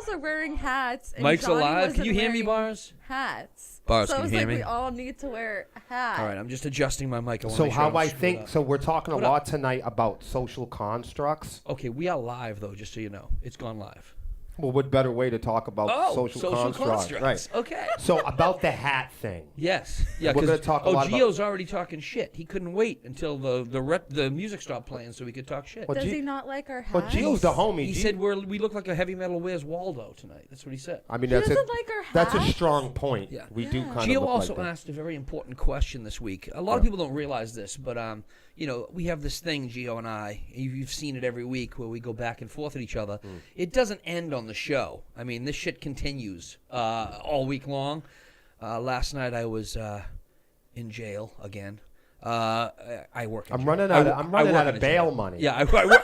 are wearing hats. And Mike's Johnny alive. Can you wasn't hear me, wearing Bars? Hats. Bars, so can you it's hear like me? we all need to wear hats. All right, I'm just adjusting my mic. So how I think, so we're talking a Hold up. lot tonight about social constructs. Okay, we are live, though, just so you know. It's gone live. Well, what better way to talk about social constructs? Right. Okay. So about the hat thing. Yes. Yeah, We're gonna talk a lot about- Gio's already talking shit. He couldn't wait until the music stopped playing so we could talk shit. Well, Does he not like our hats? Well, Gio's the homie. He said we look like a heavy metal Where's Waldo tonight. That's what he said. I mean, He that's doesn't like our that's a hats? strong point. Yeah. We do kind Gio of look also like that. asked a very important question this week. A lot of people don't realize this, but you know, we have this thing, Gio and I. You've seen it every week where we go back and forth at each other. It doesn't end on the show. I mean, this shit continues all week long. Last night I was in jail again. I work. In I'm jail. running out of in bail jail. money. Yeah,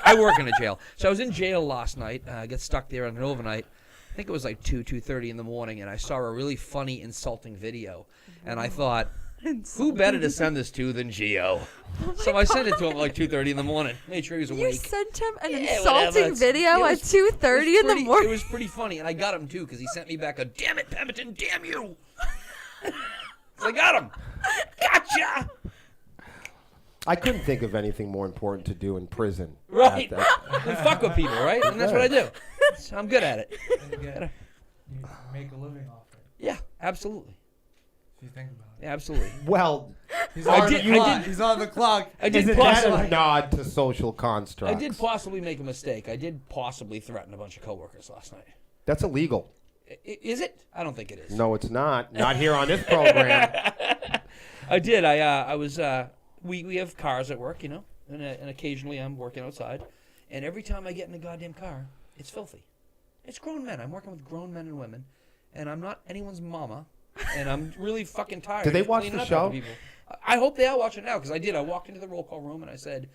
I work in a jail. So I was in jail last night. I got stuck there on an overnight. I think it was like 2:30 in the morning, and I saw a really funny, insulting video, and I thought, who better to send this to than Gio? So I sent it to him at like 2:30 in the morning. Made sure he was awake. You sent him an Yeah, insulting whatever. video at 2:30 in the morning? It was pretty funny, and I got him too because he sent me back a "Damn it, Pemberton, damn you!" So I got him. Gotcha. I couldn't think of anything more important to do in prison. Right. We fuck with people, right? And that's what I do. So I'm good at it. You make a living off it. Yeah, absolutely. If you think about it. Yeah, absolutely. Well, He's I on did- the I clock. did- He's on the clock. I did isn't that possibly. a nod to social constructs? I did possibly make a mistake. I did possibly threaten a bunch of coworkers last night. That's illegal. Is it? I don't think it is. No, it's not. Not here on this program. I did. I was. We have cars at work, you know, and occasionally I'm working outside, and every time I get in the goddamn car, it's filthy. It's grown men. I'm working with grown men and women, and I'm not anyone's mama, and I'm really fucking tired. Do they of watch cleaning the up show? after people. I hope they are watching now, because I did. I walked into the roll call room and I said,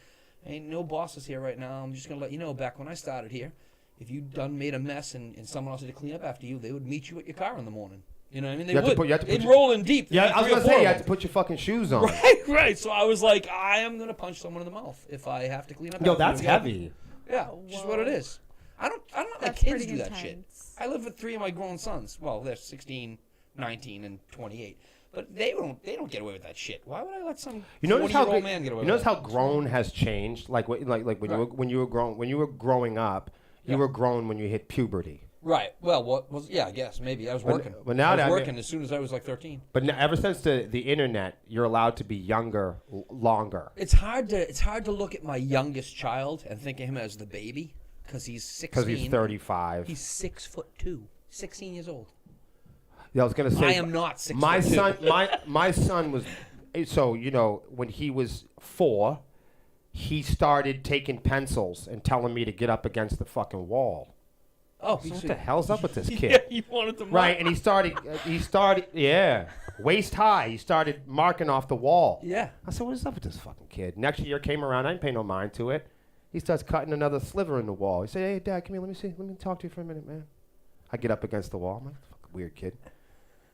"Ain't no bosses here right now. I'm just gonna let you know. Back when I started here, if you done made a mess and someone else had to clean up after you, they would meet you at your car in the morning. You know what I mean? They would. They'd roll in deep. Yeah, There'd I be was three or gonna say four you of had to them. put your fucking shoes on. Right. So I was like, I am gonna punch someone in the mouth if I have to clean up. Yo, after that's you. heavy. Yeah, just what it is. I don't let my That's kids pretty do that shit. intense. I live with 3 of my grown sons. Well, they're 16, 19, and 28. But they don't get away with that shit. Why would I let some 20-year-old man get away with that? You notice how grown has changed? Like when you were growing up, you were grown when you hit puberty. Right. Well, what was? Yeah, I guess maybe I was working. But now I that- was working as soon as I was like 13. But ever since the internet, you're allowed to be younger longer. It's hard to look at my youngest child and think of him as the baby because he's 16. Because he's 35. He's 6'2", 16 years old. Yeah, I was gonna say. I am not 6'2". My son was, so you know, when he was 4, he started taking pencils and telling me to get up against the fucking wall. Oh, So what the hell's up with this kid? Yeah, you wanted to. Right, and he started, waist high. He started marking off the wall. Yeah. I said, what is up with this fucking kid? Next year came around, I didn't pay no mind to it. He starts cutting another sliver in the wall. He said, hey, Dad, come here, let me talk to you for a minute, man. I get up against the wall. I'm like, fucking weird kid.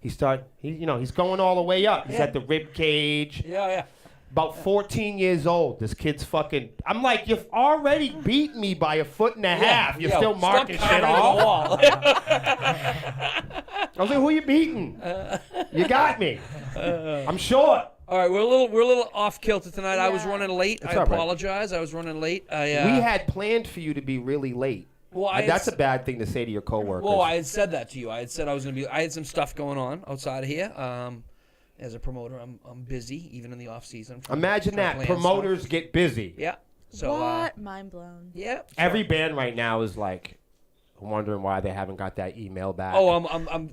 He's going all the way up. He's at the rib cage. Yeah. About 14 years old. This kid's fucking. I'm like, you've already beat me by a foot and a half. You're still marking shit off. I was like, who you beating? You got me. I'm short. All right, we're a little off kilter tonight. I was Yeah. running late. It's I all right. apologize. I was running late. We had planned for you to be really late. Well, That's a bad thing to say to your coworkers. Well, I had said that to you. I had said I was going to be. I had some stuff going on outside of here. As a promoter, I'm busy even in the off season. Imagine that promoters get busy. Yeah. So. What? Mind blown. Yeah. Every band right now is like wondering why they haven't got that email back. Oh,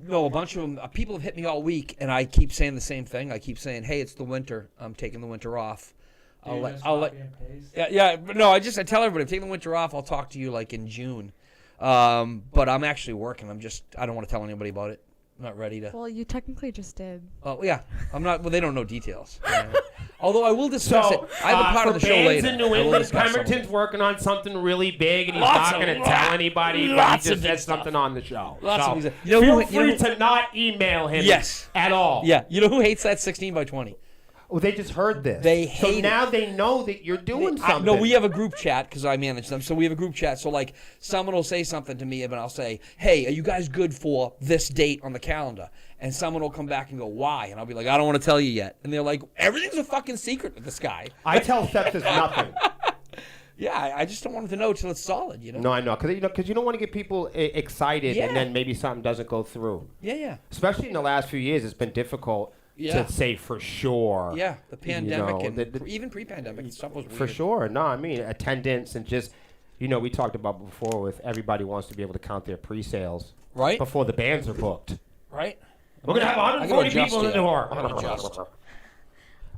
no, a bunch of them. People have hit me all week, and I keep saying the same thing. I keep saying, "Hey, it's the winter. I'm taking the winter off. I'll let." Yeah. But no, I tell everybody, I'm taking the winter off. I'll talk to you like in June. But I'm actually working. I don't want to tell anybody about it. I'm not ready to. Well, you technically just did. Oh yeah, I'm not. Well, they don't know details. Although I will discuss it. I have a part of the show later. For bands in New England, Pemberton's working on something really big, and he's Lots not of- going to tell anybody, but lots he of just big said stuff. something on the show. Lots so of things. You know feel who- free to not email him Yes. at all. Yeah, you know who hates that 16 by 20? Oh, they just heard this. They hate So now they know that you're doing something. No, we have a group chat because I manage them. So we have a group chat. So like someone will say something to me and I'll say, hey, are you guys good for this date on the calendar? And someone will come back and go, why? And I'll be like, I don't want to tell you yet. And they're like, everything's a fucking secret with this guy. I tell Sepsiss nothing. Yeah, I just don't want them to know till it's solid, you know? No, I know. Because you don't want to get people excited Yeah. and then maybe something doesn't go through. Yeah. Especially in the last few years, it's been difficult to say for sure. Yeah, the pandemic You know, and even pre-pandemic stuff was weird. For sure. No, I mean, attendance and just, we talked about before with everybody wants to be able to count their pre-sales. Right? Before the bands are booked. Right? We're going to have 140 people in the door. I'm going to adjust.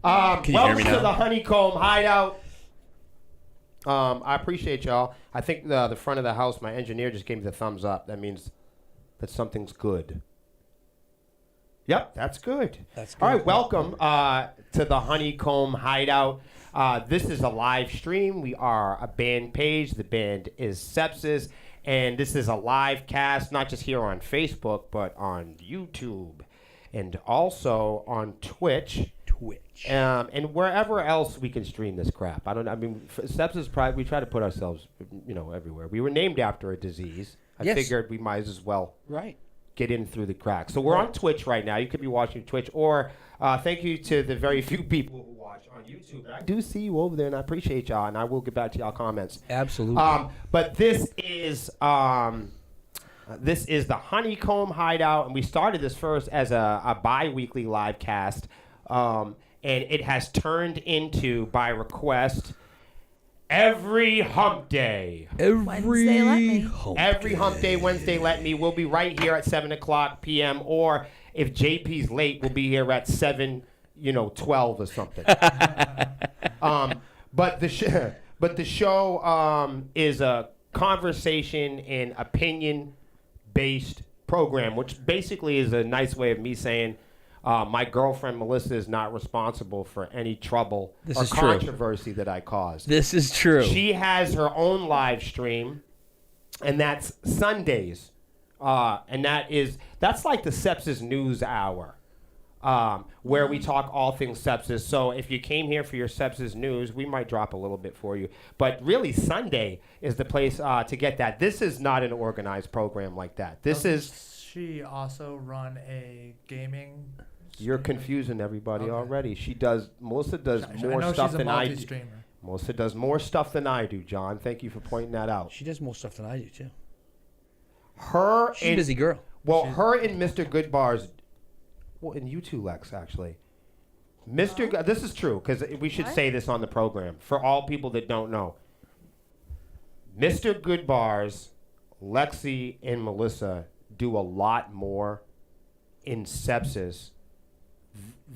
Welcome Can you hear me to now? the Honeycomb Hideout. I appreciate y'all. I think the front of the house, my engineer just gave me the thumbs up. That means that something's good. That's good. That's good. All right, welcome to the Honeycomb Hideout. This is a live stream. We are a band page. The band is Sepsiss. And this is a live cast, not just here on Facebook, but on YouTube. And also on Twitch. And wherever else we can stream this crap. I don't know. I mean, Sepsiss, we try to put ourselves, everywhere. We were named after a disease. I figured we might as well get in through the cracks. So we're on Twitch right now. You could be watching Twitch. Or thank you to the very few people who watch on YouTube. I do see you over there, and I appreciate y'all. And I will get back to y'all comments. Absolutely. But this is the Honeycomb Hideout, and we started this first as a bi-weekly live cast. And it has turned into, by request, every hump day. Wednesday, let me. Every hump day, Wednesday, let me. We'll be right here at 7 o'clock p.m. Or if JP's late, we'll be here at 7:12 or something. But the show is a conversation and opinion-based program, which basically is a nice way of me saying, my girlfriend Melissa is not responsible for any trouble or controversy that I caused. This is true. She has her own live stream, and that's Sundays. And that's like the Sepsiss News Hour, where we talk all things sepsis. So if you came here for your sepsis news, we might drop a little bit for you. But really, Sunday is the place to get that. This is not an organized program like that. She also run a gaming. You're confusing everybody already. Melissa does more stuff than I do. Melissa does more stuff than I do, John. Thank you for pointing that out. She does more stuff than I do, too. She's a busy girl. Well, her and Mr. Goodbars, and you too, Lex, actually. This is true, because we should say this on the program, for all people that don't know. Mr. Goodbars, Lexi, and Melissa do a lot more in sepsis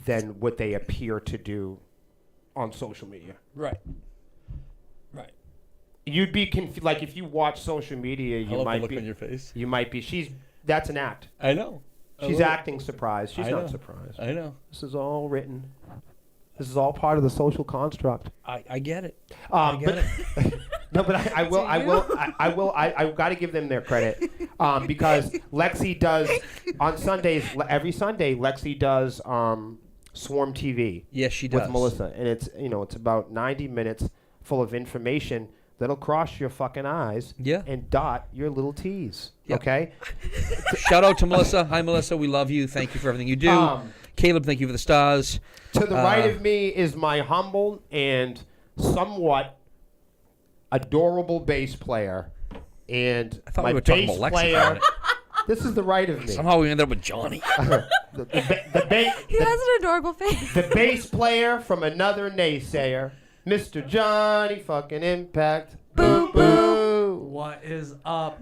than what they appear to do on social media. Right. You'd be confused. Like, if you watch social media, you might look be. on your face. You might be. That's an act. I know. She's acting surprised. She's I not know. surprised. I know. This is all written. This is all part of the social construct. I get it. No, but I will. I got to give them their credit because Lexi does on Sundays. Every Sunday, Lexi does Swarm TV. Yes, she does. With Melissa, and it's about 90 minutes full of information that'll cross your fucking eyes and dot your little T's. Yep. Okay? Shout out to Melissa. Hi, Melissa. We love you. Thank you for everything you do. Caleb, thank you for the stars. To the right of me is my humble and somewhat adorable bass player. And I thought my we were talking bass about Lexi. player. This is the right of me. Somehow we ended up with Johnny. He has an adorable face. The bass player from another naysayer, Mr. Johnny fucking Impact. Boo boo. What is up?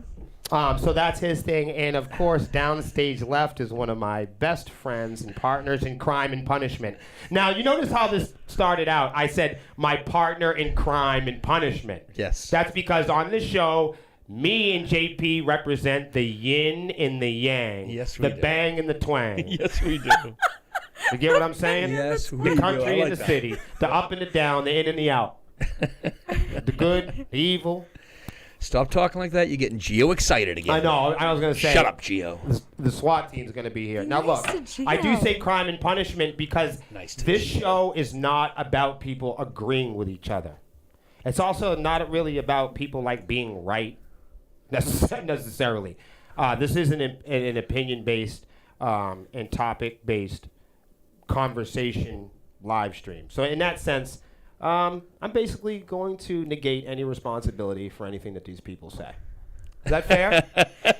So that's his thing, and of course, downstage left is one of my best friends and partners in crime and punishment. Now, you notice how this started out. I said my partner in crime and punishment. Yes. That's because on this show, me and JP represent the yin and the yang. Yes, we do. The bang and the twang. Yes, we do. You get what I'm saying? Yes, we do. The country I and like the that. city. The up and the down, the in and the out. The good, the evil. Stop talking like that. You're getting Gio excited again. I know. I was going to say. Shut up, Gio. The SWAT team's going to be here. Now, Nice look, to I do Gio. say crime and punishment because Nice to this Gio. show is not about people agreeing with each other. It's also not really about people like being right necessarily. This is an opinion-based and topic-based conversation live stream. So in that sense, I'm basically going to negate any responsibility for anything that these people say. Is that fair?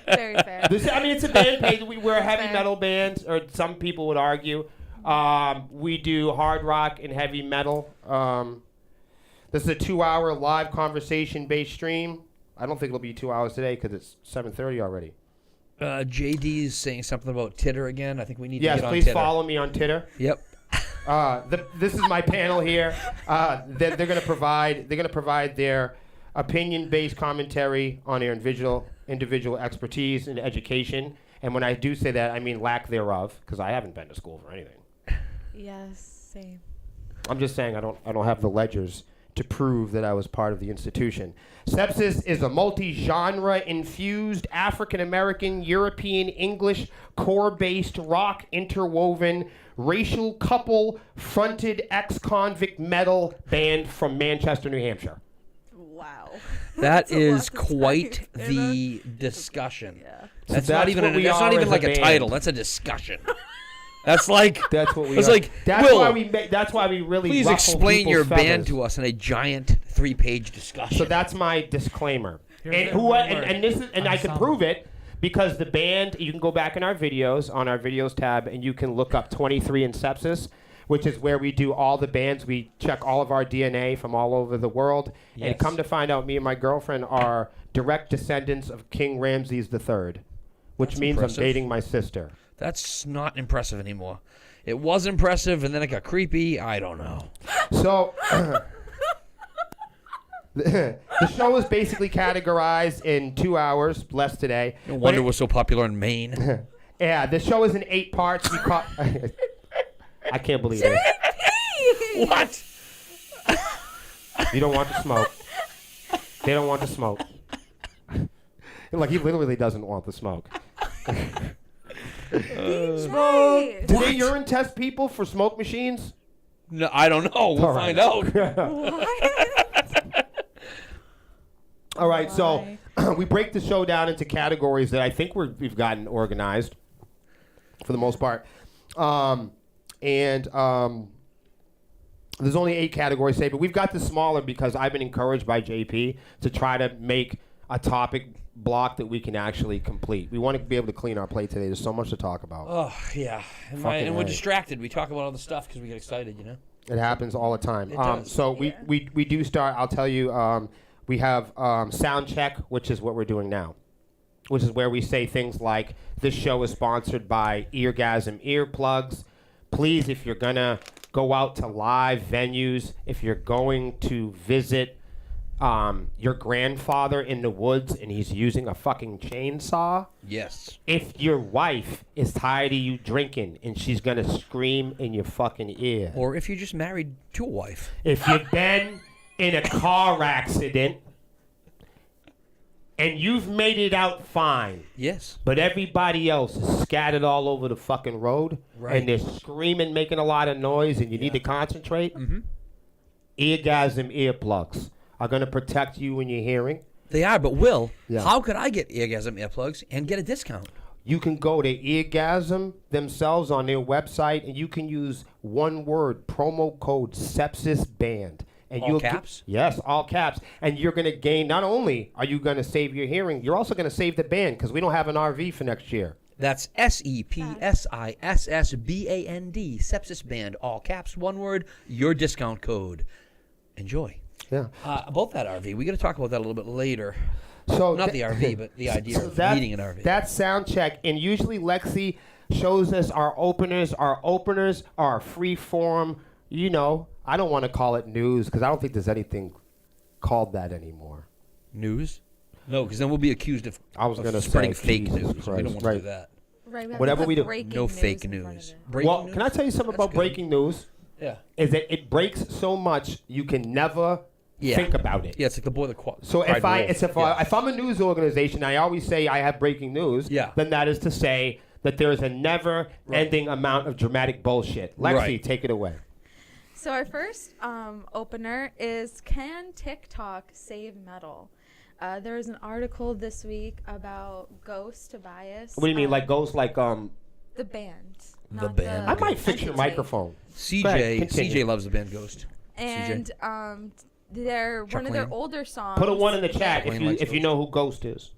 Very fair. It's a band page. We're a heavy Fair. metal band, or some people would argue. We do hard rock and heavy metal. This is a 2-hour live conversation-based stream. I don't think it'll be 2 hours today because it's 7:30 already. JD is saying something about Titter again. I think we need to Yes, get on please Titter. follow me on Titter. Yep. This is my panel here. They're going to provide their opinion-based commentary on their individual expertise and education. And when I do say that, I mean lack thereof, because I haven't been to school for anything. Yes, same. I'm just saying I don't have the ledgers to prove that I was part of the institution. Sepsiss is a multi-genre infused African-American, European, English, core-based rock interwoven racial couple fronted ex-convict metal band from Manchester, New Hampshire. Wow. That That's a is lot to quite type in the discussion. Yeah. That's So not that's even what we that's not are even as like a a band. title. That's a discussion. That's like That's what we It's are. like, that's Will, why we that's why we really please ruffle explain your people's band feathers. to us in a giant 3-page discussion. So that's my disclaimer. Here's And the who word. and this is and I can Ensemble. prove it because the band, you can go back in our videos on our videos tab and you can look up 23 in Sepsiss, which is where we do all the bands. We check all of our DNA from all over the world. Yes. And come to find out, me and my girlfriend are direct descendants of King Ramses III, which That's means impressive. I'm dating my sister. That's not impressive anymore. It was impressive, and then it got creepy. I don't know. So the show is basically categorized in 2 hours, less today. No But wonder it- we're so popular in Maine. Yeah, the show is in 8 parts. I can't believe it. What? You don't want to smoke. They don't want to smoke. Like, he literally doesn't want the smoke. Right. Do they urine test people for smoke machines? No, I don't know. We'll All right. find out. What? All right, so Why? we break the show down into categories that I think we've gotten organized for the most part. There's only 8 categories today, but we've got this smaller because I've been encouraged by JP to try to make a topic block that we can actually complete. We want to be able to clean our plate today. There's so much to talk about. Oh, yeah. And, Fucking and we're right. distracted. We talk about other stuff because we get excited, you know? It happens all the time. It does. So Yeah. we do start. I'll tell you. We have sound check, which is what we're doing now, which is where we say things like, "This show is sponsored by Eargasm Earplugs. Please, if you're gonna go out to live venues, if you're going to visit your grandfather in the woods and he's using a fucking chainsaw." Yes. If your wife is tired of you drinking and she's gonna scream in your fucking ear. Or if you're just married to a wife. If you've been in a car accident and you've made it out fine, Yes. but everybody else is scattered all over the fucking road, Right. and they're screaming, making a lot of noise, and you need to concentrate, Eargasm earplugs are going to protect you in your hearing. They are, but Will, Yeah. how could I get Eargasm earplugs and get a discount? You can go to Eargasm themselves on their website, and you can use one word, promo code SepsissBand. And All you'll caps? Yes, all caps. And you're going to gain, not only are you going to save your hearing, you're also going to save the band because we don't have an RV for next year. That's SEPSISSBAND, Sepsis Band, all caps, one word, your discount code. Enjoy. Yeah. About that RV, we got to talk about that a little bit later. So Not the RV, but the idea so of that- needing an RV. That's sound check. And usually Lexi shows us our openers. Our openers are free form. You know, I don't want to call it news because I don't think there's anything called that anymore. News? No, because then we'll be accused of, I was of gonna spreading say, fake Jesus news. We don't Christ, want to right. do that. Right, we have Whatever to put we do. breaking No fake in front news. of it. Breaking Well, news? can I tell you something That's about good. breaking news? Yeah. Is that it breaks so much you can never think about it. Yeah, it's like the boy that So if I'm a news organization, I always say I have breaking news. Yeah. Then that is to say that there is a never-ending amount of dramatic bullshit. Lexi, take it away. So our first opener is Can TikTok Save Metal? There was an article this week about Ghost Tobias. What do you mean, like Ghost, like the band? The not band. I might fix your microphone. CJ loves the band Ghost. And they're one of their older songs. Put a 1 in the chat Chuckling if you know who Ghost is.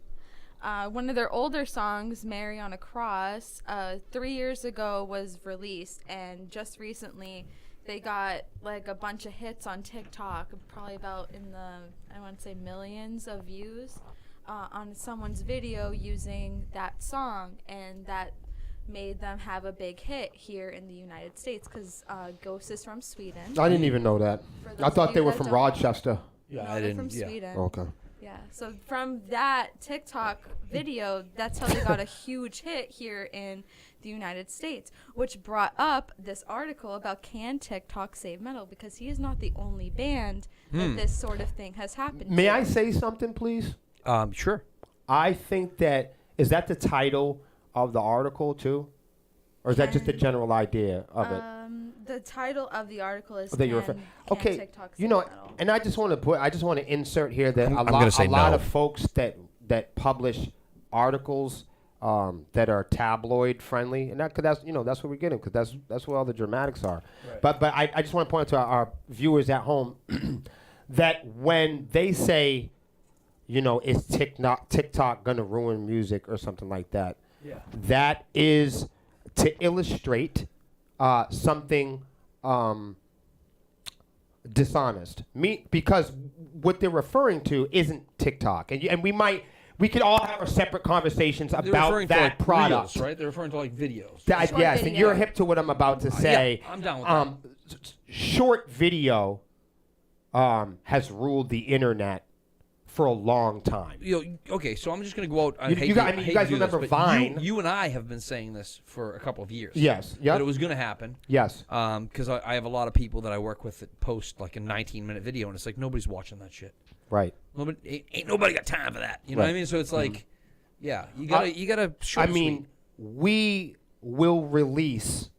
One of their older songs, Mary on a Cross, 3 years ago was released, and just recently they got like a bunch of hits on TikTok, probably about in the, I want to say, millions of views on someone's video using that song, and that made them have a big hit here in the United States because Ghost is from Sweden. I didn't even know that. I thought they were from Rochester. Yeah, No, I they're didn't. from Sweden. Okay. Yeah, so from that TikTok video, that's how they got a huge hit here in the United States, which brought up this article about Can TikTok Save Metal, because he is not the only band that this sort of thing has happened May to. I say something, please? Sure. I think is that the title of the article too? Or is that just a general idea of it? The title of the article is That you're Can okay, TikTok Save you know, Metal? and I just want to insert here that I'm a gonna say lot no. of folks that publish articles that are tabloid friendly, and that's what we're getting, because that's where all the dramatics are. Right. But I just want to point out to our viewers at home that when they say, is TikTok gonna ruin music or something like that, that is to illustrate something dishonest. Because what they're referring to isn't TikTok, and we could all have our separate conversations about that product. Reels, right? They're referring to like videos. Yes, video. and you're hip to what I'm about to say. Yeah, I'm down with that. Short video has ruled the internet for a long time. Okay, so I'm just going to go out. You guys remember Vine? You and I have been saying this for a couple of years. Yes. Yeah. That it was going to happen. Yes. Because I have a lot of people that I work with that post like a 19-minute video, and it's like nobody's watching that shit. Right. Ain't nobody got time for that. You know what I mean? So it's like, yeah, you gotta. We will release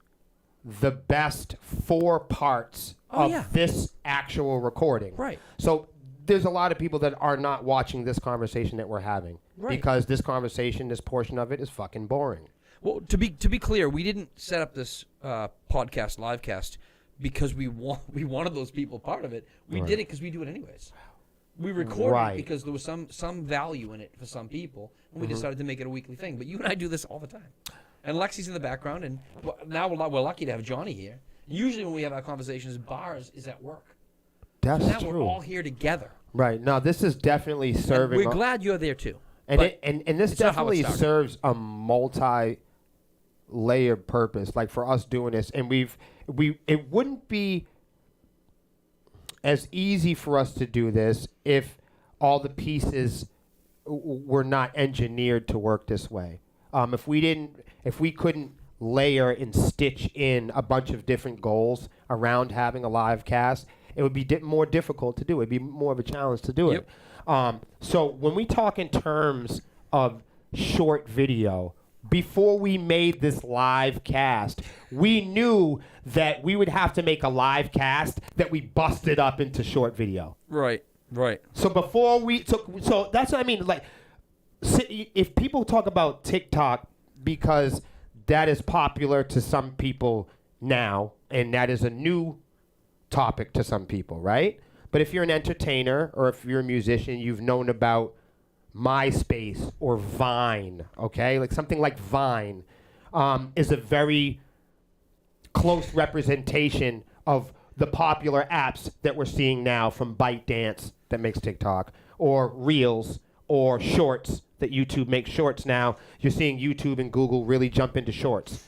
the best 4 parts of this actual recording. Right. So there's a lot of people that are not watching this conversation that we're having, because this conversation, this portion of it, is fucking boring. Well, to be clear, we didn't set up this podcast livecast because we wanted those people part of it. We did it because we do it anyways. We recorded it because there was some value in it for some people, and we decided to make it a weekly thing. But you and I do this all the time. And Lexi's in the background, and now we're lucky to have Johnny here. Usually when we have our conversations, bars is at work. That's now true. we're all here together. Right. Now, this is definitely serving... And we're glad you're there, too. And this definitely serves a multi-layered purpose, like for us doing this. And it wouldn't be as easy for us to do this if all the pieces were not engineered to work this way. If we couldn't layer and stitch in a bunch of different goals around having a live cast, it would be more difficult to do. It'd be more of a challenge to do it. So when we talk in terms of short video, before we made this live cast, we knew that we would have to make a live cast that we busted up into short video. Right. So before so that's what I mean. Like, if people talk about TikTok because that is popular to some people now, and that is a new topic to some people, right? But if you're an entertainer or if you're a musician, you've known about MySpace or Vine, okay? Like something like Vine is a very close representation of the popular apps that we're seeing now, from ByteDance that makes TikTok, or Reels, or Shorts that YouTube makes Shorts now. You're seeing YouTube and Google really jump into Shorts.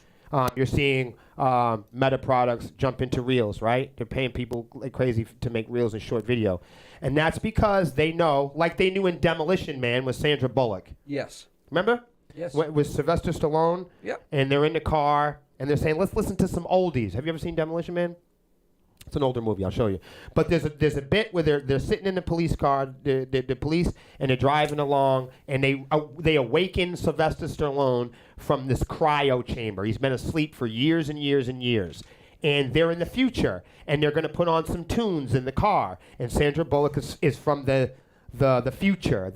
You're seeing Meta products jump into Reels, right? They're paying people like crazy to make Reels and short video. And that's because they know, like they knew in Demolition Man with Sandra Bullock. Yes. Remember? Yes. With Sylvester Stallone. Yep. And they're in the car, and they're saying, let's listen to some oldies. Have you ever seen Demolition Man? It's an older movie. I'll show you. But there's a bit where they're sitting in the police car, the police, and they're driving along, and they awaken Sylvester Stallone from this cryo chamber. He's been asleep for years and years and years. And they're in the future, and they're going to put on some tunes in the car. And Sandra Bullock is from the future,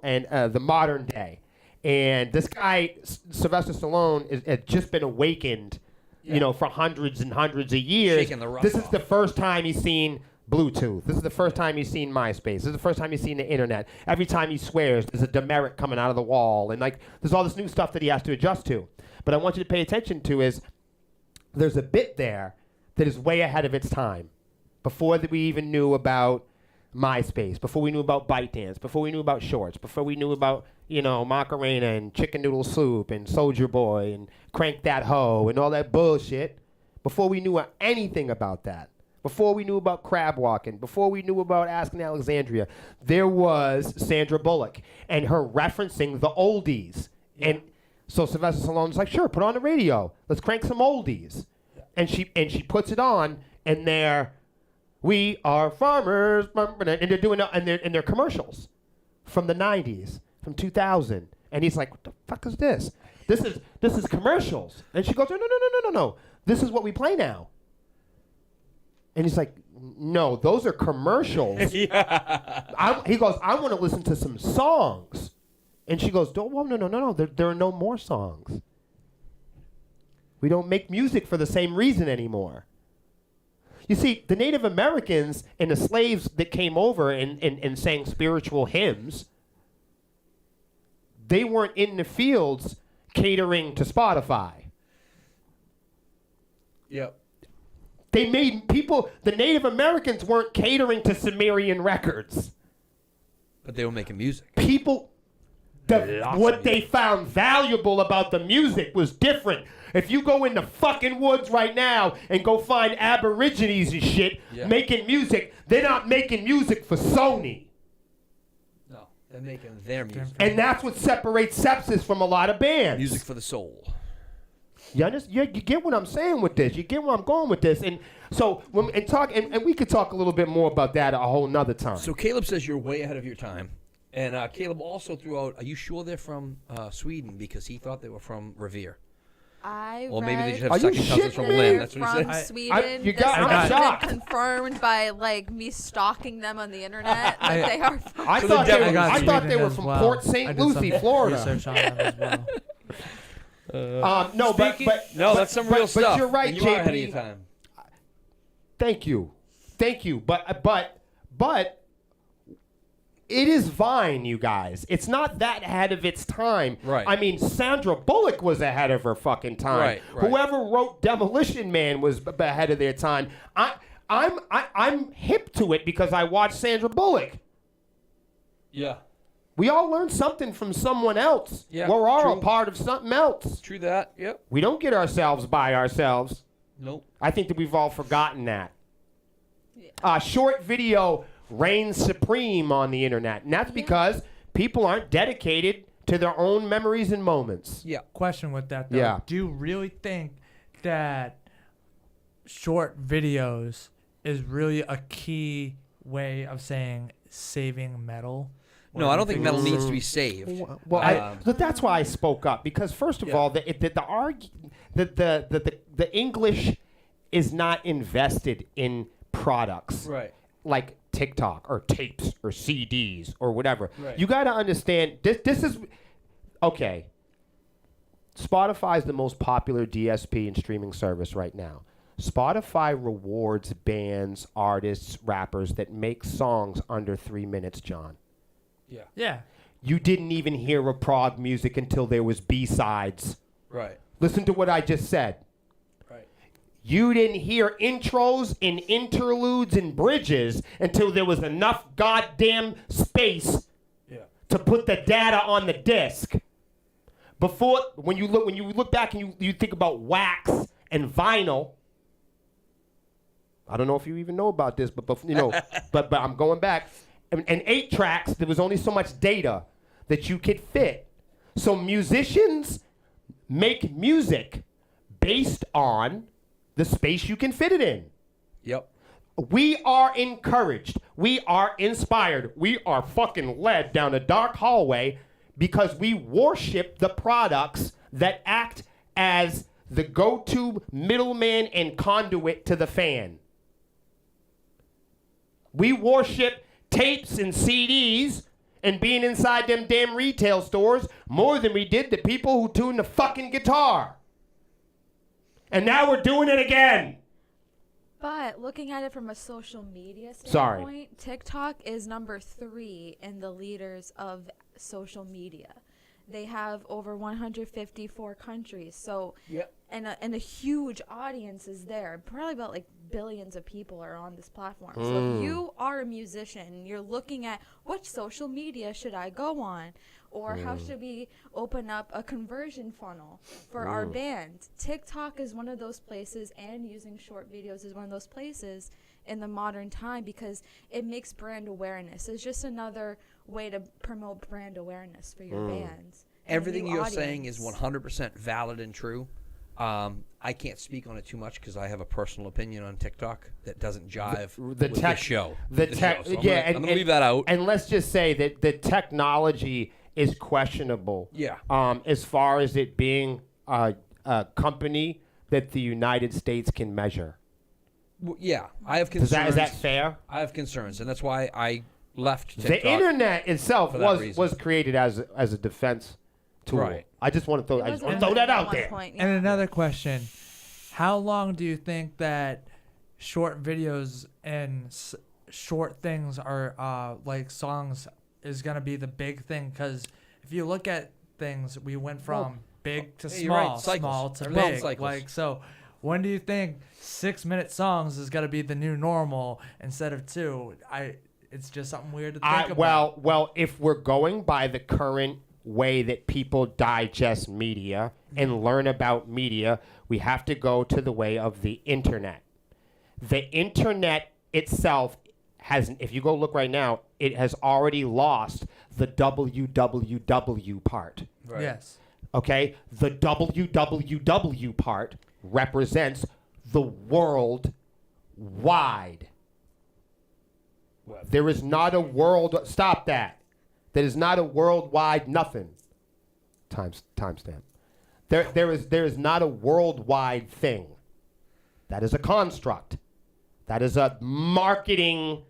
and the modern day. And this guy, Sylvester Stallone, had just been awakened, for hundreds and hundreds of years. Shaking the rust This is off. the first time he's seen Bluetooth. This is the first time he's seen MySpace. This is the first time he's seen the internet. Every time he swears, there's a demerit coming out of the wall. And, there's all this new stuff that he has to adjust to. But I want you to pay attention to is there's a bit there that is way ahead of its time. Before that we even knew about MySpace, before we knew about ByteDance, before we knew about Shorts, before we knew about, Macarena and Chicken Noodle Soup and Soulja Boy and Crank That Hoe and all that bullshit, before we knew anything about that, before we knew about crab walking, before we knew about Asking Alexandria, there was Sandra Bullock and her referencing the oldies. Yeah. And so Sylvester Stallone's like, sure, put on the radio. Let's crank some oldies. Yeah. And she puts it on, and we are farmers, and they're doing and they're commercials from the 90s, from 2000. And he's like, what the fuck is this? This is commercials. And she goes, no. This is what we play now. And he's like, no, those are commercials. Yeah. He goes, I want to listen to some songs. And she goes, no. There are no more songs. We don't make music for the same reason anymore. You see, the Native Americans and the slaves that came over and sang spiritual hymns, they weren't in the fields catering to Spotify. Yep. They made the Native Americans weren't catering to Sumerian records. But they were making music. What they found valuable about the music was different. If you go in the fucking woods right now and go find Aborigines and shit making music, they're not making music for Sony. No, they're making their music. And that's what separates Sepsiss from a lot of bands. Music for the soul. You get what I'm saying with this. You get where I'm going with this. And so, and we could talk a little bit more about that a whole nother time. So Caleb says you're way ahead of your time. And Caleb also threw out, are you sure they're from Sweden? Because he thought they were from Revere. Or maybe they just Are have you second cousins shitting from me? Lynn. That's what he from said. Sweden. I'm This shocked. has been confirmed by me stalking them on the internet. That they are from I So thought the they devil were, got I thought Sweden they were as from well. Port I St. did some Lucie, Florida. research on them as well. No, but That's some real stuff. But you're right, and you are ahead of JP. your time. Thank you. But it is Vine, you guys. It's not that ahead of its time. Right. I mean, Sandra Bullock was ahead of her fucking time. Right. Whoever wrote Demolition Man was ahead of their time. I'm hip to it because I watched Sandra Bullock. Yeah. We all learn something from someone else. Yeah, We're all true. a part of something else. True that. Yep. We don't get ourselves by ourselves. Nope. I think that we've all forgotten that. Short video reigns supreme on the internet, and that's because people aren't dedicated to their own memories and moments. Yeah. Question with that, though. Yeah. Do you really think that short videos is really a key way of saying saving metal? No, I don't think metal needs to be saved. Well, but that's why I spoke up, because first of all, the English is not invested in products Right. like TikTok or tapes or CDs or whatever. Right. You got to understand this is okay. Spotify is the most popular DSP and streaming service right now. Spotify rewards bands, artists, rappers that make songs under 3 minutes, John. Yeah. Yeah. You didn't even hear of prog music until there was B-sides. Right. Listen to what I just said. Right. You didn't hear intros and interludes and bridges until there was enough goddamn space to put the data on the disc. Before, when you look back and you think about wax and vinyl, I don't know if you even know about this, but I'm going back. And 8 tracks, there was only so much data that you could fit. So musicians make music based on the space you can fit it in. Yep. We are encouraged. We are inspired. We are fucking led down a dark hallway because we worship the products that act as the go-to middleman and conduit to the fan. We worship tapes and CDs and being inside them damn retail stores more than we did the people who tune the fucking guitar. And now we're doing it again. But looking at it from a social media Sorry. standpoint, TikTok is number 3 in the leaders of social media. They have over 154 countries. So, Yep. and a huge audience is there. Probably about like billions of people are on this platform. So if you are a musician, you're looking at what social media should I go on? Or how should we open up a conversion funnel for our band? TikTok is one of those places, and using short videos is one of those places in the modern time because it makes brand awareness. It's just another way to promote brand awareness for your bands. and a Everything new you're audience. saying is 100% valid and true. I can't speak on it too much because I have a personal opinion on TikTok that doesn't jive with the show. The show. tech, So I'm yeah, gonna leave that out. And let's just say that the technology is questionable. Yeah. As far as it being a company that the United States can measure. Yeah, I have concerns. Is that fair? I have concerns, and that's why I left TikTok. The internet itself for that reason. was created as a defense tool. Right. I just want to throw, It I just was want to throw that out there. point, And yeah. another question: how long do you think that short videos and short things are like songs is gonna be the big thing? Because if you look at things, we went from big to yeah, you're right. small, Cycles. small to Everything's big. cycles. Like so, when do you think 6-minute songs is gonna be the new normal instead of 2? It's just something weird to think about. Well, if we're going by the current way that people digest media and learn about media, we have to go to the way of the internet. The internet itself has, if you go look right now, it has already lost the www part. Right. Yes. Okay? The www part represents the world wide. There is not a world. Stop that. There is not a worldwide nothing. Timestamp. There is not a worldwide thing. That is a construct. That is a marketing.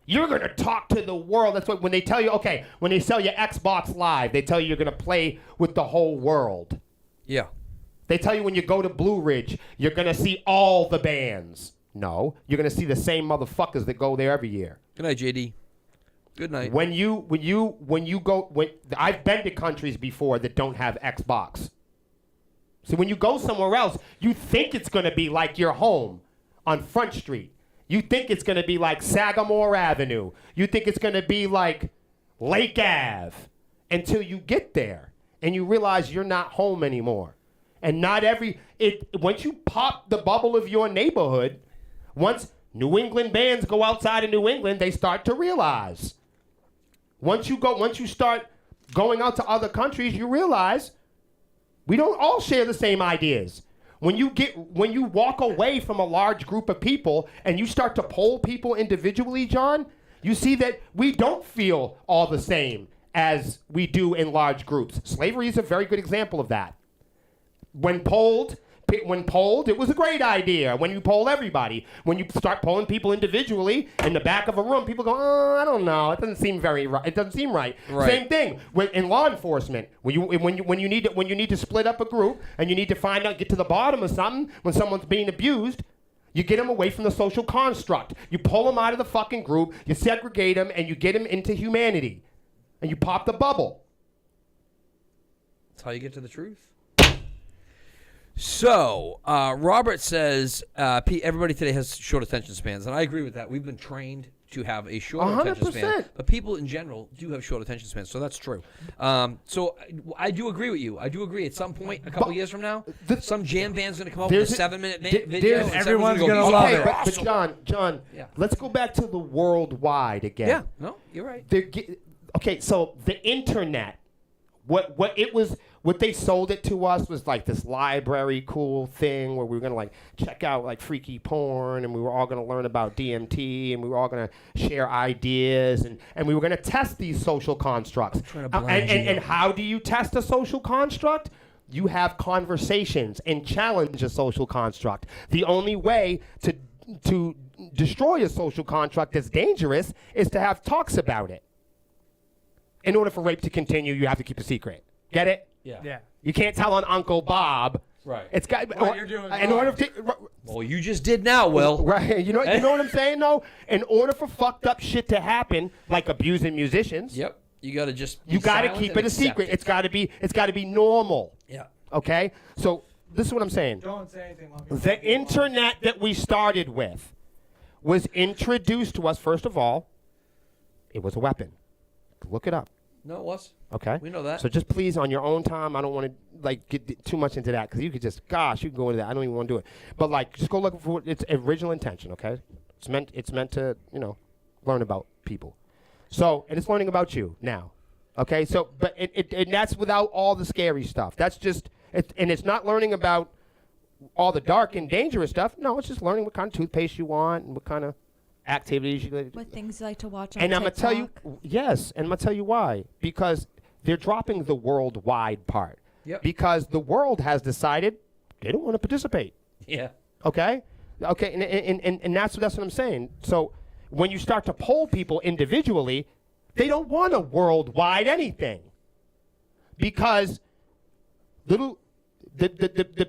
You're going to talk to the world. That's what when they tell you. Okay, when they sell you Xbox Live, they tell you you're going to play with the whole world. Yeah. They tell you when you go to Blue Ridge, you're going to see all the bands. No, you're going to see the same motherfuckers that go there every year. Good night, JD. Good night. When I've been to countries before that don't have Xbox. So when you go somewhere else, you think it's going to be like your home on Front Street. You think it's going to be like Sagamore Avenue. You think it's going to be like Lake Ave until you get there and you realize you're not home anymore. And once you pop the bubble of your neighborhood, once New England bands go outside of New England, they start to realize. Once you start going out to other countries, you realize we don't all share the same ideas. When you walk away from a large group of people and you start to poll people individually, John, you see that we don't feel all the same as we do in large groups. Slavery is a very good example of that. When polled, it was a great idea. When you poll everybody, when you start polling people individually in the back of a room, people go, "Oh, I don't know. It doesn't seem right. It doesn't seem right." Same thing in law enforcement. When you need to split up a group and you need to get to the bottom of something when someone's being abused, you get them away from the social construct. You pull them out of the fucking group. You segregate them and you get them into humanity, and you pop the bubble. That's how you get to the truth. So, Robert says everybody today has short attention spans, and I agree with that. We've been trained to have a short attention span, but people in general do have short attention spans, so that's true. So I do agree with you. I do agree. At some point, a couple years from now, some jam band's going to come up with a 7-minute video. And everyone's going to love Okay, it. but John, Yeah. let's go back to the worldwide again. Yeah, no, you're right. Okay, so the internet, what what they sold it to us was like this library cool thing where we were gonna like check out like freaky porn, and we were all gonna learn about DMT, and we were all gonna share ideas, and we were gonna test these social constructs. And how do you test a social construct? You have conversations and challenge a social construct. The only way to destroy a social construct that's dangerous is to have talks about it. In order for rape to continue, you have to keep a secret. Get it? Yeah. You can't tell on Uncle Bob. Right. It's got. What you're doing in order to, Well, you just did now, Will. right. You know what I'm saying, though? In order for fucked up shit to happen, like abusing musicians, Yep. You got to just. be you got to silent keep and it a accept secret. it. It's got to be normal. Yeah. Okay? So this is what I'm saying. Don't say anything. The internet that we started with was introduced to us, first of all, it was a weapon. Look it up. No, it was. Okay? We know that. So just please, on your own time, I don't want to like get too much into that, because you could just, gosh, you can go into that. I don't even want to do it. But like, just go look for its original intention. Okay? It's meant to, learn about people. So, and it's learning about you now. Okay? So, but and that's without all the scary stuff. That's just, and it's not learning about all the dark and dangerous stuff. No, it's just learning what kind of toothpaste you want and what kind of activities you like. What things you like to watch on And I'm TikTok. going to tell you, yes, and I'm going to tell you why. Because they're dropping the worldwide part. Yep. Because the world has decided they don't want to participate. Yeah. Okay? Okay, and that's what I'm saying. So when you start to poll people individually, they don't want a worldwide anything. Because the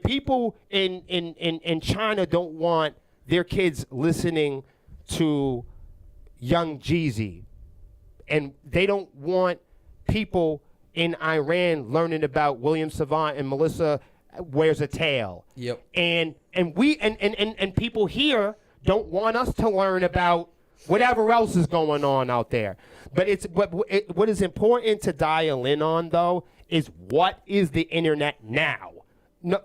people in China don't want their kids listening to Young Jeezy, and they don't want people in Iran learning about William Savant and Melissa Wears a Tail. Yep. And people here don't want us to learn about whatever else is going on out there. But what is important to dial in on, though, is what is the internet now? No,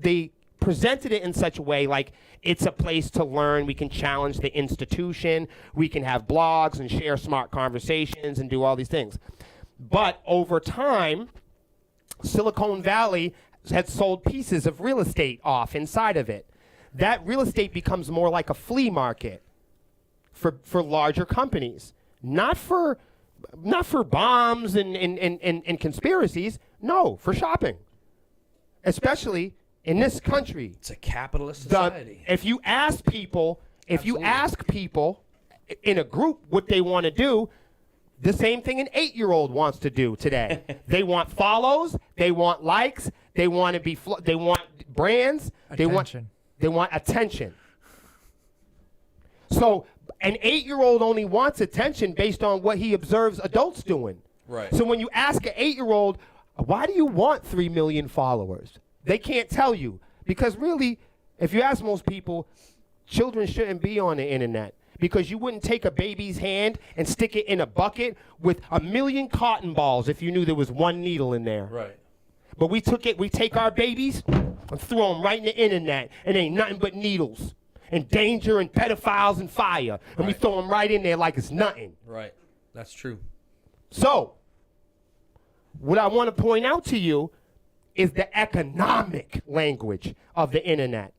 they presented it in such a way like it's a place to learn. We can challenge the institution. We can have blogs and share smart conversations and do all these things. But over time, Silicon Valley had sold pieces of real estate off inside of it. That real estate becomes more like a flea market for larger companies. Not for bombs and conspiracies. No, for shopping. Especially in this country. It's a capitalist society. If you ask people, in a group what they want to do, the same thing an 8-year-old wants to do today. They want follows, they want likes, they want to be they want brands, Attention. they want attention. So an 8-year-old only wants attention based on what he observes adults doing. Right. So when you ask an 8-year-old, why do you want 3 million followers? They can't tell you. Because really, if you ask most people, children shouldn't be on the internet. Because you wouldn't take a baby's hand and stick it in a bucket with 1 million cotton balls if you knew there was one needle in there. Right. But we take our babies and throw them right in the internet, and ain't nothing but needles and danger and pedophiles and fire. And we throw them right in there like it's nothing. Right. That's true. So, what I want to point out to you is the economic language of the internet.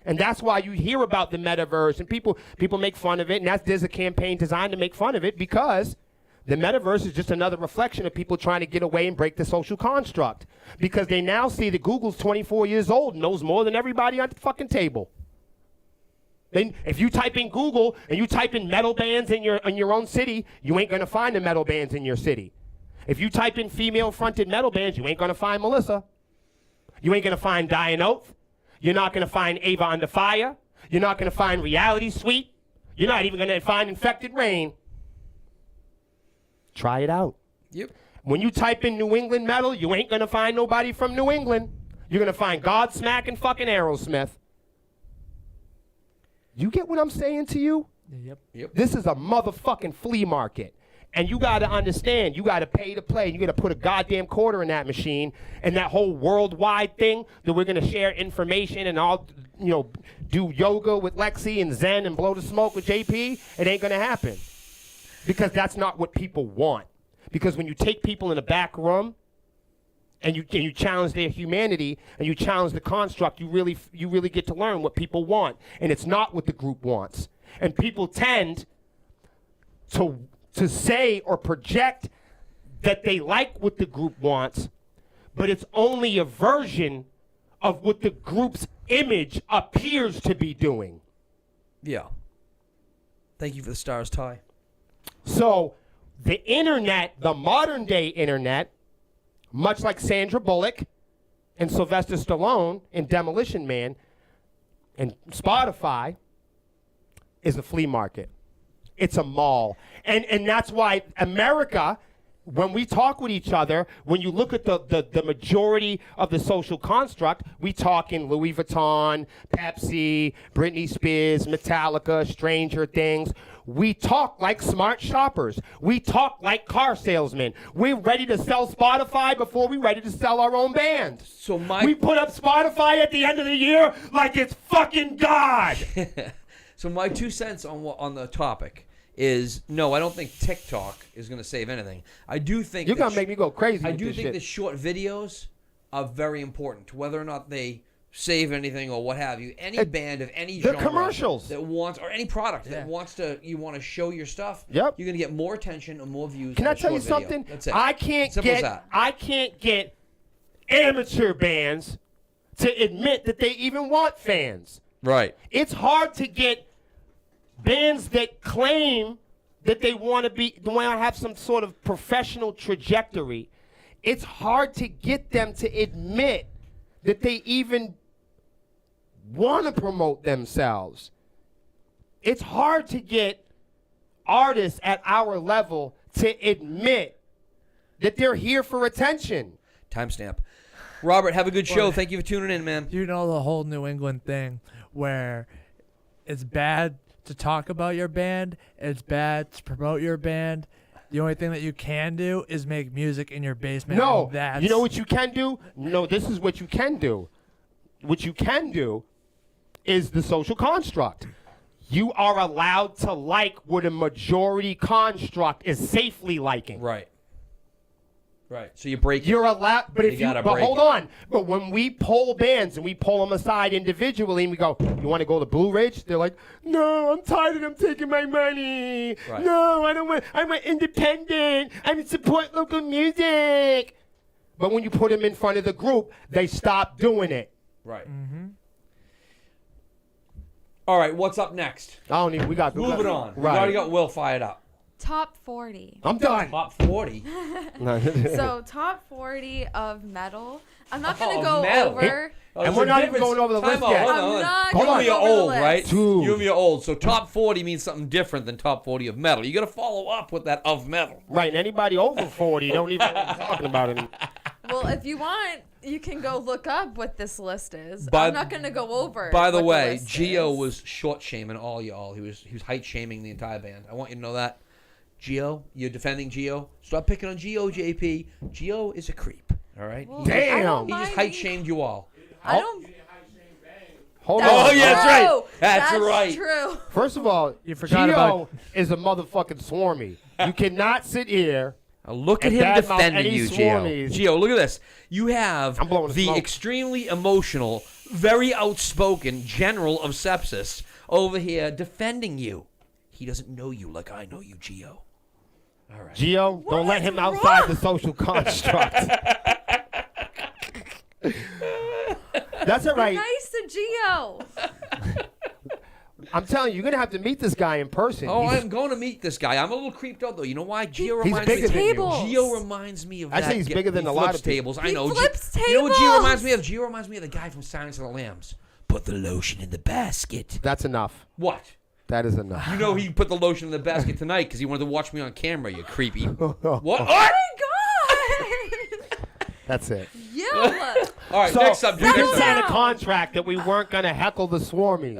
And that's why you hear about the metaverse, and people make fun of it, and there's a campaign designed to make fun of it, because the metaverse is just another reflection of people trying to get away and break the social construct. Because they now see that Google's 24 years old and knows more than everybody on the fucking table. Then if you type in Google and you type in metal bands in your own city, you ain't gonna find the metal bands in your city. If you type in female-fronted metal bands, you ain't gonna find Melissa. You ain't gonna find Dying Oath. You're not gonna find Ava Under Fire. You're not gonna find Reality Suite. You're not even gonna find Infected Rain. Try it out. Yep. When you type in New England metal, you ain't gonna find nobody from New England. You're gonna find Godsmack and fucking Aerosmith. You get what I'm saying to you? Yep. This is a motherfucking flea market. And you got to understand, you got to pay to play. You got to put a goddamn quarter in that machine. And that whole worldwide thing that we're going to share information and all, do yoga with Lexi and Zen and blow the smoke with JP, it ain't going to happen. Because that's not what people want. Because when you take people in a back room and you challenge their humanity, and you challenge the construct, you really get to learn what people want, and it's not what the group wants. And people tend to say or project that they like what the group wants, but it's only a version of what the group's image appears to be doing. Yeah. Thank you for the stars, Ty. So the internet, the modern day internet, much like Sandra Bullock and Sylvester Stallone in Demolition Man and Spotify, is a flea market. It's a mall. And that's why America, when we talk with each other, when you look at the majority of the social construct, we talk in Louis Vuitton, Pepsi, Britney Spears, Metallica, Stranger Things. We talk like smart shoppers. We talk like car salesmen. We're ready to sell Spotify before we're ready to sell our own band. So we put up Spotify at the end of the year like it's fucking God. So my 2 cents on the topic is, no, I don't think TikTok is going to save anything. I do think you're going to make me go crazy. I with do this think shit. the short videos are very important, whether or not they save anything or what have you. Any band of any genre commercials that wants, or any product that wants to, you want to show your stuff. Yep. You're going to get more attention and more views. Can with I a tell you short video. something? That's it. I can't get amateur bands to admit that they even want fans. Right. It's hard to get bands that claim that they want to have some sort of professional trajectory. It's hard to get them to admit that they even want to promote themselves. It's hard to get artists at our level to admit that they're here for attention. Timestamp. Robert, have a good show. Thank you for tuning in, man. You know the whole New England thing where it's bad to talk about your band, it's bad to promote your band. The only thing that you can do is make music in your basement. No, that's you know what you can do? No, this is what you can do. What you can do is the social construct. You are allowed to like what a majority construct is safely liking. Right. Right. So you break it. You're allowed, but if you, gotta but break hold it. on. But when we poll bands and we pull them aside individually and we go, you want to go to Blue Ridge? They're like, no, I'm tired of them taking my money. Right. No, I don't want, I want independent. I want to support local music. But when you put them in front of the group, they stop doing it. Right. All right, what's up next? I don't even, we got Moving on. We Right. already got Will fired up. Top 40. I'm done. Top 40. So top 40 of metal. I'm not gonna Oh, go metal. over. And we're not even going over the Time list out, yet. hold I'm on. not You and going me are over the old, list. right? Dude. You and me are old. So top 40 means something different than top 40 of metal. You got to follow up with that of metal. Right, and anybody over 40 don't even know what I'm talking about anymore. Well, if you want, you can go look up what this list is. By- I'm not gonna go over. By the what way, list Gio is. was short shaming all y'all. He was height shaming the entire band. I want you to know that. Gio, you're defending Gio. Stop picking on Gio, JP. Gio is a creep. All right. Well, Damn. I don't He just mind height being- shamed you all. I don't. Hold That's on. Oh, yeah, that's right. true. That's right. True. First of all, You forgot Gio about- is a motherfucking swarmy. You cannot sit here. Now look at And him badmouth defending any you, Gio. swarmies. Gio, look at this. You have I'm blowing the the smoke. extremely emotional, very outspoken general of Sepsiss over here defending you. He doesn't know you like I know you, Gio. All right. Gio, don't let is him outside wrong? the social construct. That's all right. Nice to Gio. I'm telling you, you're going to have to meet this guy in person. Oh, He's- I'm going to meet this guy. I'm a little creeped out though. You know why? Gio He's reminds bigger me. than you. Tables. Gio reminds me of I'd that. say he's bigger than he a lot flips of people. tables. I He know. flips You know what Gio tables. reminds me of? Gio reminds me of the guy from Silence of the Lambs. Put the lotion in the basket. That's enough. What? That is enough. You know he put the lotion in the basket tonight because he wanted to watch me on camera. You creepy. What? Oh What? my God. That's it. Yeah. All right. So, Next subject. we Next just signed subject. a contract that we weren't going to heckle the swarmies.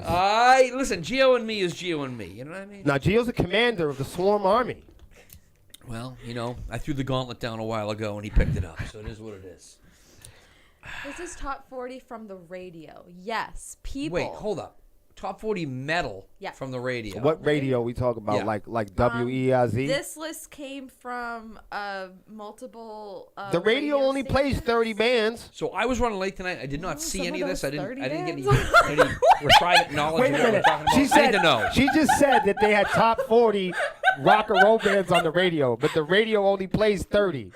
Listen. Gio and me is Gio and me. You know what I mean? Now, Gio's a commander of the swarm army. Well, you know, I threw the gauntlet down a while ago and he picked it up, so it is what it is. This is top 40 from the radio. Yes, people. Wait, hold up. Top 40 metal Yeah. from the radio. What radio we talk about? Yeah. Like WEIZ? This list came from multiple. The radio only plays 30 bands. So I was running late tonight. I did not see some any of of this. those I 30 didn't get bands. any private knowledge Wait of a what we're minute. talking about. She I said need to know. She just said that they had top 40 rock and roll bands on the radio, but the radio only plays 30.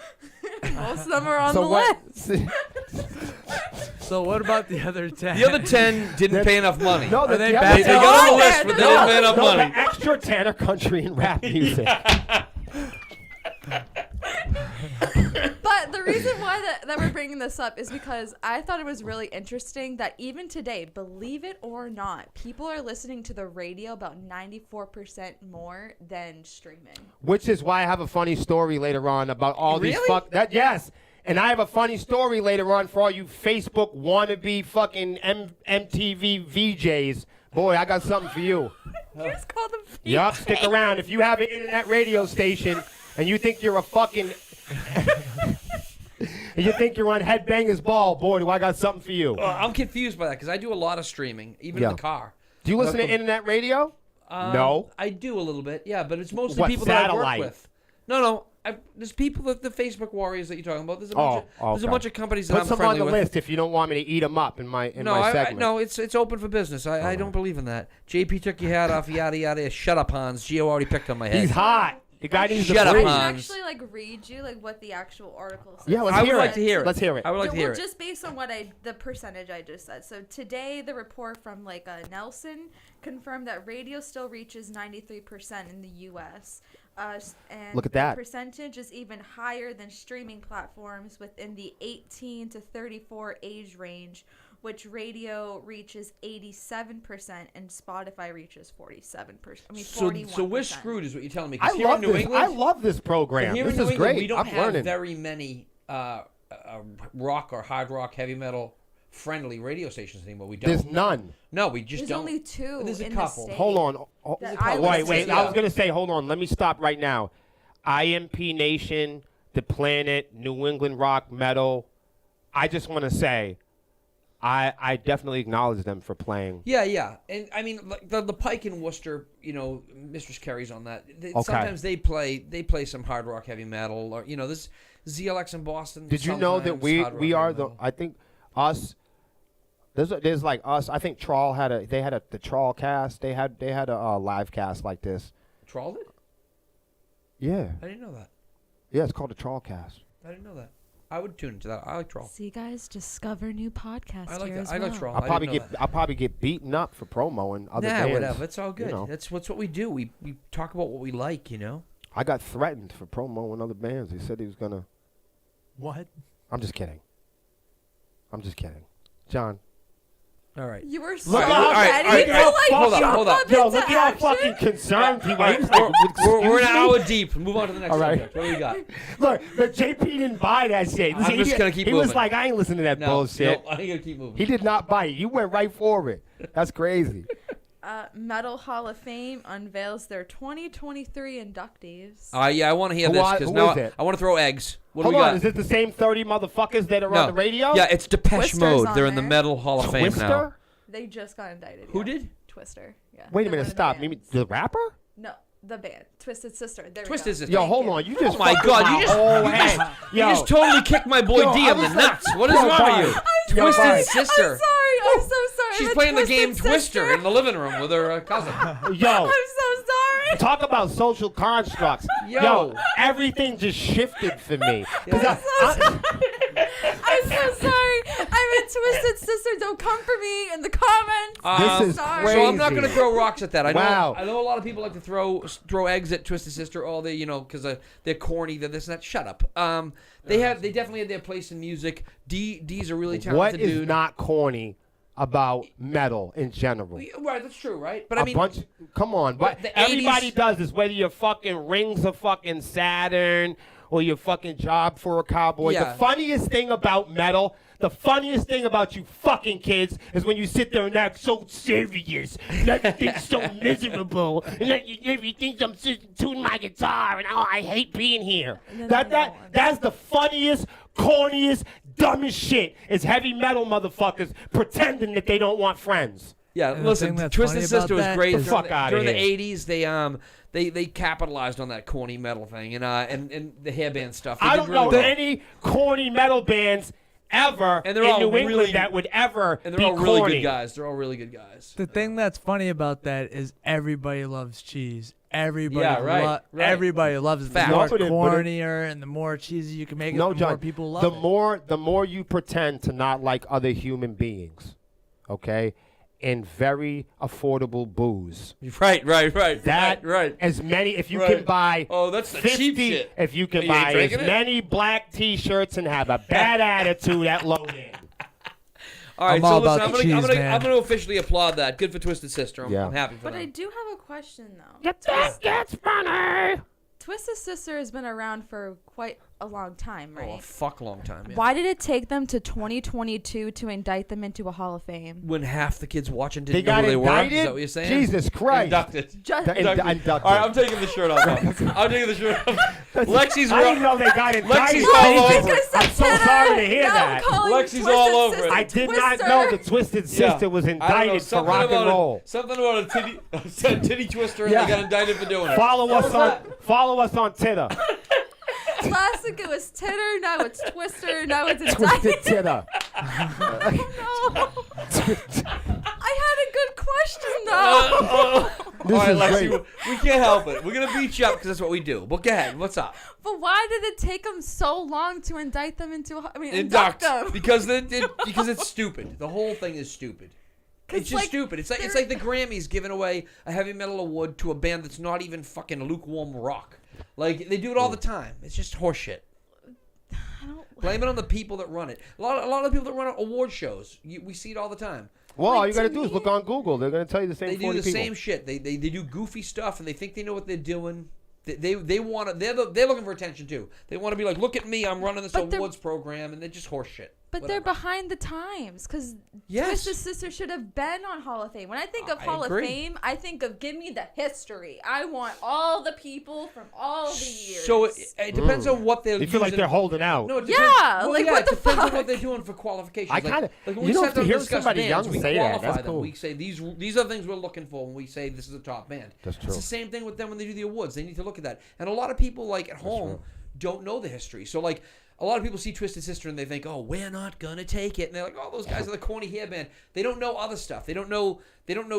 Most of them are on So the what? list. So what about the other 10? The other 10 didn't pay enough money. No, Are they the bad? They other got 10 on the Oh, list, yeah, but they no, didn't pay enough no, money. the extra 10 are country and rap music. But the reason why that we're bringing this up is because I thought it was really interesting that even today, believe it or not, people are listening to the radio about 94% more than streaming. Which is why I have a funny story later on about all these Really? yes. And I have a funny story later on for all you Facebook wannabe fucking MTV VJs. Boy, I got something for you. You just call them Yup, stick around. If you have an internet radio station and you think you're a fucking and you think you're on Headbangers Ball, boy, do I got something for you. I'm confused by that because I do a lot of streaming, even in Yeah. the car. Do you listen to internet radio? No. I do a little bit, yeah, but it's mostly What, people that I satellite? work with. No. There's people that the Facebook warriors that you're talking about. There's a bunch there's a okay. bunch of companies that Put I'm some on friendly the with. list if you don't want me to eat them up in my No, my segment. no, it's open for business. I don't believe in that. JP took your hat off, yada yada. Shut up, Hans. Gio already picked on my head. He's hot. The guy needs Shut to up, I breathe. can Hans. actually read you what the actual article says. Yeah, let's I would hear like it. to hear it. Let's hear it. I would like to hear it. Just based on the percentage I just said. So today, the report from Nelson confirmed that radio still reaches 93% in the U.S. And Look at that. The percentage is even higher than streaming platforms within the 18 to 34 age range, which radio reaches 87% and Spotify reaches 47%. I mean, 41%. So we're screwed, is what you're telling me. I 'Cause here in love New this. England, I love this program. but here This in New is England, great. we don't I'm have learning. very many rock or hard rock, heavy metal friendly radio stations anymore. We don't. There's none. No, we just There's don't. only two There's a in couple. the state. Hold on. That I Wait. listen I to. was gonna say, hold on. Let me stop right now. IMP Nation, The Planet, New England Rock Metal. I just want to say, I definitely acknowledge them for playing. Yeah, and I mean like the Pike in Worcester, Mistress Carey's on that. Okay. Sometimes they play some hard rock, heavy metal, or this ZLX in Boston. Did you know that sometimes hard rock, we are heavy the? metal. I think us. There's like us. I think Trawl had the Trawl cast. They had a live cast like this. Trolled it? Yeah, I didn't know that. yeah. It's called the Trawl cast. I didn't know that. I would tune into that. I like Troll. See, guys, discover new podcasts I like here that. as I well. like Troll. I'll I probably didn't know I'll probably get beaten up for promoing other Nah, bands. whatever. It's all good. You know. That's what we do. We talk about what we like. I got threatened for promoting other bands. He said he was gonna. What? I'm just kidding. John. All right. You were so Look ready how- to hold up, jump hold up. up Yo, into look at how action. fucking concerned he All right, was. we're an Excuse me? hour deep. Move on to the next All right. subject. What do we got? Look, the JP didn't buy that shit. I'm He just did- gonna keep He was moving. like, I ain't listening to that bullshit. No, I ain't gonna keep moving. He did not buy it. You went right for it. That's crazy. Metal Hall of Fame unveils their 2023 inductees. Yeah, I want to hear Who this are- because who now is it? I want to throw eggs. What Hold do we on, got? is it the same 30 motherfuckers that are No. on the radio? Yeah, it's Depeche Twister's Mode. on They're in the there. Metal Hall of Fame now. Twister? They just got indicted. Who yeah. did? Twister. Yeah. Wait a They're minute, one of the stop. You mean bands. the rapper? No, the band. Twisted Sister. There we Twisted go. Sister. Yo, Thank hold you. on. You just Oh my fucked God, with you my just- whole you head. You Yo. just totally kicked my boy Yo, D I on the was like- nuts. What is Yo, wrong bye. with you? Yo, Twisted bye. Sister. I'm sorry. I'm so sorry. She's The playing the Twisted game Twister Sister. in the living room with her cousin. Yo, I'm so sorry. talk about social constructs. Yo. Everything just shifted for me. 'Cause I'm so sorry. I'm a Twisted Sister. Don't come for me in the comments. This is sorry. So I'm not crazy. going to throw rocks at that. I know. Wow. I know a lot of people like to throw eggs at Twisted Sister. Oh, they because they're corny. They're this and that. Shut up. They definitely had their place in music. D's a really talented what is dude. not corny about metal in general? Right, that's true, right? But I mean, Come on, but the everybody 80s does this. Whether your fucking rings are fucking Saturn or your fucking job for a cowboy. Yeah. The funniest thing about metal, the funniest thing about you fucking kids is when you sit there and act so serious, and everything's so miserable, and everything I'm sitting tuning my guitar, and I hate being here. That's the funniest, corniest, dumbest shit is heavy metal motherfuckers pretending that they don't want friends. Yeah, And the listen, thing that's Twisted funny Sister about was that great. is- Fuck outta During the here. 80s, they capitalized on that corny metal thing and the hairband stuff. They I did don't really know well. any corny metal bands ever And they're in all New England really- that would ever And be they're all really corny. good guys. They're all really good guys. The thing that's funny about that is everybody loves cheese. Everybody, Yeah, right. Everybody loves it. The Fact. more No, but it- cornier and the more cheesy you can make it, No, the John. more people love the it. more you pretend to not like other human beings, okay, in very affordable booze. Right. That right. as many if you Right. can buy Oh, that's the 50 cheap shit. if you can You ain't buy as drinking it? many black T-shirts and have a bad attitude at load-in. All right, I'm so all listen, about I'm the gonna, cheese, man. I'm gonna officially applaud that. Good for Twisted Sister. I'm happy for But them. I do have a question though. You think it's funny? Twisted Sister has been around for quite a long time, right? Oh, a fuck long time. Yeah. Why did it take them to 2022 to indict them into a Hall of Fame? When half the kids watching They didn't know got who they were? Is indicted? that what you're saying? Jesus Christ. Inducted. Just Inducted. All right, I'm taking the shirt off. now. I'm taking the shirt off. Lexi's I didn't know they got indicted. Lexi's all over Jesus. it. I'm so sorry to hear that. Lexi's all over it. I did not know the Twisted Sister was I don't know, indicted for something rock and about roll. Something about a titty twister, and Yeah. they got indicted for doing it. Follow us on Titter. Classic, it was Titter, now it's Twister, now it's Twisted indicted. Titter. No. I had a good question though. All right, is Lexi, great. we can't help it. We're gonna beat you up because that's what we do. But go ahead. What's up? But why did it take them so long to indict them into? Induct Induct them. because because it's stupid. The whole thing is stupid. 'Cause, It's just like, stupid. It's they're- like the Grammys giving away a heavy metal award to a band that's not even fucking lukewarm rock. Like they do it all the time. It's just horseshit. Blame it on the people that run it. A lot of people that run award shows. We see it all the time. Well, Like, all you got to to do is me- look on Google. They're going to tell you the same They do 40 the people. same shit. They do goofy stuff and they think they know what they're doing. They want to. They're looking for attention too. They want to be like, look at me, I'm running this But they're- awards program, and they're just horse shit. But Whatever. they're behind the times because Yes. Twisted Sister should have been on Hall of Fame. When I think of I Hall agree. of Fame, I think of give me the history. I want all the people from all the years. So it depends on what they're. You feel like using- they're holding out. No, it depends, Yeah, well, like, yeah, what it the depends on fuck? what they're doing for qualifications. I kinda- like when you we don't sit have to down hear and discuss somebody bands, young we say that. qualify That's them. cool. We say these are things we're looking for when we say this is a top band. That's true. It's the same thing with them when they do the awards. They need to look at that. And a lot of people like at home don't know the history. So like a lot of people see Twisted Sister and they think, oh, we're not gonna take it. And they're like, oh, those guys are the corny hair band. They don't know other stuff. They don't know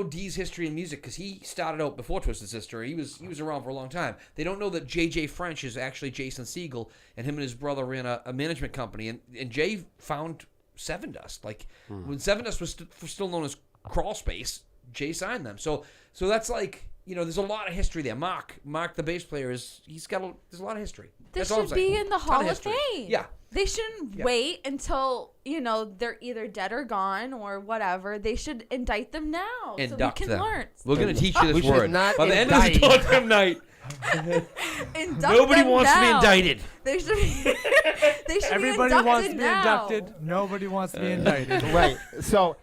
Dee's history in music because he started out before Twisted Sister. He was around for a long time. They don't know that J.J. French is actually Jason Segel, and him and his brother ran a management company. And Jay found Seven Dust. Like when Seven Dust was still known as Crawl Space, Jay signed them. So that's like, there's a lot of history there. Mark, the bass player, there's a lot of history. They That's all I'm should be saying. in the Ton Hall of history. Fame. Yeah. They shouldn't wait until, they're either dead or gone or whatever. They should indict them now Induct so we can them. learn. We're going to teach you We this should word. not By the end of this indict. goddamn night, Induct nobody them wants to be now. indicted. They should be, they should Everybody be inducted wants to be now. inducted. Nobody wants to be indicted. Right. So.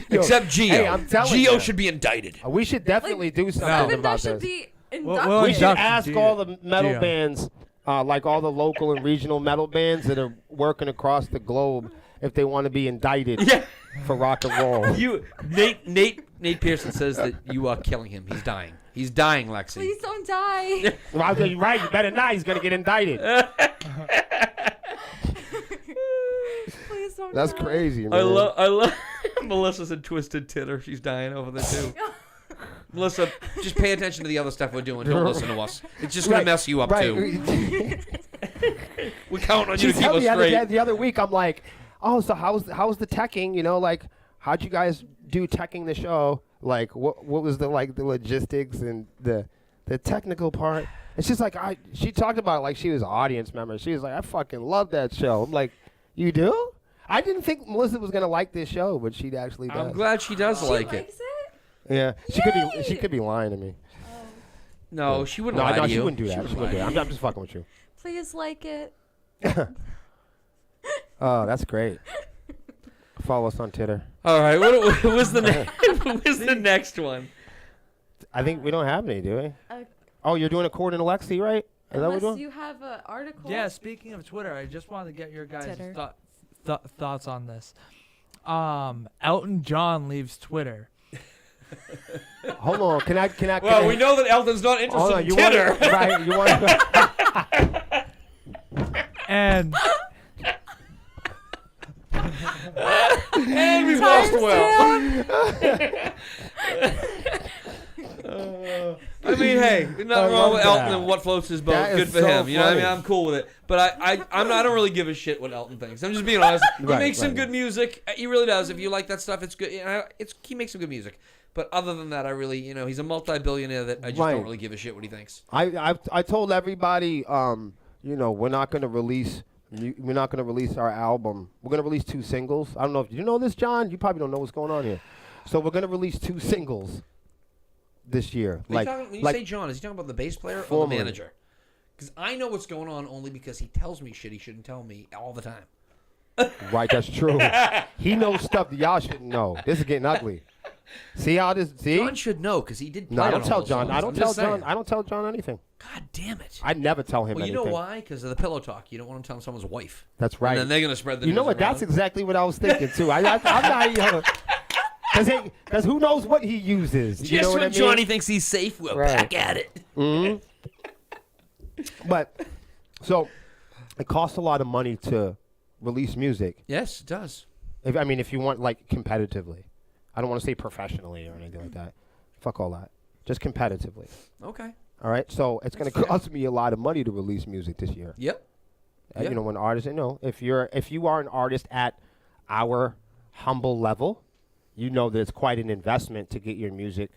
Yo, Except Geo. Hey, I'm telling Geo you. should be indicted. We should definitely do something Seven about Dust should this. be We'll inducted. We should induct ask Geo. all the metal Geo. bands, like all the local and regional metal bands that are working across the globe, if they want to be indicted Yeah. for rock and roll. Nate Pearson says that you are killing him. He's dying. He's dying, Lexi. Please don't die. Well, I'll tell you right, you better not. He's going to get indicted. Please don't That's die. crazy, man. I love Melissa's a twisted titter. She's dying over there too. Melissa, just pay attention to the other stuff we're doing. Don't listen to us. It's just gonna mess you up too. We're counting on you She to keep told us me straight. the other week, I'm like, oh, so how's the teching? Like, how'd you guys do teching the show? Like, what was the logistics and the technical part? And she's like, she talked about it like she was an audience member. She was like, I fucking love that show. I'm like, you do? I didn't think Melissa was gonna like this show, but she actually does. I'm glad she does like it. Likes it? Yeah, she could be lying to me. No, she wouldn't No, lie to she you. wouldn't do that. She wouldn't do that. I'm just fucking with you. Please like it. Oh, that's great. Follow us on Twitter. All right, what was the next one? I think we don't have any, do we? Uh, Oh, you're doing a Cord and Alexi, right? Is that what we're Unless doing? you have an article. Yeah, speaking of Twitter, I just wanted to get your guys' Twitter. thoughts on this. Elton John leaves Twitter. Hold on. Can I? Well, we know that Elton's not Hold on. interested in Tinder. Right. You want? And And we've lost Will. I mean, hey, nothing wrong with Elton and what floats his boat. That Good is for so him. You know what I mean? funny. I'm cool with it. But I don't really give a shit what Elton thinks. I'm just being honest. He Right, makes some right. good music. He really does. If you like that stuff, it's good. You know, he makes some good music. But other than that, I really, he's a multi-billionaire that I just Right. don't really give a shit what he thinks. I told everybody, we're not gonna release our album. We're gonna release 2 singles. I don't know if you know this, John. You probably don't know what's going on here. So we're gonna release 2 singles this year. When you say John, is he talking about the bass player or the Formerly. manager? Because I know what's going on only because he tells me shit he shouldn't tell me all the time. Right, that's true. He knows stuff that y'all shouldn't know. This is getting ugly. See how this? See? John should know because he did. No, play I don't on all tell those John. songs. I I'm don't tell just saying. John. I don't tell John anything. God damn it! I never tell him Well, you anything. know why? Because of the pillow talk. You don't want him telling someone's wife. That's right. And then they're gonna spread the You know news what? That's around. exactly what I was thinking too. I'm not. Because who knows what he uses? You Just know when what I mean? Johnny thinks he's safe, we're Right. back at it. But so it costs a lot of money to release music. Yes, it does. If you want like competitively, I don't want to say professionally or anything like that. Fuck all that. Just competitively. Okay. All right. So it's going to cost me a lot of money to release music this year. Yep. Yep. When artists, if you are an artist at our humble level, you know that it's quite an investment to get your music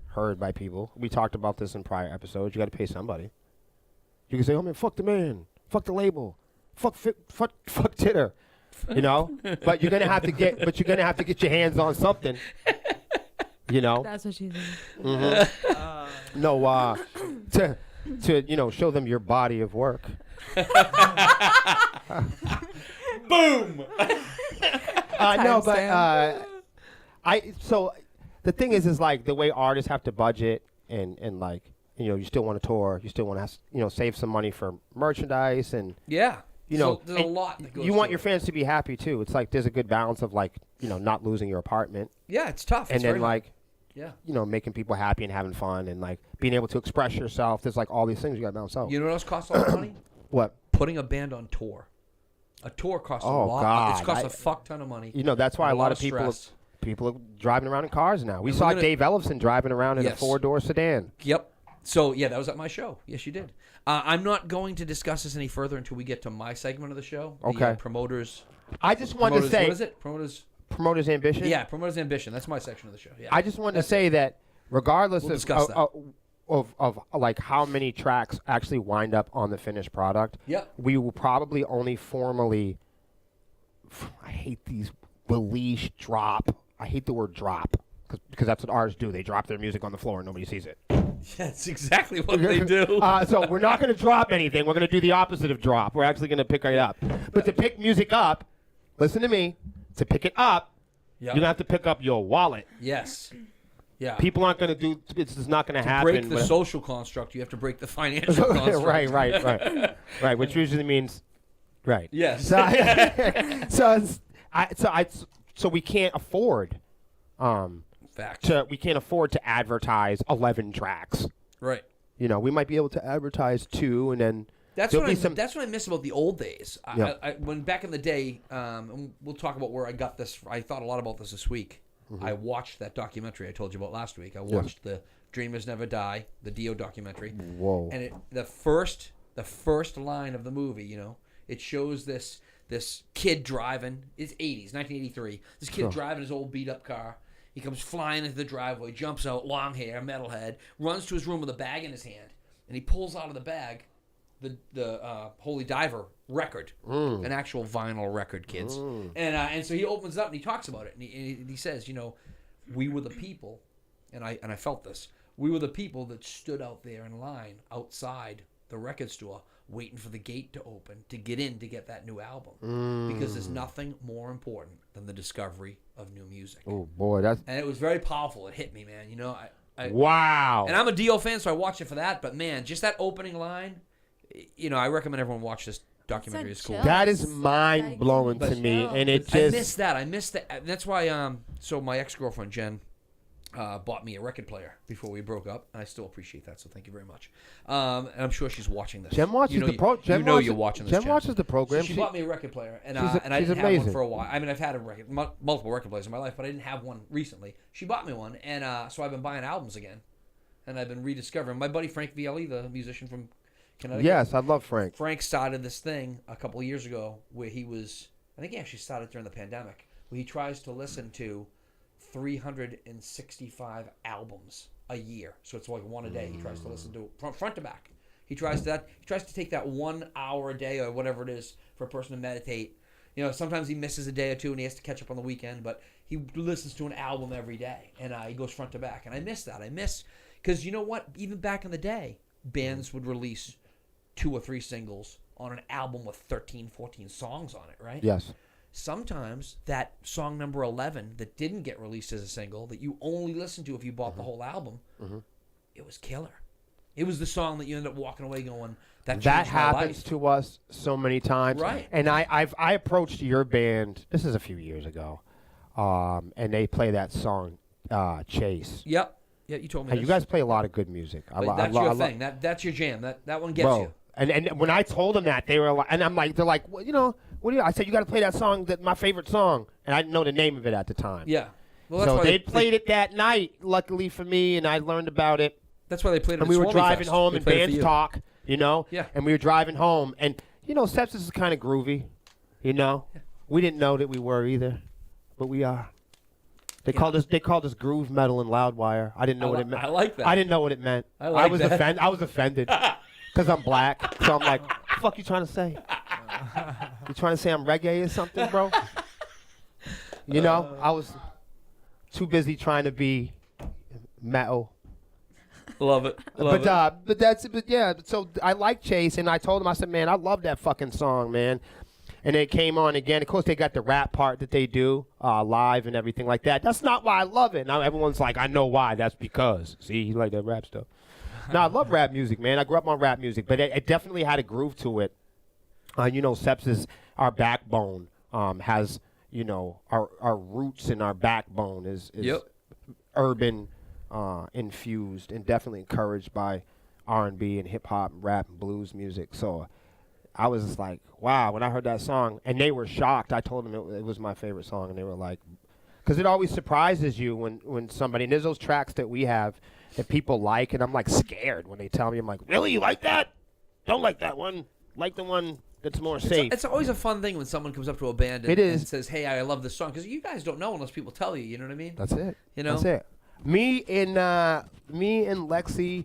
heard by people. We talked about this in prior episodes. You got to pay somebody. You can say, "Oh man, fuck the man, fuck the label, fuck Titter," But you're gonna have to get your hands on something. That's what she said. To show them your body of work. Boom. No, but Timestamp. so the thing is like the way artists have to budget and like you still want to tour, you still want to save some money for merchandise and Yeah. So there's a and lot that goes you want to your it. fans to be happy too. It's like there's a good balance of like not losing your apartment Yeah, it's tough. and It's then very like hard. making people happy and having fun and like being able to express yourself. There's like all these things you got to balance out. You know what else costs a lot of money? What? Putting a band on tour. A tour costs Oh, a lot. God. It costs a fuck ton of money. That's why and a lot of people stress. are driving around in cars now. We And saw we're gonna- Dave Ellefson driving around in a Yes. 4-door sedan. Yep. So, yeah, that was at my show. Yes, you did. I'm not going to discuss this any further until we get to my segment of the show. The, Okay. promoters. I just wanted to say What is it? Promoters Ambition. Yeah, Promoters Ambition. That's my section of the show. Yeah. I just wanted to say that regardless We'll discuss of like how many tracks actually wind up on the finished product, Yep. we will probably only formally. I hate these release drop. I hate the word drop because that's what artists do. They drop their music on the floor and nobody sees it. That's exactly what they do. So we're not going to drop anything. We're going to do the opposite of drop. We're actually going to pick it up. But to pick music up, listen to me. To pick it up, Yep. you're going to have to pick up your wallet. Yes. Yeah. People aren't going to do. It's just not going to happen. break the with- social construct, you have to break the financial construct. right, which usually means, right. Yes. So we can't afford, Facts. we can't afford to advertise 11 tracks. Right. We might be able to advertise 2, and then That's there'll what be some. that's what I miss about the old days. Yeah. When back in the day, and we'll talk about where I got this. I thought a lot about this week. Mm-hmm. I watched that documentary I told you about last week. I watched the Dreamers Never Die, the Dio documentary. Whoa. And the first line of the movie, it shows this kid driving. It's 80s, 1983. This kid driving his old beat up car. He comes flying into the driveway, jumps out, long hair, metalhead, runs to his room with a bag in his hand, and he pulls out of the bag the Holy Diver record, an actual vinyl record, kids. And so he opens it up and he talks about it, and he says, we were the people, and I felt this. We were the people that stood out there in line outside the record store waiting for the gate to open to get in to get that new album. Because there's nothing more important than the discovery of new music. Oh boy, that's And it was very powerful. It hit me, man. wow. And I'm a Dio fan, so I watched it for that. But man, just that opening line, I recommend everyone watch this documentary is cool. chills. That is mind blowing That to me, chills. and it I just missed that. I missed that. That's why. So my ex-girlfriend Jen bought me a record player before we broke up, and I still appreciate that. So thank you very much. And I'm sure she's watching this. Jen watches the pro. Jen you know watches, you're watching this. Jen Jen watches the program. So she bought me a record player, and she's I didn't have amazing. one for a while. I mean, I've had multiple record players in my life, but I didn't have one recently. She bought me one, and so I've been buying albums again, and I've been rediscovering. My buddy Frank Vialli, the musician from Connecticut. Yes, I love Frank. Frank started this thing a couple of years ago where he was, I think he actually started during the pandemic, where he tries to listen to 365 albums a year. So it's like one a day. He tries to listen to front to back. He tries to take that 1 hour a day or whatever it is for a person to meditate. You know, sometimes he misses a day or two and he has to catch up on the weekend, but he listens to an album every day, and he goes front to back. And I miss that. Because you know what? Even back in the day, bands would release 2 or 3 singles on an album with 13, 14 songs on it, right? Yes. Sometimes that song number 11 that didn't get released as a single, that you only listened to if you bought the whole album, it was killer. It was the song that you end up walking away going, that changed my happens life. to us so many times. Right. And I approached your band, this is a few years ago, and they play that song, Chase. Yep. Yeah, you told me And this. you guys play a lot of good music. That's your thing. That's your jam. That one gets Bro, you. And when I told them that, they were like, and I'm like, they're like, well, you know, what do you? I said, you got to play that song, my favorite song, and I didn't know the name of it at the time. Yeah. Well, that's So why they played it that night, luckily for me, and I learned about it. That's why they played it. And at we were Swami driving Fest. home, They and played it for bands you. talk, you know. Yeah. And we were driving home, and you know, Sepsiss is kind of groovy, you know. Yeah. We didn't know that we were either, but we are. They called us groove metal and Loudwire. I didn't know what it meant. I like that. I didn't know what it meant. I like was that. I was offended because I'm black. So I'm like, what the fuck you trying to say? You trying to say I'm reggae or something, bro? You know, I was too busy trying to be metal. Love it. But yeah. So I like Chase, and I told him, I said, man, I love that fucking song, man. And it came on again. Of course, they got the rap part that they do live and everything like that. That's not why I love it. Now everyone's like, I know why. That's because. See, you like that rap stuff. No, I love rap music, man. I grew up on rap music, but it definitely had a groove to it. You know, Sepsiss, our backbone, has, you know, our roots and our backbone is urban infused and definitely encouraged by R&B and hip hop and rap and blues music. So I was just like, wow, when I heard that song, and they were shocked. I told them it was my favorite song, and they were like, because it always surprises you when somebody, and there's those tracks that we have that people like, and I'm like scared when they tell me, I'm like, really, you like that? Don't like that one. Like the one that's more safe. It's always a fun thing when someone comes up to a band and says, hey, I love this song. Because you guys don't know unless people tell you, you know what I mean? That's it. You know? That's it. Me and Lexi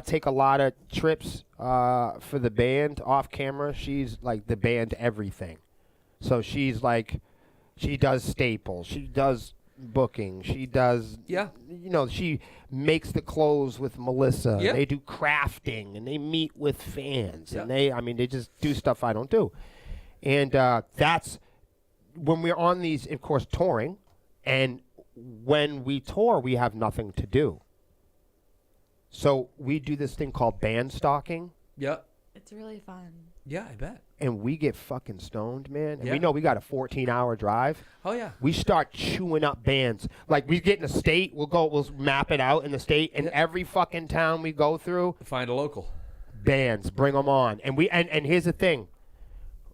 take a lot of trips for the band off camera. She's like the band everything. So she's like, she does staples. She does booking. She does, you know, she makes the clothes with Melissa. Yeah. They do crafting, and they meet with fans. Yeah. And they just do stuff I don't do. And that's when we're on these, of course, touring. And when we tour, we have nothing to do. So we do this thing called band stalking. Yeah. It's really fun. Yeah, I bet. And we get fucking stoned, man. And Yeah. we know we got a 14-hour drive. Oh, yeah. We start chewing up bands. Like, we get in a state, we'll map it out in the state, and every fucking town we go through, Find a local. bands, bring them on. And and here's the thing.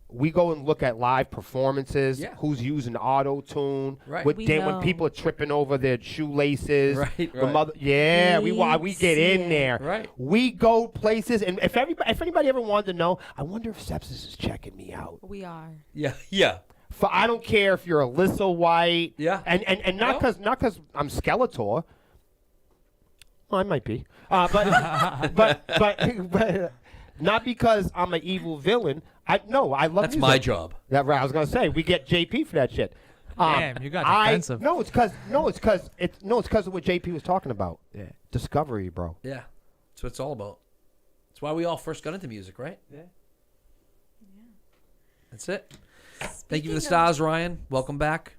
We go and look at live performances, who's using auto-tune, Right. when We know. people are tripping over their shoelaces. Right, the right. we get in there. Right. We go places, and if anybody ever wanted to know, I wonder if Sepsiss is checking me out. We are. Yeah, yeah. I don't care if you're Alyssa White. Yeah. And not because I'm Skeletor. Well, I might be. But not because I'm an evil villain. I love That's music. my job. That right. I was gonna say we get JP for that shit. Damn, you got defensive. It's because of what JP was talking about. Yeah. Discovery, bro. Yeah. That's what it's all about. That's why we all first got into music, right? Yeah. That's it. Thank you for the stars, Ryan. Welcome back.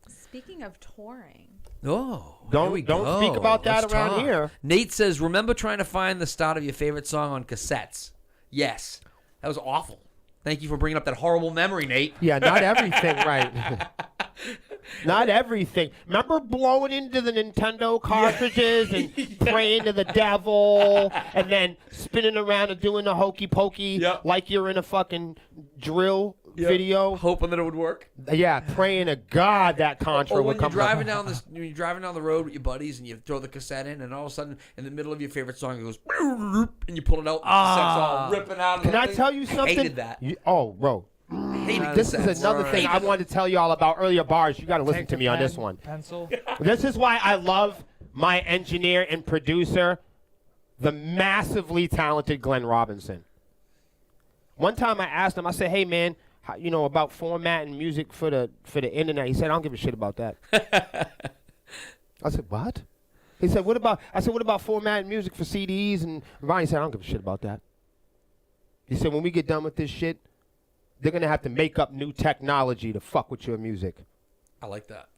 Speaking of touring, Oh, Don't here we don't go. speak about that Let's around talk. here. Nate says, remember trying to find the start of your favorite song on cassettes? Yes. That was awful. Thank you for bringing up that horrible memory, Nate. Yeah, not everything, right. Not everything. Remember blowing into the Nintendo cartridges and praying to the devil and then spinning around and doing the hokey pokey like you're in a fucking drill video? Hoping that it would work. Yeah, praying to God that Contra Or would when you're come driving down this, when you're driving down the road with your buddies and you throw the cassette in, and all of a sudden, in the middle of your favorite song, it goes, and you pull it out, and the cassette's all ripping out. Of Can the I thing. tell you something? Hated that. Oh, bro. Hated This cassettes. is another thing I wanted to tell you all about earlier, Bars. You got to listen Take to the me on pen, this one. Pencil. This is why I love my engineer and producer, the massively talented Glenn Robinson. One time I asked him, I said, hey, man, how, you know, about formatting music for the internet. He said, I don't give a shit about that. I said, what? He said, what about formatting music for CDs? And Ronnie said, I don't give a shit about that. He said, when we get done with this shit, they're going to have to make up new technology to fuck with your music. I like that.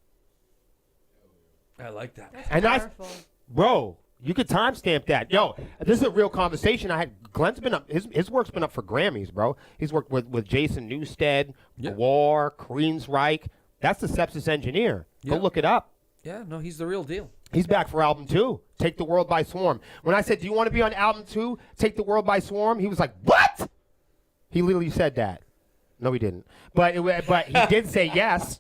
I like that. That's And powerful. Bro, you could timestamp that. Yo, this is a real conversation I had. Glenn's been up, his work's been up for Grammys, bro. He's worked with Jason Newsted, War, Queensryche. That's the Sepsiss engineer. Go look it up. Yeah, no, he's the real deal. He's back for album 2, Take the World by Swarm. When I said, do you want to be on album 2, Take the World by Swarm? He was like, what? He literally said that. No, he didn't. But he did say yes.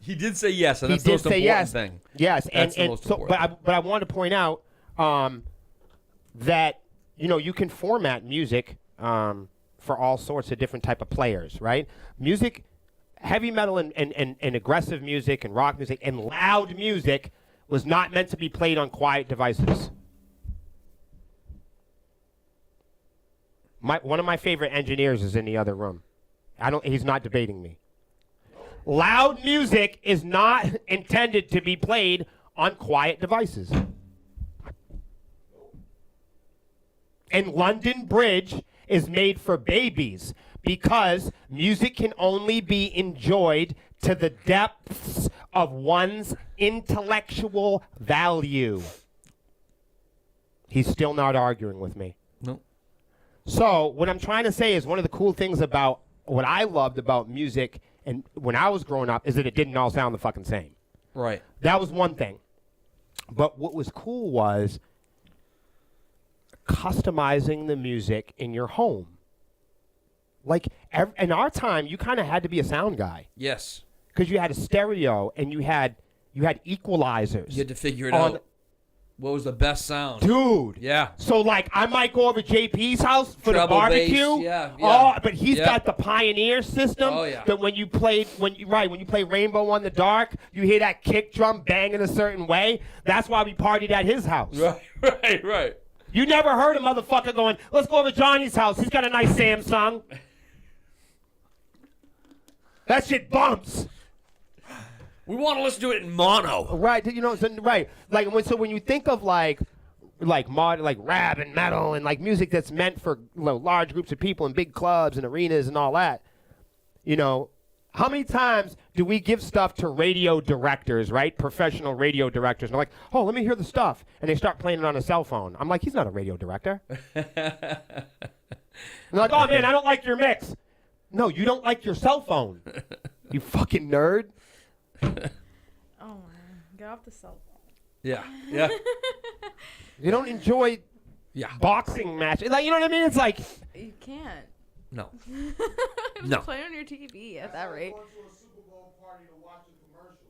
He did say yes, and He that's the did most say important yes. thing. Yes, That's the and most so, important. but I want to point out that you can format music for all sorts of different type of players, right? Music, heavy metal and aggressive music and rock music and loud music was not meant to be played on quiet devices. One of my favorite engineers is in the other room. He's not debating me. Loud music is not intended to be played on quiet devices. And London Bridge is made for babies because music can only be enjoyed to the depths of one's intellectual value. He's still not arguing with me. No. So what I'm trying to say is one of the cool things about what I loved about music and when I was growing up is that it didn't all sound the fucking same. Right. That was one thing. But what was cool was customizing the music in your home. Like in our time, you kind of had to be a sound guy Yes. because you had a stereo and you had equalizers. You had to figure it out. What was the best sound? Dude. Yeah. So like I might go over to JP's house for Treble the barbecue. bass, yeah. Oh, but he's got the Pioneer system. Oh, yeah. That when you play Rainbow on the Dark, you hear that kick drum banging a certain way. That's why we partied at his house. Right. You never heard a motherfucker going, let's go over to Johnny's house. He's got a nice Samsung. That shit bumps. We want to listen to it in mono. Right, right. Like when you think of like mod, like rap and metal and like music that's meant for large groups of people in big clubs and arenas and all that, how many times do we give stuff to radio directors, right? Professional radio directors. And they're like, oh, let me hear the stuff. And they start playing it on a cell phone. I'm like, he's not a radio director. And they're like, oh, man, I don't like your mix. No, you don't like your cell phone. You fucking nerd. Oh man, get off the cell phone. Yeah. You don't enjoy boxing matches. Like, you know what I mean? It's like, You can't. No. Just No. play on your TV at that rate.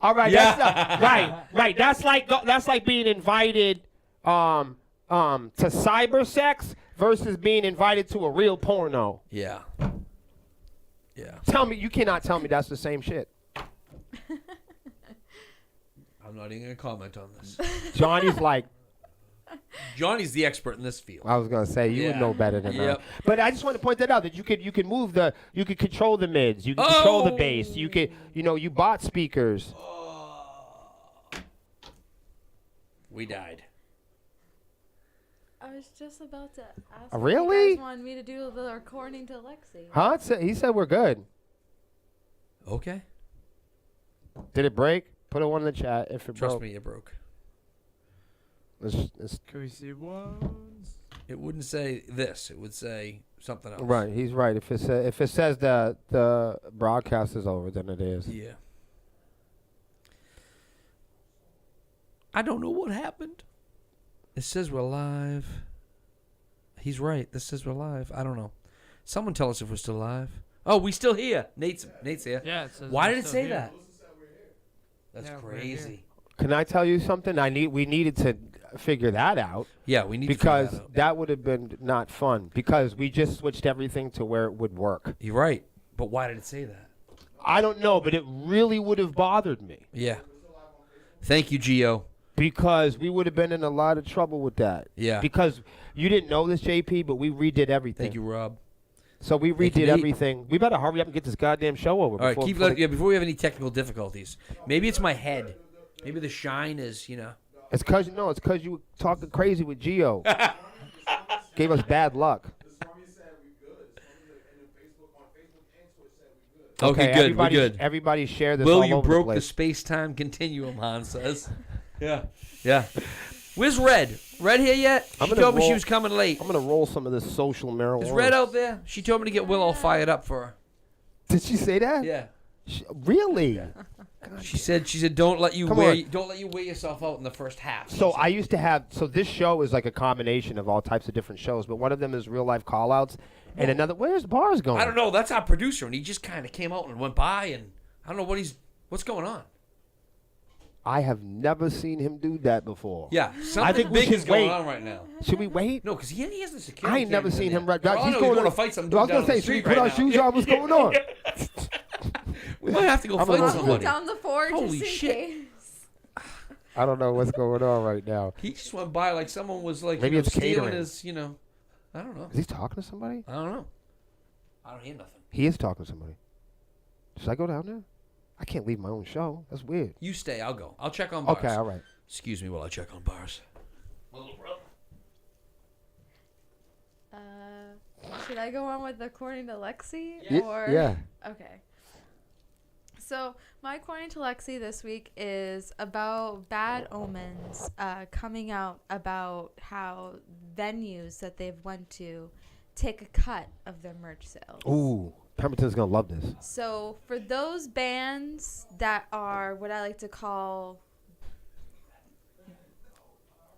all right, Yeah. that's right. That's like being invited to cyber sex versus being invited to a real porno. Yeah. Tell me, you cannot tell me that's the same shit. I'm not even going to comment on this. Johnny's like, Johnny's the expert in this field. I was gonna say you would Yeah. know better than that. Yep. But I just want to point that out that you could control the mids, you could control the bass, you could you bought speakers. We died. I was just about to ask. Really? If you guys wanted me to do the recording to Lexi. Huh? He said we're good. Okay. Did it break? Put a one in the chat if it Trust broke. me, it broke. Let's Can we see ones? It wouldn't say this. It would say something else. Right, he's right. If it says that the broadcast is over, then it is. Yeah. I don't know what happened. It says we're live. He's right. This says we're live. I don't know. Someone tell us if we're still live. Oh, we still here. Nate's here. Yeah. It says Why we're did it still say here. that? That's Yeah, we're crazy. Can I tell you something? We needed to figure that out Yeah, we need because to figure that out. that would have been not fun because we just switched everything to where it would work. You're right. But why did it say that? I don't know, but it really would have bothered me Yeah. Thank you, Gio. because we would have been in a lot of trouble with that. Yeah. Because you didn't know this, JP, but we redid everything. Thank you, Rob. So we Thank you, redid Nate. everything. We better hurry up and get this goddamn show over. All right, before before we have any technical difficulties. Maybe it's my head. Maybe the shine is, It's because you were talking crazy with Gio. Gave us bad luck. Okay, good. We're everybody, good. Everybody share this. Will, all you over broke the the place. space-time continuum, Han says. Yeah. Where's Red? Red here yet? I'm She gonna told me she roll- was coming late. I'm gonna roll some of this social marijuana. Is Red out there? She told me to get Will all fired up for her. Did she say that? Yeah. Really? She said don't let you Come wear on. don't let you wear yourself out in the first half. So I used to have. So this show is like a combination of all types of different shows, but one of them is real life call-outs, and another. Where's Bars going? I don't know. That's our producer, and he just kind of came out and went by, and I don't know what's going on. I have never seen him do that before. Yeah, something think we big should is going wait. on right now. Should we wait? No, because he has the security. I ain't never cameras in seen him. there. Right, For all I know, he's going to fight some dude I was down gonna the say, street put right our now. shoes on. What's going on? We might have to go I'm fight gonna- somebody. down the floor Holy just in shit. case. I don't know what's going on right now. He just went by like someone was like Maybe it's stealing catering. his, I don't know. Is he talking to somebody? I don't know. I don't hear nothing. He is talking to somebody. Should I go down there? I can't leave my own show. That's weird. You stay. I'll go. I'll check on bars. Okay, all right. Excuse me while I check on bars. Should I go on with according to Lexi? Yeah. Okay. So my according to Lexi this week is about bad omens coming out about how venues that they've went to take a cut of their merch sales. Ooh, Pemberton's gonna love this. So for those bands that are what I like to call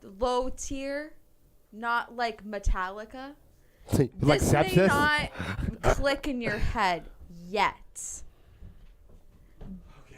low tier, not like Metallica, Like this may sepsis. not click in your head yet.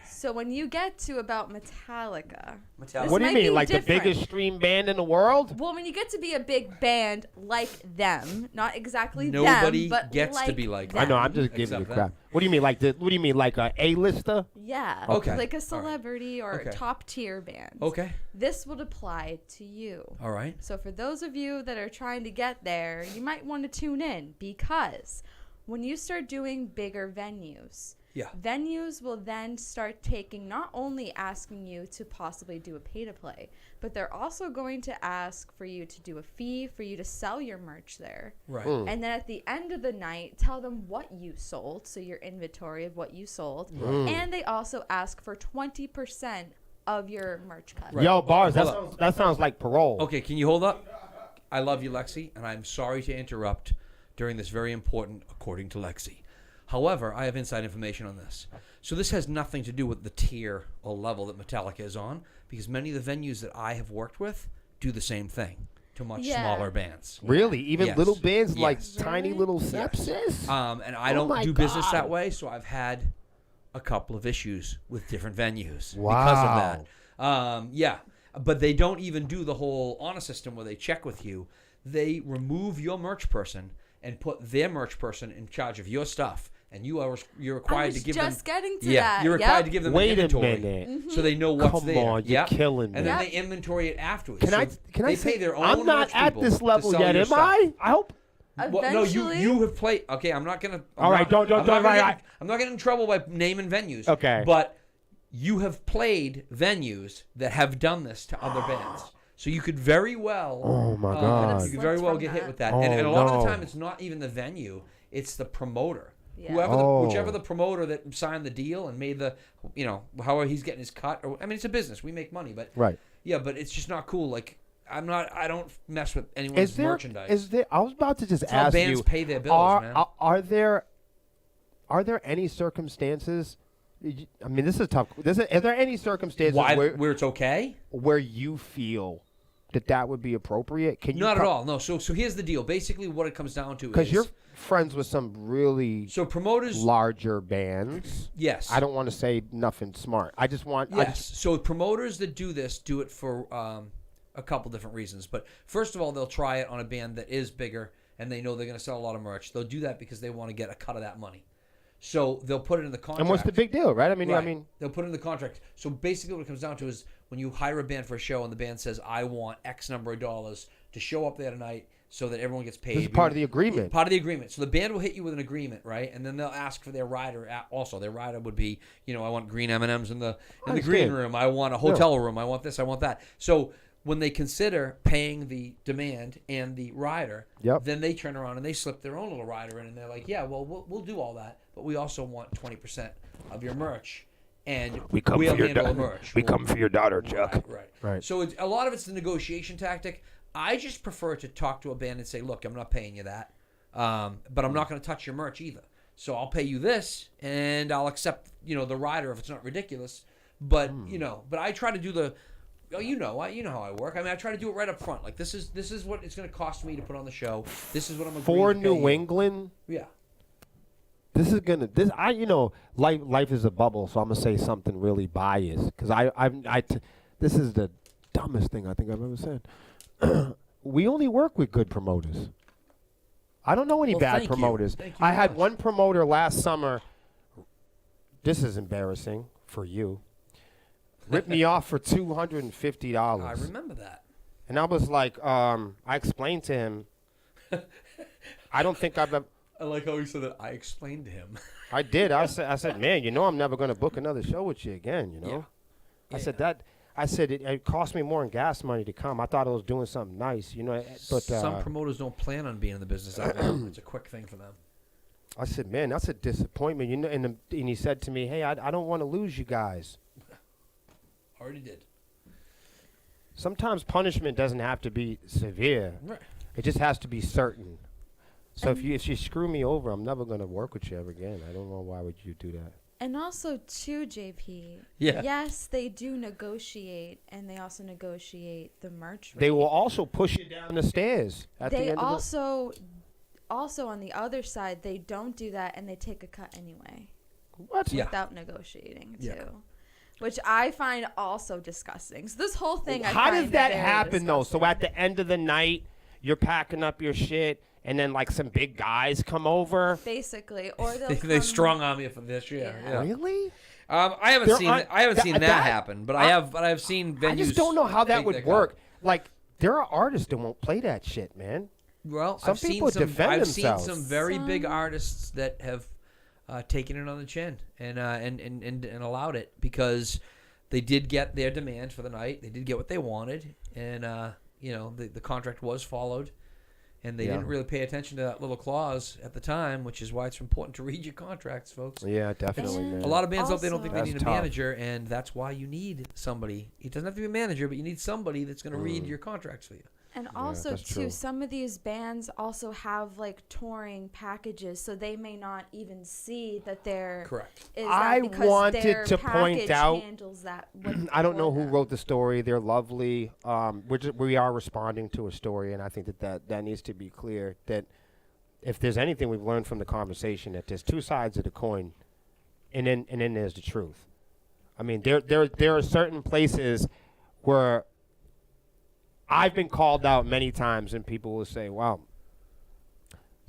So when you get to about Metallica, this What do you might mean? be Like different. the biggest stream band in the world? Well, when you get to be a big band like them, not exactly Nobody them, but gets to like be like I know. I'm them. just giving you Except crap. What do you mean? Like the? What do you mean? Like a A-lister? Yeah. Okay. Like a All right. celebrity or Okay. a top tier band. Okay. This would apply to you. All right. So for those of you that are trying to get there, you might want to tune in because when you start doing bigger venues, Yeah. venues will then start taking, not only asking you to possibly do a pay to play, but they're also going to ask for you to do a fee for you to sell your merch there. Right. And then at the end of the night, tell them what you sold, so your inventory of what you sold. And they also ask for 20% of your merch cut. Right. Yo, Bars. Hold That sounds like parole. Okay, can you hold up? I love you, Lexi, and I'm sorry to interrupt during this very important according to Lexi. However, I have inside information on this. So this has nothing to do with the tier or level that Metallica is on, because many of the venues that I have worked with do the same thing to much Yeah. smaller bands. Really? Even Yes. little bands like Yes. tiny Really? little sepsis? And I Oh don't my do business God. that way, so I've had a couple of issues with different venues because Wow. of that. Yeah, but they don't even do the whole honor system where they check with you. They remove your merch person and put their merch person in charge of your stuff, and you're I required was to give just them. getting to Yeah, that. you're required Yep. to give them Wait an a inventory, minute. so they know what's Come there. on, you're Yep. killing me. And then Yep. they inventory it afterwards. Can I So say they pay their own I'm not merch at people this to level sell yet, your am stuff. I? I hope. Well, no, Eventually, you have played. Okay, I'm not gonna. All right, don't- I'm not right, gonna get- I'm not getting in trouble by naming venues. Okay. but you have played venues that have done this to other bands, so you could very well. Oh, my God. You could very well From get hit that. with that, Oh, and a lot of the no. time it's not even the venue; it's the promoter. Yeah. Whichever Oh. the promoter that signed the deal and made the, however he's getting his cut. Or I mean, it's a business. We make money, but Right. yeah, but it's just not cool. Like I'm not. I don't mess with anyone's merchandise. I was about to just That's how ask bands you. pay their bills, man. Are there any circumstances? I mean, this is tough. Is there any circumstances where it's okay? Where you feel that would be appropriate? Can you Not at all. No. So here's the deal. Basically, what it comes down to is because you're friends with some really promoters larger bands. Yes. I don't want to say nothing smart. I just want. Yes. So promoters that do this do it for a couple different reasons. But first of all, they'll try it on a band that is bigger and they know they're going to sell a lot of merch. They'll do that because they want to get a cut of that money. So they'll put it in the contract. And what's the big deal, right? I mean, they'll put it in the contract. So basically, what it comes down to is when you hire a band for a show and the band says, "I want X number of dollars to show up there tonight," so that everyone gets paid. This is part of the agreement. Part of the agreement. So the band will hit you with an agreement, right? And then they'll ask for their rider. Also, their rider would be, I want green M&Ms in the green room. I want a hotel room. I want this. I want that. So when they consider paying the demand and the rider, then they turn around and they slip their own little rider in, and they're like, "Yeah, well, we'll do all that, but we also want 20% of your merch." And we'll handle the merch. We come for your daughter, Chuck. Right. So a lot of it's the negotiation tactic. I just prefer to talk to a band and say, "Look, I'm not paying you that, but I'm not going to touch your merch either. So I'll pay you this, and I'll accept, the rider if it's not ridiculous. But but I try to do the, you know how I work. I mean, I try to do it right up front. Like this is what it's going to cost me to put on the show. This is what I'm agreeing for to pay New you. England. Yeah. Life is a bubble, so I'm gonna say something really biased because this is the dumbest thing I think I've ever said. We only work with good promoters. I don't know any bad promoters. Thank you I very had much. one promoter last summer. This is embarrassing for you. Ripped me off for $250. I remember that. And I was like, I explained to him. I don't think I've ever. I like how he said that. I explained to him. I did. I said, man, I'm never going to book another show with you again, Yeah. I said it cost me more in gas money to come. I thought I was doing something nice, but some promoters don't plan on being in the business that long. It's a quick thing for them. I said, man, that's a disappointment, and he said to me, hey, I don't want to lose you guys. Already did. Sometimes punishment doesn't have to be severe. Right. It just has to be certain. So if you screw me over, I'm never going to work with you ever again. I don't know why would you do that. And also, too, JP. Yeah. Yes, they do negotiate, and they also negotiate the merch rate. They will also push you down the stairs at the They end also on the other side, they don't do that, and they take a cut anyway. What? Yeah. Without negotiating, too. Yeah. Which I find also disgusting. So this whole thing, How does that happen, though? So at the end of the night, you're packing up your shit, and then like some big guys come over. Basically, or they strong arm you for this. Yeah. Really? I haven't seen that happen, but I have seen venues. I just don't know how that take would their work. cut. Like there are artists that won't play that shit, man. Well, Some people defend themselves. I've seen some very big artists that have taken it on the chin and allowed it because they did get their demand for the night. They did get what they wanted, and the contract was followed. And they didn't really pay attention to that little clause at the time, which is why it's important to read your contracts, folks. Yeah, definitely, man. A lot of bands out there don't think they That's need a tough. manager, and that's why you need somebody. It doesn't have to be a manager, but you need somebody that's going to read your contracts for you. And also, that's too, true. some of these bands also have, like, touring packages, so they may not even see that they're... Correct. I wanted to point out... Handles that I don't know who them. wrote the story. They're lovely. We are responding to a story, and I think that needs to be clear, that if there's anything we've learned from the conversation, that there's two sides of the coin, and then there's the truth. I mean, there are certain places where... I've been called out many times, and people will say, wow,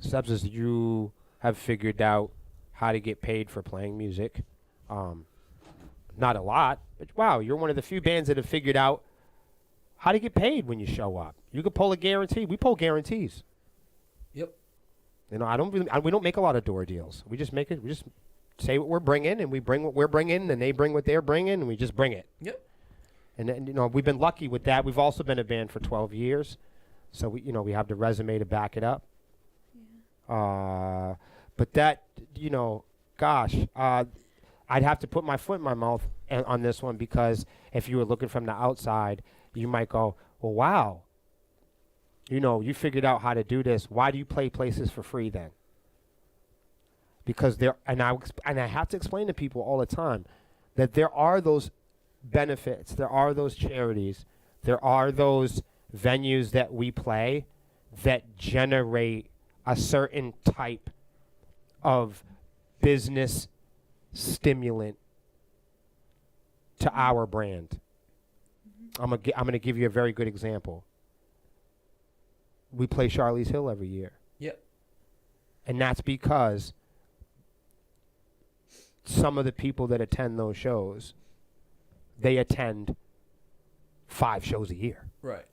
Sepsiss, you have figured out how to get paid for playing music. Not a lot, but wow, you're one of the few bands that have figured out how to get paid when you show up. You can pull a guarantee. We pull guarantees. Yep. We don't make a lot of door deals. We just say what we're bringing, and we bring what we're bringing, and they bring what they're bringing, and we just bring it. Yep. And then, we've been lucky with that. We've also been a band for 12 years, so we have the resume to back it up. Yeah. But that, gosh, I'd have to put my foot in my mouth on this one, because if you were looking from the outside, you might go, well, wow, you figured out how to do this. Why do you play places for free then? Because I have to explain to people all the time that there are those benefits, there are those charities, there are those venues that we play that generate a certain type of business stimulant to our brand. I'm gonna give you a very good example. We play Charlie's Hill every year. Yep. And that's because some of the people that attend those shows, they attend 5 shows a year. Right.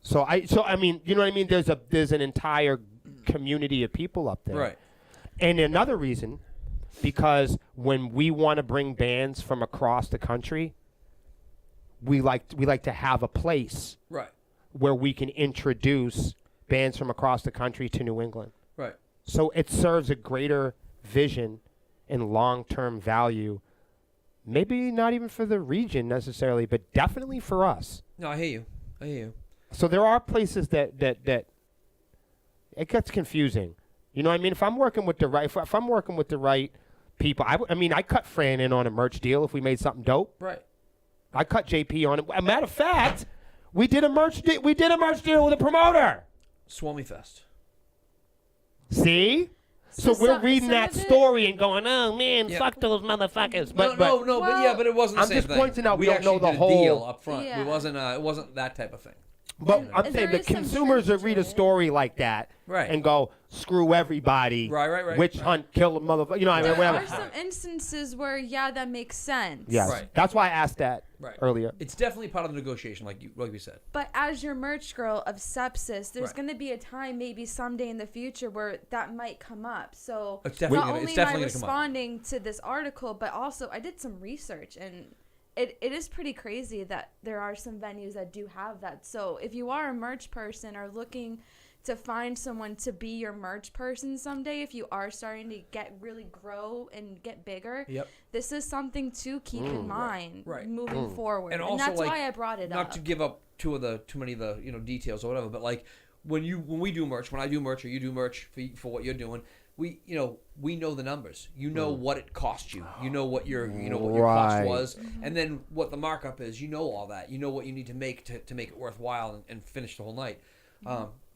So I mean, you know what I mean? There's an entire community of people up there. Right. And another reason, because when we want to bring bands from across the country, we like to have a place Right. where we can introduce bands from across the country to New England. Right. So it serves a greater vision and long-term value, maybe not even for the region necessarily, but definitely for us. No, I hear you. So there are places that it gets confusing. You know what I mean? If I'm working with the right people, I mean, I cut Fran in on a merch deal if we made something dope. Right. I cut JP on it. A matter of fact, we did a merch deal with a promoter. Swami Fest. See? So we're reading that story and going, oh man, fuck those motherfuckers. But But it wasn't the I'm same just thing. pointing out we don't actually know the did a whole deal up front. Yeah. It wasn't that type of thing. But And I'm saying there the is some consumers that truth read to a it. story like that Right. and go, screw everybody. Right. Witch hunt, kill a motherfucker. You know what I mean? There Whatever. are some instances where, that makes sense. Yes. Right. That's why I asked that Right. earlier. It's definitely part of the negotiation, like we said. But as your merch girl of Sepsiss, there's Right. going to be a time, maybe someday in the future, where that might come up. So It's definitely not gonna- only it's am I definitely gonna come up. responding to this article, but also I did some research, and it is pretty crazy that there are some venues that do have that. So if you are a merch person or looking to find someone to be your merch person someday, if you are starting to really grow and get bigger, Yep. this is something to keep in mind Right. moving forward. And And, also, that's like, why I brought it Not up. to give up too many of the details or whatever, but like when we do merch, when I do merch or you do merch for what you're doing, we know the numbers. You know what it cost you. You know what your cost Right. was, and then what the markup is. You know all that. You know what you need to make to make it worthwhile and finish the whole night.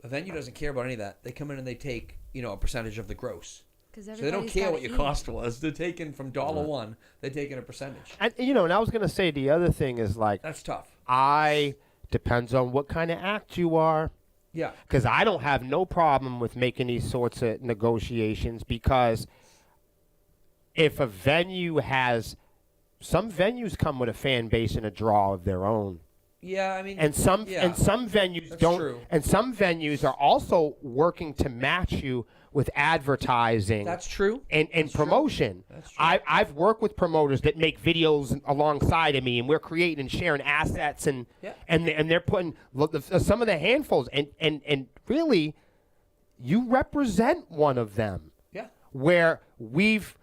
A venue doesn't care about any of that. They come in and they take a percentage of the gross. So they don't care what your cost was. They're taking from $1. They're taking a percentage. And and I was gonna say the other thing is like That's tough. depends on what kind of act you are. Yeah. Because I don't have no problem with making these sorts of negotiations, because if a venue some venues come with a fan base and a draw of their own. Yeah, I mean, And some yeah. venues That's don't. true. And some venues are also working to match you with advertising. That's true. And That's true. promotion. That's true. I've worked with promoters that make videos alongside of me, and we're creating and sharing assets, and Yeah. and they're putting some of the handfuls, and really, you represent one of them Yeah. where we've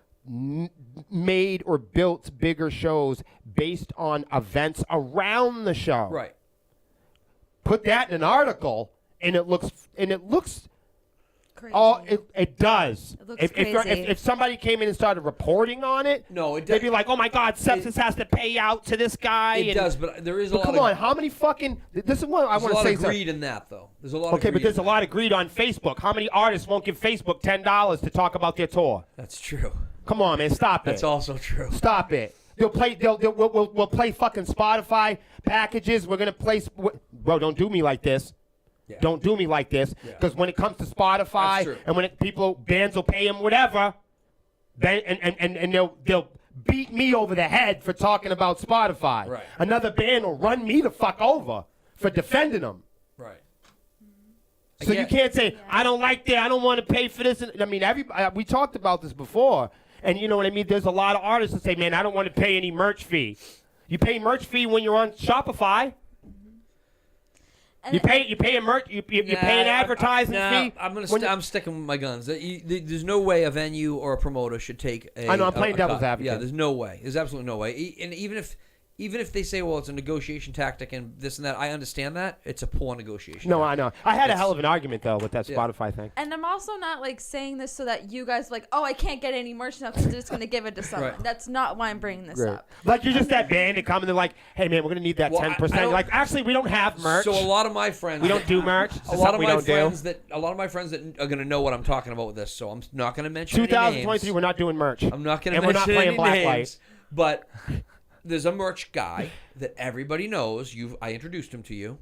made or built bigger shows based on events around the show. Right. Put that in an article, and it looks Crazy. Oh, it does. It looks If crazy. if somebody came in and started reporting on it, No, it they'd does. be like, "Oh my God, Sepsiss has to pay out to this guy." It and- does, but there is a But lot come of on, how many fucking? This is what I there's a want to lot say. of greed in that, though. There's a lot of Okay, greed but there's a in lot of greed on Facebook. How many artists won't give Facebook $10 to talk about their tour? that. That's true. Come on, man, stop That's it. also true. Stop it. We'll play fucking Spotify packages. We're gonna play. Bro, don't do me like this. Yeah. Don't do me like this, Yeah. because when it comes to Spotify That's true. and when bands will pay them whatever, then and they'll beat me over the head for talking about Spotify. Right. Another band will run me the fuck over for defending them. Right. So you can't say I don't like that. I don't want to pay for this. I mean, we talked about this before, and you know what I mean. There's a lot of artists that say, "Man, I don't want to pay any merch fee." You pay merch fee when you're on Shopify. And You pay a merch. You pay an advertising fee. I'm sticking with my guns. There's no way a venue or a promoter should take a. I know, I'm playing a devil's cut. advocate. Yeah, there's no way. There's absolutely no way. And even if even if they say, well, it's a negotiation tactic and this and that, I understand that. It's a poor negotiation. No, tactic. I know. I had a hell of an argument though with that Spotify thing. And I'm also not like saying this so that you guys like, oh, I can't get any merch now because I'm just gonna give it to someone. Right. That's not why I'm bringing this up. Like you're just that band that come and they're like, hey man, we're gonna need that Well, 10%. I You're like, actually, we don't have merch. So a lot of my friends, we don't do merch. a lot of my friends that are gonna know what I'm talking about with this. So I'm not gonna mention 2023, any names. we're not doing merch. I'm not gonna and we're mention not playing any Blacklight. names, but there's a merch guy that everybody knows. I introduced him to you.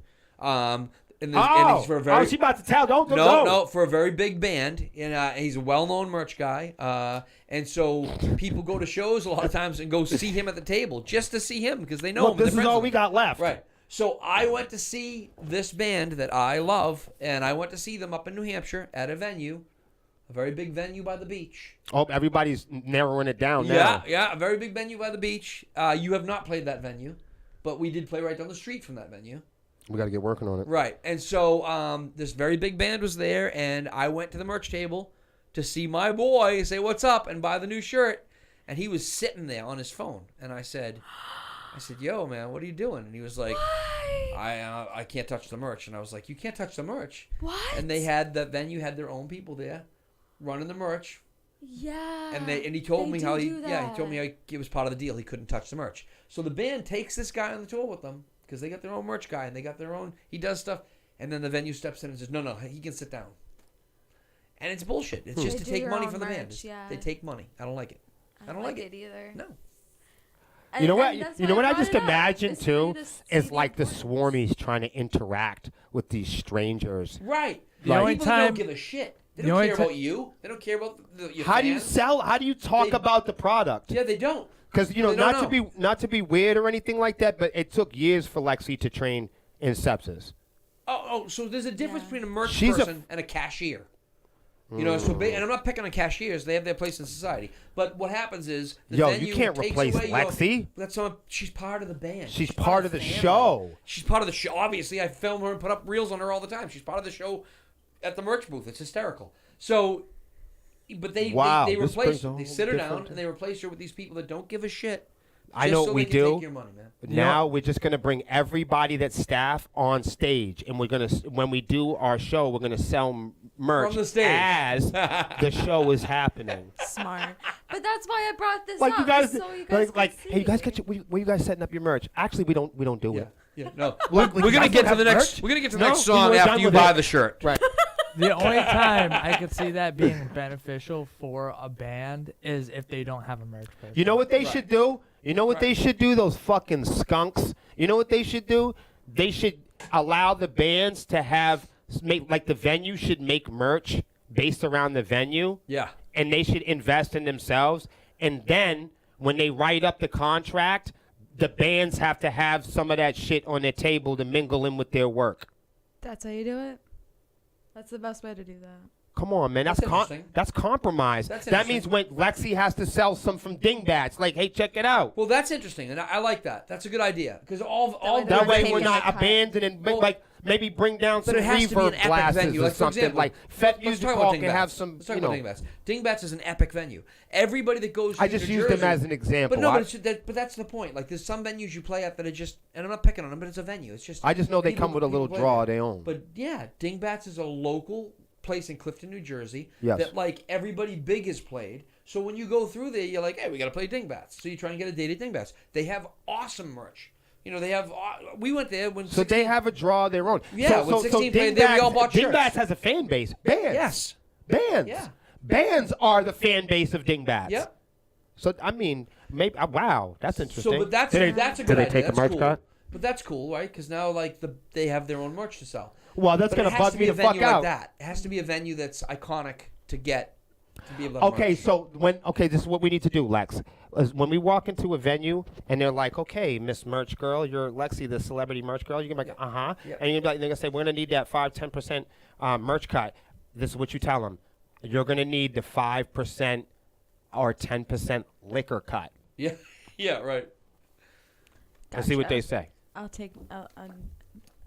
And he's for a very. Oh, she's about to tell. Don't. No, for a very big band, and he's a well-known merch guy. And so people go to shows a lot of times and go see him at the table just to see him because they know him. This is all we got left. Right. So I went to see this band that I love, and I went to see them up in New Hampshire at a venue, a very big venue by the beach. Oh, everybody's narrowing it down now. Yeah, a very big venue by the beach. You have not played that venue, but we did play right down the street from that venue. We got to get working on it. Right. And so this very big band was there, and I went to the merch table to see my boy say what's up and buy the new shirt. And he was sitting there on his phone. And I said, yo, man, what are you doing? And he was like, I can't touch the merch. And I was like, you can't touch the merch. What? And the venue had their own people there running the merch. Yeah. And he told me how he told me how it was part of the deal. He couldn't touch the merch. So the band takes this guy on the tour with them because they got their own merch guy and they got their own. He does stuff, and then the venue steps in and says, "No, he can sit down." And it's bullshit. It's just They to do take your money own from the band. merch, yeah. They take money. I don't like it. I don't like it either. No. You know what? That's You know why what I brought just it up. imagine It's too for you to is see like the importance. swarmies trying to interact with these strangers. Right. The only People time- don't give a shit. They the don't only care ti- about you. They don't care about your How do you fans. sell? How do you talk They- about the product? Yeah, they don't. Because They don't know. not to be weird or anything like that, but it took years for Lexi to train in sepsis. So there's a difference between a merch She's a- person and a cashier. You know, and I'm not picking on cashiers; they have their place in society. But what happens is, the venue you can't takes replace away Lexi. She's part of the band. She's part of the family. show. She's part of the show. Obviously, I film her and put up reels on her all the time. She's part of the show at the merch booth. It's hysterical. So, but they This replace brings a her. They whole sit her different- down and they replace her with these people that don't give a shit. I just know so what we they can do. Take your money, man. Now we're just gonna bring everybody that's staff on stage, and we're gonna when we do our show, we're gonna sell merch From the stage. as the show is happening. Smart. But that's why I brought this Like up. you guys, so you guys like can hey, you guys see. get where you guys setting up your merch? Actually, we don't do it. Yeah. No. Like, We're you gonna guys get don't to the have next. merch? We're gonna get to the No, next song we're after done you with buy it. the shirt. Right. The only time I could see that being beneficial for a band is if they don't have a merch person. You know what they should do? You know what they should do? Those fucking skunks. You know what they should do? They should allow the bands to like the venue should make merch based around the venue. Yeah. And they should invest in themselves. And then when they write up the contract, the bands have to have some of that shit on their table to mingle in with their work. That's how you do it? That's the best way to do that. Come on, man. That's interesting. That's compromise. That's That means when Lexi has to sell some from Dingbats, like, hey, check it out. Well, that's interesting, and I like that. That's a good idea because all That We're way taking we're not a cut. abandoning, Well, like maybe bring down some But it has to be an reverb epic glasses venue. or Like, for something. example, Like Fet let's Music talk about Hall can have Dingbats. some, Let's talk you about know. Dingbats. Dingbats is an epic venue. Everybody that goes to I just New used Jersey, them as an example. But no, but that's the point. Like there's some venues you play at that are just, and I'm not picking on them, but it's a venue. It's just. I just know they people- come with a little people play draw there. of their own. But yeah, Dingbats is a local place in Clifton, New Jersey. Yes. That like everybody big has played. So when you go through there, you're like, hey, we got to play Dingbats. So you try and get a date at Dingbats. They have awesome merch. You know, they have. We went there when. So they have a draw of their own. Yeah, when 16 played there, we all bought shirts. Dingbats has a fan base. Bands. Yes. Bands. Yeah. Bands are the fan base of Dingbats. Yep. So I mean, maybe wow, that's interesting. So, but that's Did that's a did good they idea. take a That's merch cool. cut? But that's cool, right? Because now, like, they have their own merch to sell. Well, that's But gonna it has bug to me be a the fuck venue out. like that. It has to be a venue that's iconic to get to be able to. Have Okay, merch. so this is what we need to do, Lex. Is when we walk into a venue and they're like, okay, Miss Merch Girl, you're Lexi, the celebrity merch girl. You're gonna be like, Yeah. and you're like, they're gonna say, we're gonna need that 5-10% merch cut. This is what you tell them. You're gonna need the 5% or 10% liquor cut. Yeah. Yeah. Right. Let's see what Gotcha. they say. I'll take.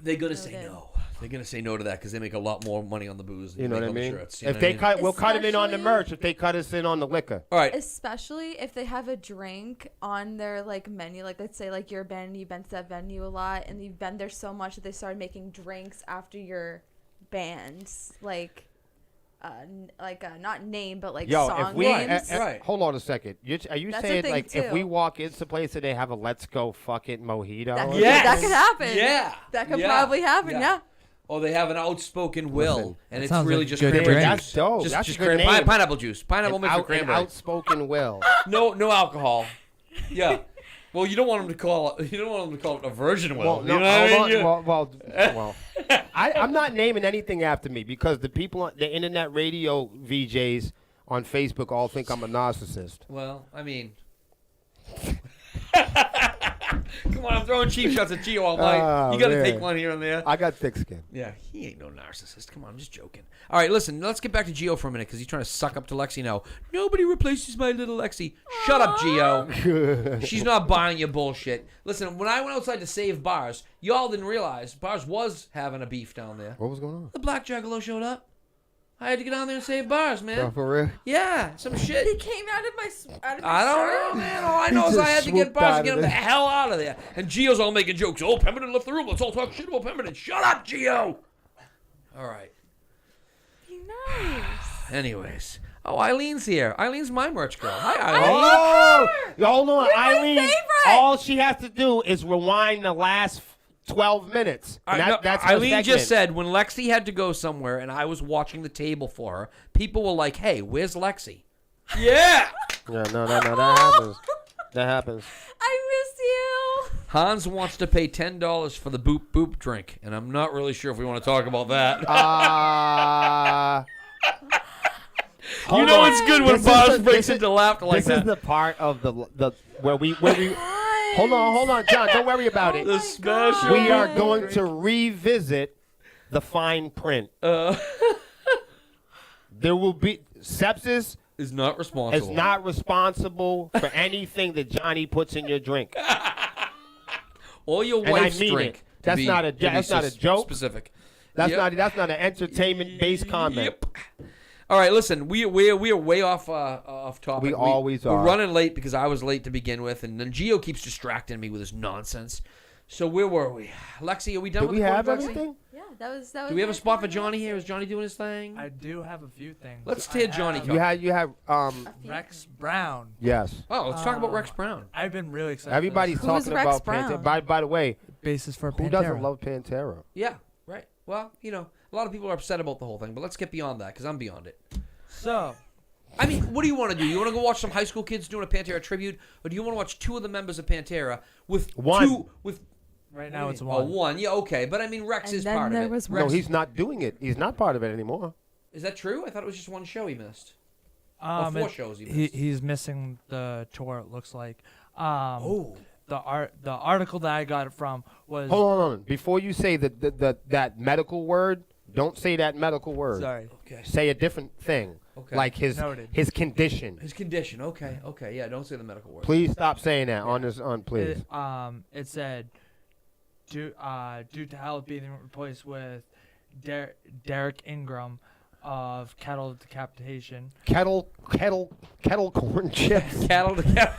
They're gonna say Noted. no. They're gonna say no to that because they make a lot more money on the booze. Than You know they what I make on the mean? shirts, you If know they what I mean? cut, we'll cut them in on the Especially- merch. If they cut us in on the liquor. All right. Especially if they have a drink on their like menu, like let's say like you're a band and you've been to that venue a lot and you've been there so much that they started making drinks after your bands, like not name but like Yo, song if we names. Right. hold on a second, are you That's a saying thing, like if we too. walk into place and they have a let's go fuck it mojito? That or could, Yes. that could happen. Yeah. That could Yeah. probably happen. Yeah. Yeah. Or they have an outspoken will, Listen, and that it's sounds really like just good cranberry drink. juice. That's dope. Just, That's just a good name. pineapple juice. Pineapple mixed with An cranberry. outspoken will. No alcohol. Yeah. Well, you don't want them to call it. You don't want them to call it a virgin will. Well, no, you know what I hold mean? on. Well, I'm not naming anything after me because the people, the internet radio VJs on Facebook all think I'm a narcissist. Well, I mean, come on, I'm throwing cheap shots at Gio all night. Oh, You got to man. take one here and there. I got thick skin. Yeah, he ain't no narcissist. Come on, I'm just joking. All right, listen, let's get back to Gio for a minute because he's trying to suck up to Lexi now. Nobody replaces my little Lexi. Shut up, Gio. She's not buying your bullshit. Listen, when I went outside to save Bars, y'all didn't realize Bars was having a beef down there. What was going on? The Black Juggalo showed up. I had to get down there and save Bars, man. Oh, for real? Yeah, some shit. He came out of my I don't shirt. know, man. All I know is just I had to get swooped Bars out and get of him the there. hell out of there. And Gio's all making jokes. Oh, Pemberton left the room. Let's all talk shit about Pemberton. Shut up, Gio. All right. Be nice. Anyways. Oh, Eileen's here. Eileen's my merch girl. Hi, Eileen. Oh, hold on, You're my Eileen. favorite. All she has to do is rewind the last 12 minutes. And that's her Eileen just segment. said when Lexi had to go somewhere and I was watching the table for her, people were like, hey, where's Lexi? Yeah. Yeah, no, that happens. That happens. I miss you. Hans wants to pay $10 for the boop boop drink, and I'm not really sure if we want to talk about that. You know it's good when Boss breaks into laughter like This that. is the part of the where we hold on, John. Don't worry about it. The special. We are going to revisit the fine print. There will be Sepsiss Is not responsible. is not responsible for anything that Johnny puts in your drink. Or your And I wife's mean drink. it. That's not a joke. Specific. That's Yep. not an entertainment-based comment. Yep. All right, listen, we are way off topic. We always We're are. running late because I was late to begin with, and then Gio keeps distracting me with his nonsense. So where were we? Lexi, are we done Do with we the have quarterback? everything? Yeah, that was. Do we have a spot for Johnny here? Is Johnny doing his thing? I do have a few things. Let's I tear Johnny have cut. You have Rex Brown. yes. Oh, let's talk about Rex Brown. I've been really excited. Everybody's Who's talking Rex about Brown? Pantera. By the way, basis for who Pantera. doesn't love Pantera? Yeah, right. Well, you know, a lot of people are upset about the whole thing, but let's get beyond that because I'm beyond it. So, I mean, what do you want to do? You want to go watch some high school kids doing a Pantera tribute, or do you want to watch two of the members of Pantera with One. two with? right now it's Oh, one. one. Yeah, okay, but I mean, Rex And is then part there of it. was Rex, No, he's not doing it. He's not part of it anymore. Is that true? I thought it was just one show he missed. Or four shows he missed. He's missing the tour. It looks like. Oh. The article that I got it from was. Hold on. Before you say that medical word, don't say that medical word. Sorry. Okay. Say a different thing. Okay. Like his Noted. condition. His condition. Okay. Okay. Yeah. Don't say the medical word. Please stop saying that please. It said, due to Hal being replaced with Derek Ingram of Cattle Decapitation. Kettle corn chips. Cattle decapitation.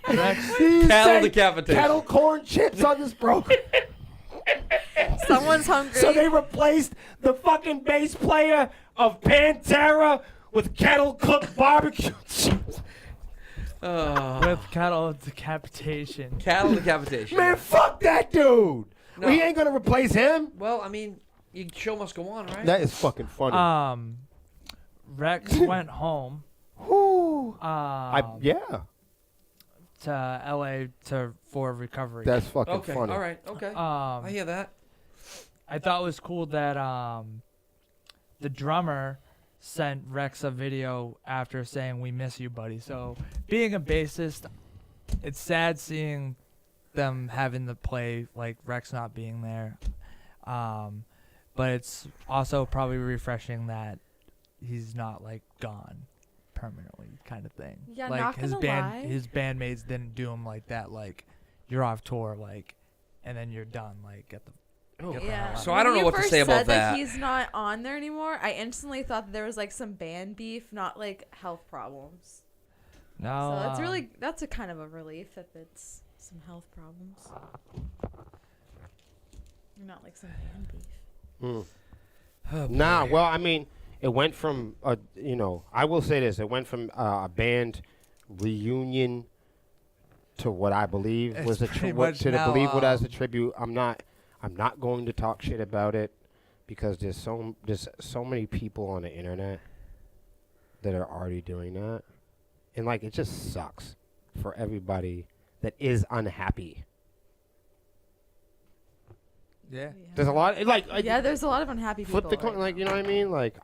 Rex, Cattle decapitation. Kettle corn chips on this broken. Someone's hungry. So they replaced the fucking bass player of Pantera with kettle cooked barbecue chips. with Cattle Decapitation. Cattle decapitation. Man, fuck that dude. No. We ain't gonna replace him. Well, I mean, your show must go on, right? That is fucking funny. Rex went home. Whew. Yeah, To LA for recovery. that's fucking Okay. funny. All right. Okay. I hear that. I thought it was cool that the drummer sent Rex a video after saying "We miss you, buddy." So, being a bassist, it's sad seeing them having to play like Rex not being there. But it's also probably refreshing that he's not like gone permanently, kind of thing. Yeah, like not his gonna lie. his bandmates didn't do him like that. Like you're off tour, like, and then you're done. Like Oh, Yeah. So I don't know what to say about When you first said that. that he's not on there anymore, I instantly thought that there was like some band beef, not like health problems. No. So it's really that's a kind of a relief if it's some health problems. Not like some band beef. Oh, boy. Nah, well, I mean, it went from I will say this: it went from a band reunion to what I believe It's was pretty much now, what as a tribute. I'm not going to talk shit about it because there's so many people on the internet that are already doing that, and like it just sucks for everybody that is unhappy. Yeah. There's a lot Yeah, there's a lot of unhappy people. flip the coin, right like now. you know what I mean. Like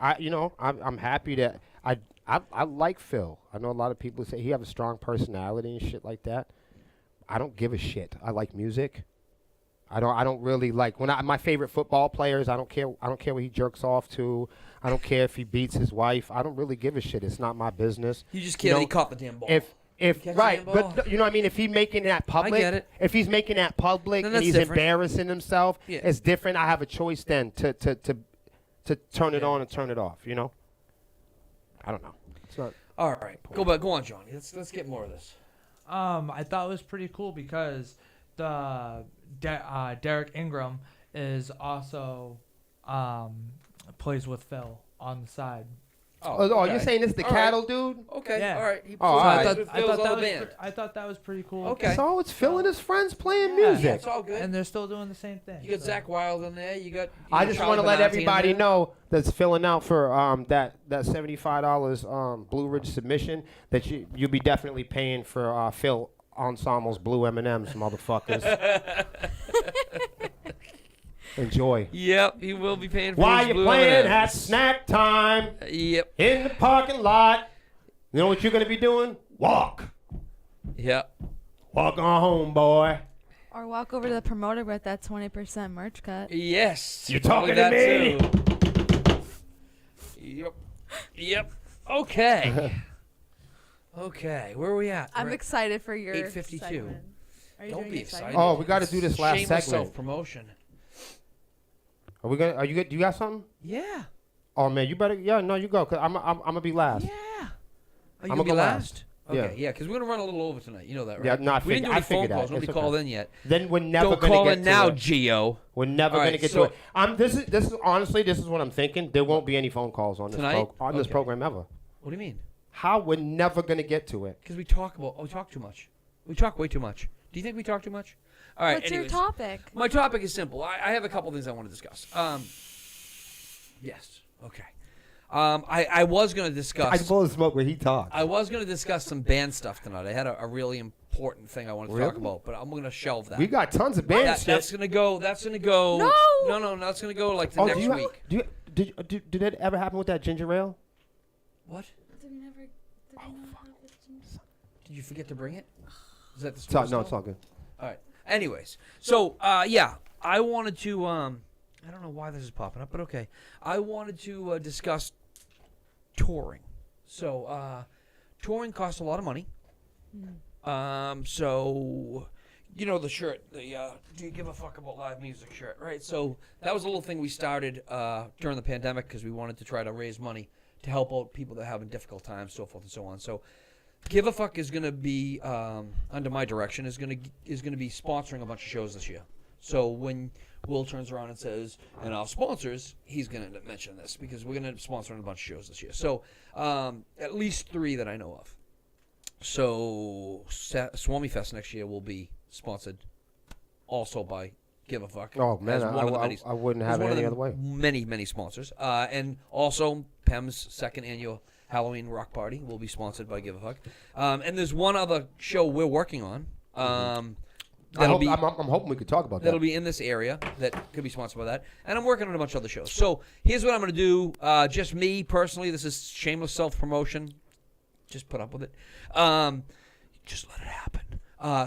I'm happy that I like Phil. I know a lot of people say he have a strong personality and shit like that. I don't give a shit. I like music. I don't really like my favorite football players. I don't care what he jerks off to. I don't care if he beats his wife. I don't really give a shit. It's not my business. You just can't. He caught the damn ball. If Catch the right, damn ball. but you know what I mean. If he's making that public, get it. if he's making that public Then and that's he's different. embarrassing himself, Yeah. it's different. I have a choice then to turn it on and turn it off. You know. I don't know. It's not. All right, go on, Johnny. Let's get more of this. I thought it was pretty cool because the Derek Ingram is also plays with Phil on the side. Oh, okay. you're saying this the All cattle dude? Okay, Yeah. all right. He Oh, plays all with right. Phil's on the band. I thought that was pretty cool. Okay. So it's Phil and his friends playing Yeah. music. Yeah, it's all good. And they're still doing the same thing. You got so. Zach Wilde in there. You got. I just want to let everybody know that's filling out for that $75 Blue Ridge submission that you'll be definitely paying for Phil Ensemble's Blue M&Ms, motherfuckers. Enjoy. Yep, he will be paying for While his you're Blue playing M&Ms. at snack time Yep. in the parking lot, you know what you're gonna be doing? Walk. Yep. Walk on home, boy. Or walk over to the promoter with that 20% merch cut. Yes. You're probably talking to that too. Yep. Yep. Okay. Okay. Where are we at? I'm We're at excited for your 8:52. segment. Are you Don't doing be your excited. segment? Oh, we got to do this last Shameless segment. self-promotion. Are we gonna? Are you good? Do you got something? Yeah. Oh man, you better. Yeah, no, you go. Cause I'm gonna be last. Yeah. Are you I'ma gonna be go last? Yeah. Okay, yeah, because we're gonna run a little over tonight. You know that, right? Yeah, no, I we didn't do I any phone figured calls. that. Nobody It's called okay. in yet. Then we're never Don't gonna call get in to now, it. Gio. We're never All gonna right, get so- to it. This is honestly this is what I'm thinking. There won't be any phone calls on this Tonight? this Okay. program ever. What do you mean? How we're never gonna get to it? Because we talk too much. We talk way too much. Do you think we talk too much? All right. What's anyways, your topic? My topic is simple. I have a couple things I want to discuss. Yes. Okay. I was going to discuss. I blow the smoke where he talks. I was going to discuss some band stuff tonight. I had a really important thing I wanted to talk Really? about, but I'm going to shelve that. We got tons of band shit. That's going to go. That's going to go. No! No. That's going to go like the Oh, next do you, week. did that ever happen with that ginger ale? What? Did we never have Did you forget to bring it? Is that the It's all, sports no, call? it's all good. All right. Anyways, so yeah, I wanted to. I don't know why this is popping up, but okay. I wanted to discuss touring. So touring costs a lot of money. So you know the shirt, the "Do you give a fuck about live music" shirt, right? So that was a little thing we started during the pandemic because we wanted to try to raise money to help out people that are having difficult times, so forth and so on. So Give a Fuck is going to be under my direction is going to be sponsoring a bunch of shows this year. So when Will turns around and says, and our sponsors, he's going to mention this because we're going to sponsor a bunch of shows this year. So at least 3 that I know of. So Swami Fest next year will be sponsored also by Give a Fuck. Oh man, as one of the many, I wouldn't as have one it of any the other way. many sponsors. And also PEM's second annual Halloween Rock Party will be sponsored by Give a Fuck. And there's one other show we're working on. I'm That'll hoping we could talk about That'll that. be in this area that could be sponsored by that. And I'm working on a bunch of other shows. So here's what I'm going to do. Just me personally. This is shameless self-promotion. Just put up with it. Just let it happen.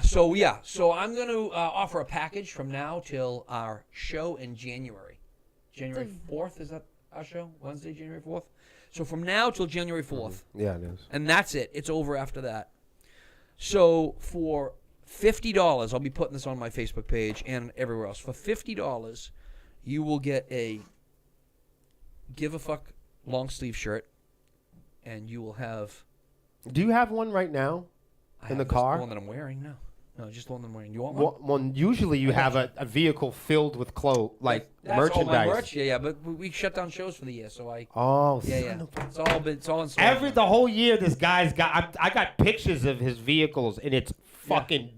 So I'm going to offer a package from now till our show in January. January 4th, is that our show? Wednesday, January 4th? So from now till January 4th. Yeah, it is. And that's it. It's over after that. So for $50, I'll be putting this on my Facebook page and everywhere else. For $50, you will get a Give a Fuck long sleeve shirt, and you will have. Do you have one right now in the car? The one that I'm wearing. No, just the one that I'm wearing. You want one? Well, usually you have a vehicle filled with clothes, like That's merchandise. all my merch. Yeah, but we shut down shows for the year, so I. Oh, Yeah. It's all in store. The whole year, this guy's got. I got pictures of his vehicles, and it's fucking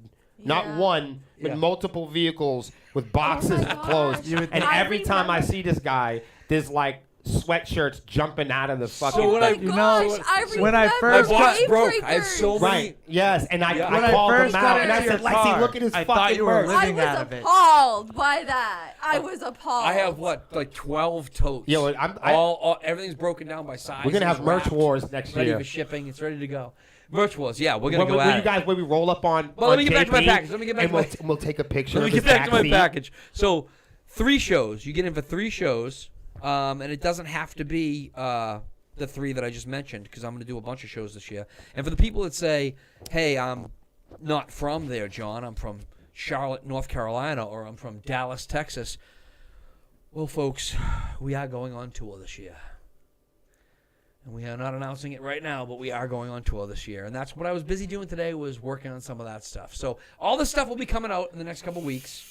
not one, but multiple vehicles with boxes of clothes. And every time I see this guy, there's like sweatshirts jumping out of the fucking. Oh my gosh, when I first my box got broke. I have so many. Right. Yes, and I When I called first him got out, and I into said, your "Lexi, car, look at his I fucking thought you were merch." living I out was of it. appalled by that. I was appalled. I have like 12 totes. Yo, all everything's broken down by size. We're gonna have It's merch wrapped, wars next ready year. for shipping. It's ready to go. Merch wars. Yeah, we're gonna When go at you guys, when we roll up on. Well, let me get back to my JP, package. Let me get back and to my. we'll take a picture. Let me of get his back to my backseat. package. So, 3 shows. You get in for 3 shows, and it doesn't have to be the 3 that I just mentioned, because I'm going to do a bunch of shows this year. And for the people that say, "Hey, I'm not from there, John. I'm from Charlotte, North Carolina, or I'm from Dallas, Texas." Well, folks, we are going on tour this year. And we are not announcing it right now, but we are going on tour this year. And that's what I was busy doing today, was working on some of that stuff. So all this stuff will be coming out in the next couple weeks.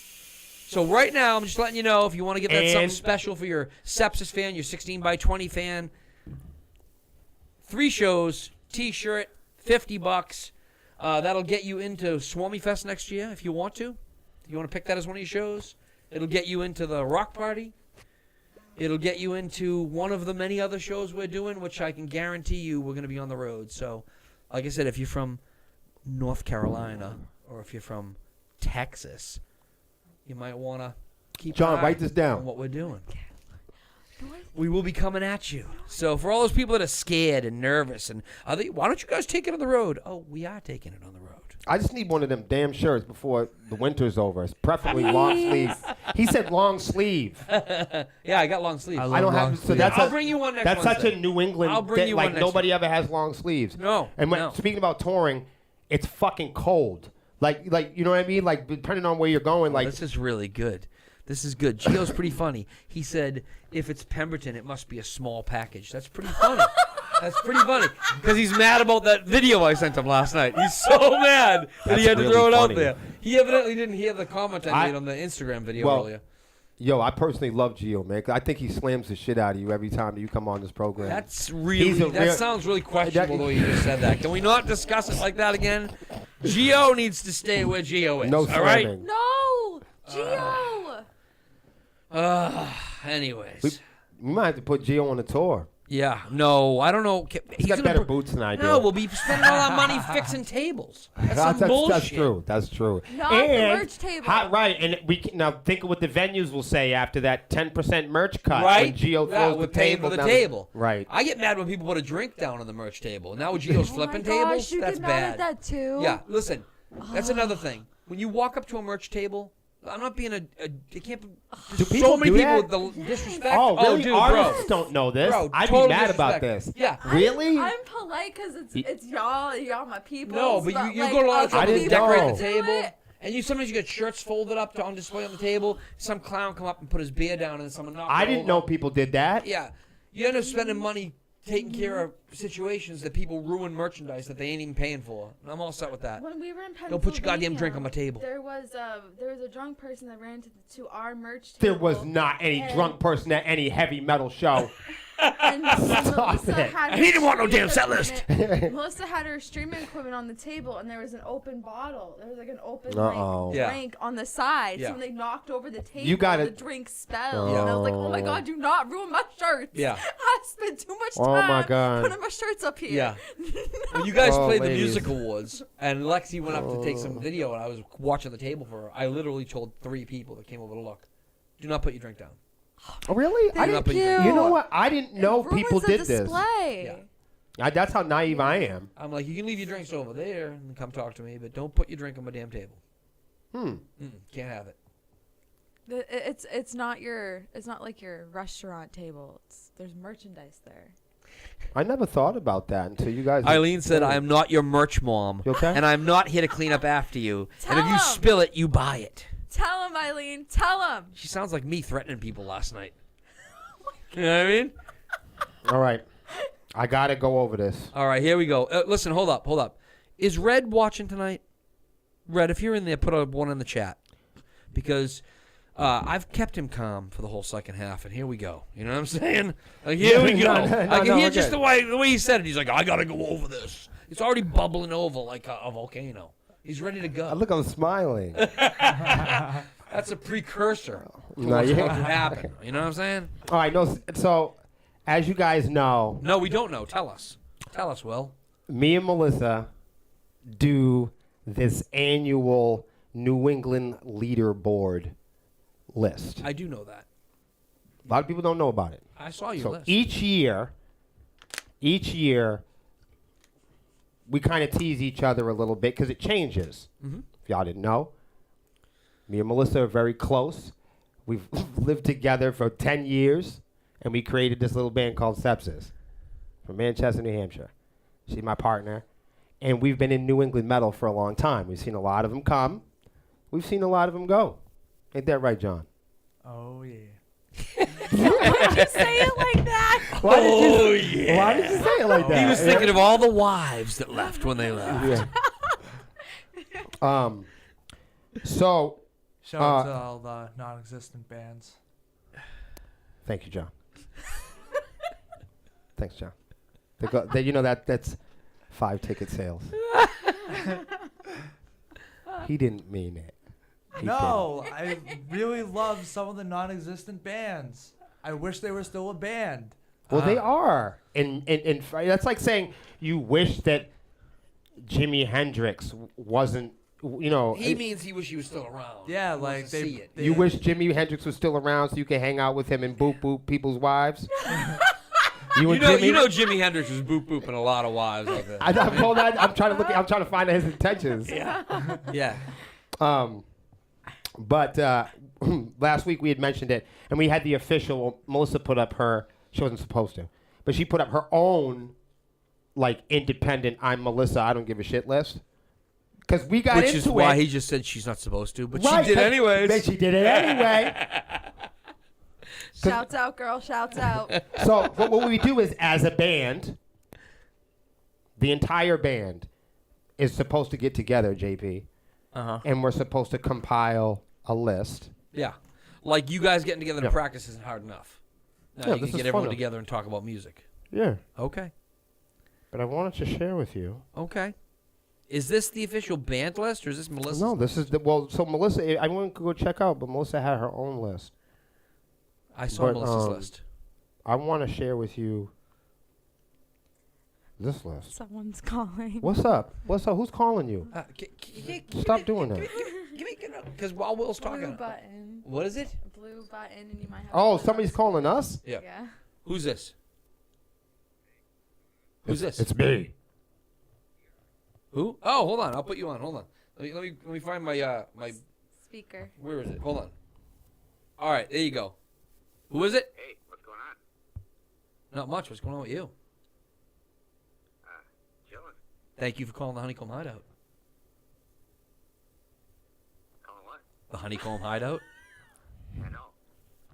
So right now, I'm just letting you know, if you want to get that something special for your Sepsiss fan, your 16x20 fan, 3 shows, T-shirt, $50. That'll get you into Swarmy Fest next year if you want to. If you want to pick that as one of your shows. It'll get you into the Rock Party. It'll get you into one of the many other shows we're doing, which I can guarantee you we're going to be on the road. So, like I said, if you're from North Carolina or if you're from Texas, you might want to keep John, an eye write this down. on what we're doing. We will be coming at you. So for all those people that are scared and nervous, and why don't you guys take it on the road? Oh, we are taking it on the road. I just need one of them damn shirts before the winter's over. It's preferably long sleeve. He said long sleeve. Yeah, I got long sleeves. I don't have. So that's I'll bring you one next That's Wednesday. such a New England. I'll bring you one like next nobody ever has long sleeves. No, And when, no. speaking about touring, it's fucking cold. Like you know what I mean? Like depending on where you're going, like This is really good. This is good. Gio's pretty funny. He said, if it's Pemberton, it must be a small package. That's pretty funny. That's pretty funny. Because he's mad about that video I sent him last night. He's so mad that he had to really throw it out funny. there. He evidently didn't hear the comment I made on the Instagram video earlier. Yo, I personally love Gio, man. 'Cause I think he slams the shit out of you every time you come on this program. That's really, that sounds really questionable the way you just said that. Can we not discuss it like that again? Gio needs to stay where Gio is. No all right? slamming. No, Gio. Anyways. We might have to put Gio on the tour. Yeah, no, I don't know. He's got better boots than I do. No, we'll be spending all our money fixing tables. That's some bullshit. That's true. That's true. Not the merch table. Right, and we can, now think of what the venues will say after that 10% merch cut. Right? When Gio Yeah, throws we're the paying table for the down table. Right. I get mad when people put a drink down on the merch table. Now with Gio's flipping Oh my tables, gosh, you that's get mad bad. at that too. Yeah, listen, that's another thing. When you walk up to a merch table, I'm not being it can't be. Do There's people so many do people that? with the disrespect. Oh, really? dude, Artists bro. don't know this. Bro, I'd total be mad about disrespect. this. Yeah. Really? I'm polite because it's y'all my people. No, but you like, go to a lot of other trouble to didn't decorate know. the table. And sometimes you get shirts folded up on display on the table. Some clown come up and put his beer down, and then someone knocks I it didn't over. know people did that. Yeah, you end up spending money taking care of situations that people ruin merchandise that they ain't even paying for. And I'm all set with that. When we were in Pennsylvania, Don't put your goddamn drink on my table. There was a drunk person that ran to our merch table. There was not any and- drunk person at any heavy metal show. And Melissa it. had He didn't want no damn her set list. equipment- Melissa had her streaming equipment on the table, and there was an open bottle. There was like an open Uh-oh. Yeah. drink on the side. Yeah. So when they knocked over the table, You gotta- the drink spelled. And I was like, oh my god, do not ruin my shirts. Yeah. I spent too much Oh time my God. putting my shirts up here. Yeah. When you guys Oh, played the ladies. music awards, and Lexi went up to take some video, and I was watching the table for her, I literally told 3 people that came over to look, do not put your drink down. Oh, really? Thank up in you. your- You know what? I didn't know It ruins people the did this. display. Yeah. That's how naive I am. I'm like, you can leave your drinks over there and come talk to me, but don't put your drink on my damn table. Can't have it. It's not like your restaurant table. There's merchandise there. I never thought about that until you guys. Eileen said, I am not your merch mom. You okay? And I'm not here to clean up after you. Tell and if you 'em. spill it, you buy it. Tell him, Eileen. Tell him. She sounds like me threatening people last night. You know what I mean? All right. I got to go over this. All right, here we go. Listen, hold up. Is Red watching tonight? Red, if you're in there, put a one in the chat. Because I've kept him calm for the whole second half, and here we go. You know what I'm saying? Like, here we go. I can hear just the way he said it. He's like, I got to go over this. It's already bubbling over like a volcano. He's ready to go. Look, I'm smiling. That's a precursor to what's going to happen. You know what I'm saying? All right. No, so, as you guys know. No, we don't know. Tell us. Tell us, Will. Me and Melissa do this annual New England Leaderboard list. I do know that. A lot of people don't know about it. I saw your So list. each year, we kind of tease each other a little bit because it changes. Mm-hmm. If y'all didn't know, me and Melissa are very close. We've lived together for 10 years, and we created this little band called Sepsiss from Manchester, New Hampshire. She's my partner, and we've been in New England metal for a long time. We've seen a lot of them come. We've seen a lot of them go. Ain't that right, John? Oh, yeah. Why'd you say it like that? Why did you say it like that? He was thinking of all the wives that left when they left. Yeah. So, Shout out to all the non-existent bands. thank you, John. Thanks, John. That's 5 ticket sales. He didn't mean it. No, I really love some of the non-existent bands. I wish they were still a band. Well, they are, and that's like saying you wish that Jimi Hendrix wasn't. He means he wish he was still around. Yeah, He like wants to see it. You wish Jimi Hendrix was still around so you could hang out with him and boop boop people's wives. You know Jimi Hendrix was boop booping a lot of wives out there. I'm trying to find out his intentions. Yeah. But last week we had mentioned it, and we had the official. Melissa put up she wasn't supposed to, but she put up her own, like, independent. I'm Melissa. I don't give a shit list. Because we got into it. Which is why he just said she's not supposed to, but Right, she did anyways. But she did it anyway. Shouts out, girl. Shouts out. So, but what we do is, as a band, the entire band is supposed to get together, JP, and we're supposed to compile a list. Yeah. Like you guys getting together to practice isn't hard enough. Now Yeah, you this can is get everyone fun. together and talk about music. Yeah. Okay. But I wanted to share with you. Okay. Is this the official band list, or is this Melissa's? No, this is so Melissa. I went to go check out, but Melissa had her own list. I saw But, Melissa's list. I want to share with you this list. Someone's calling. What's up? Who's calling you? Stop doing that. Give me, because while Will's Blue talking. button. What is it? Blue button, and you might have. Oh, to somebody's calling us? Yeah. Yeah. Who's this? Who's this? It's me. Who? Oh, hold on. I'll put you on. Hold on. Let me find my my. Speaker. Where is it? Hold on. All right, there you go. Who is it? Hey, what's going on? Not much. What's going on with you? Chilling. Thank you for calling the Honeycomb Hideout. Calling what? The Honeycomb Hideout? I know.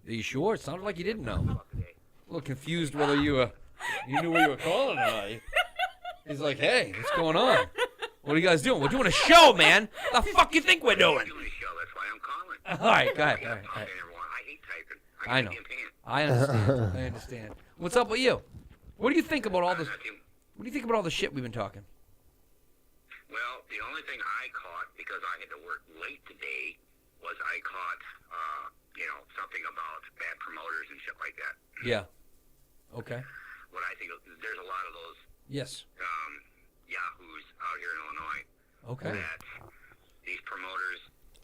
Are you sure? It sounded like you didn't know. Fuck today. A little confused whether you knew where you were calling or not. He's like, hey, what's going on? What are you guys doing? We're doing a show, man. What the fuck you think we're doing? I'm doing a show. That's why I'm calling. All right, go ahead. I All gotta right, talk all right. to everyone. I hate typing. I know. Get in pants. I understand. I understand. What's up with you? What do you think about all this? Nothing. What do you think about all the shit we've been talking? Well, the only thing I caught, because I had to work late today, was I caught, something about bad promoters and shit like that. Yeah. Okay. What I think, there's a lot of those Yes. yahoos out here in Illinois Okay. that these promoters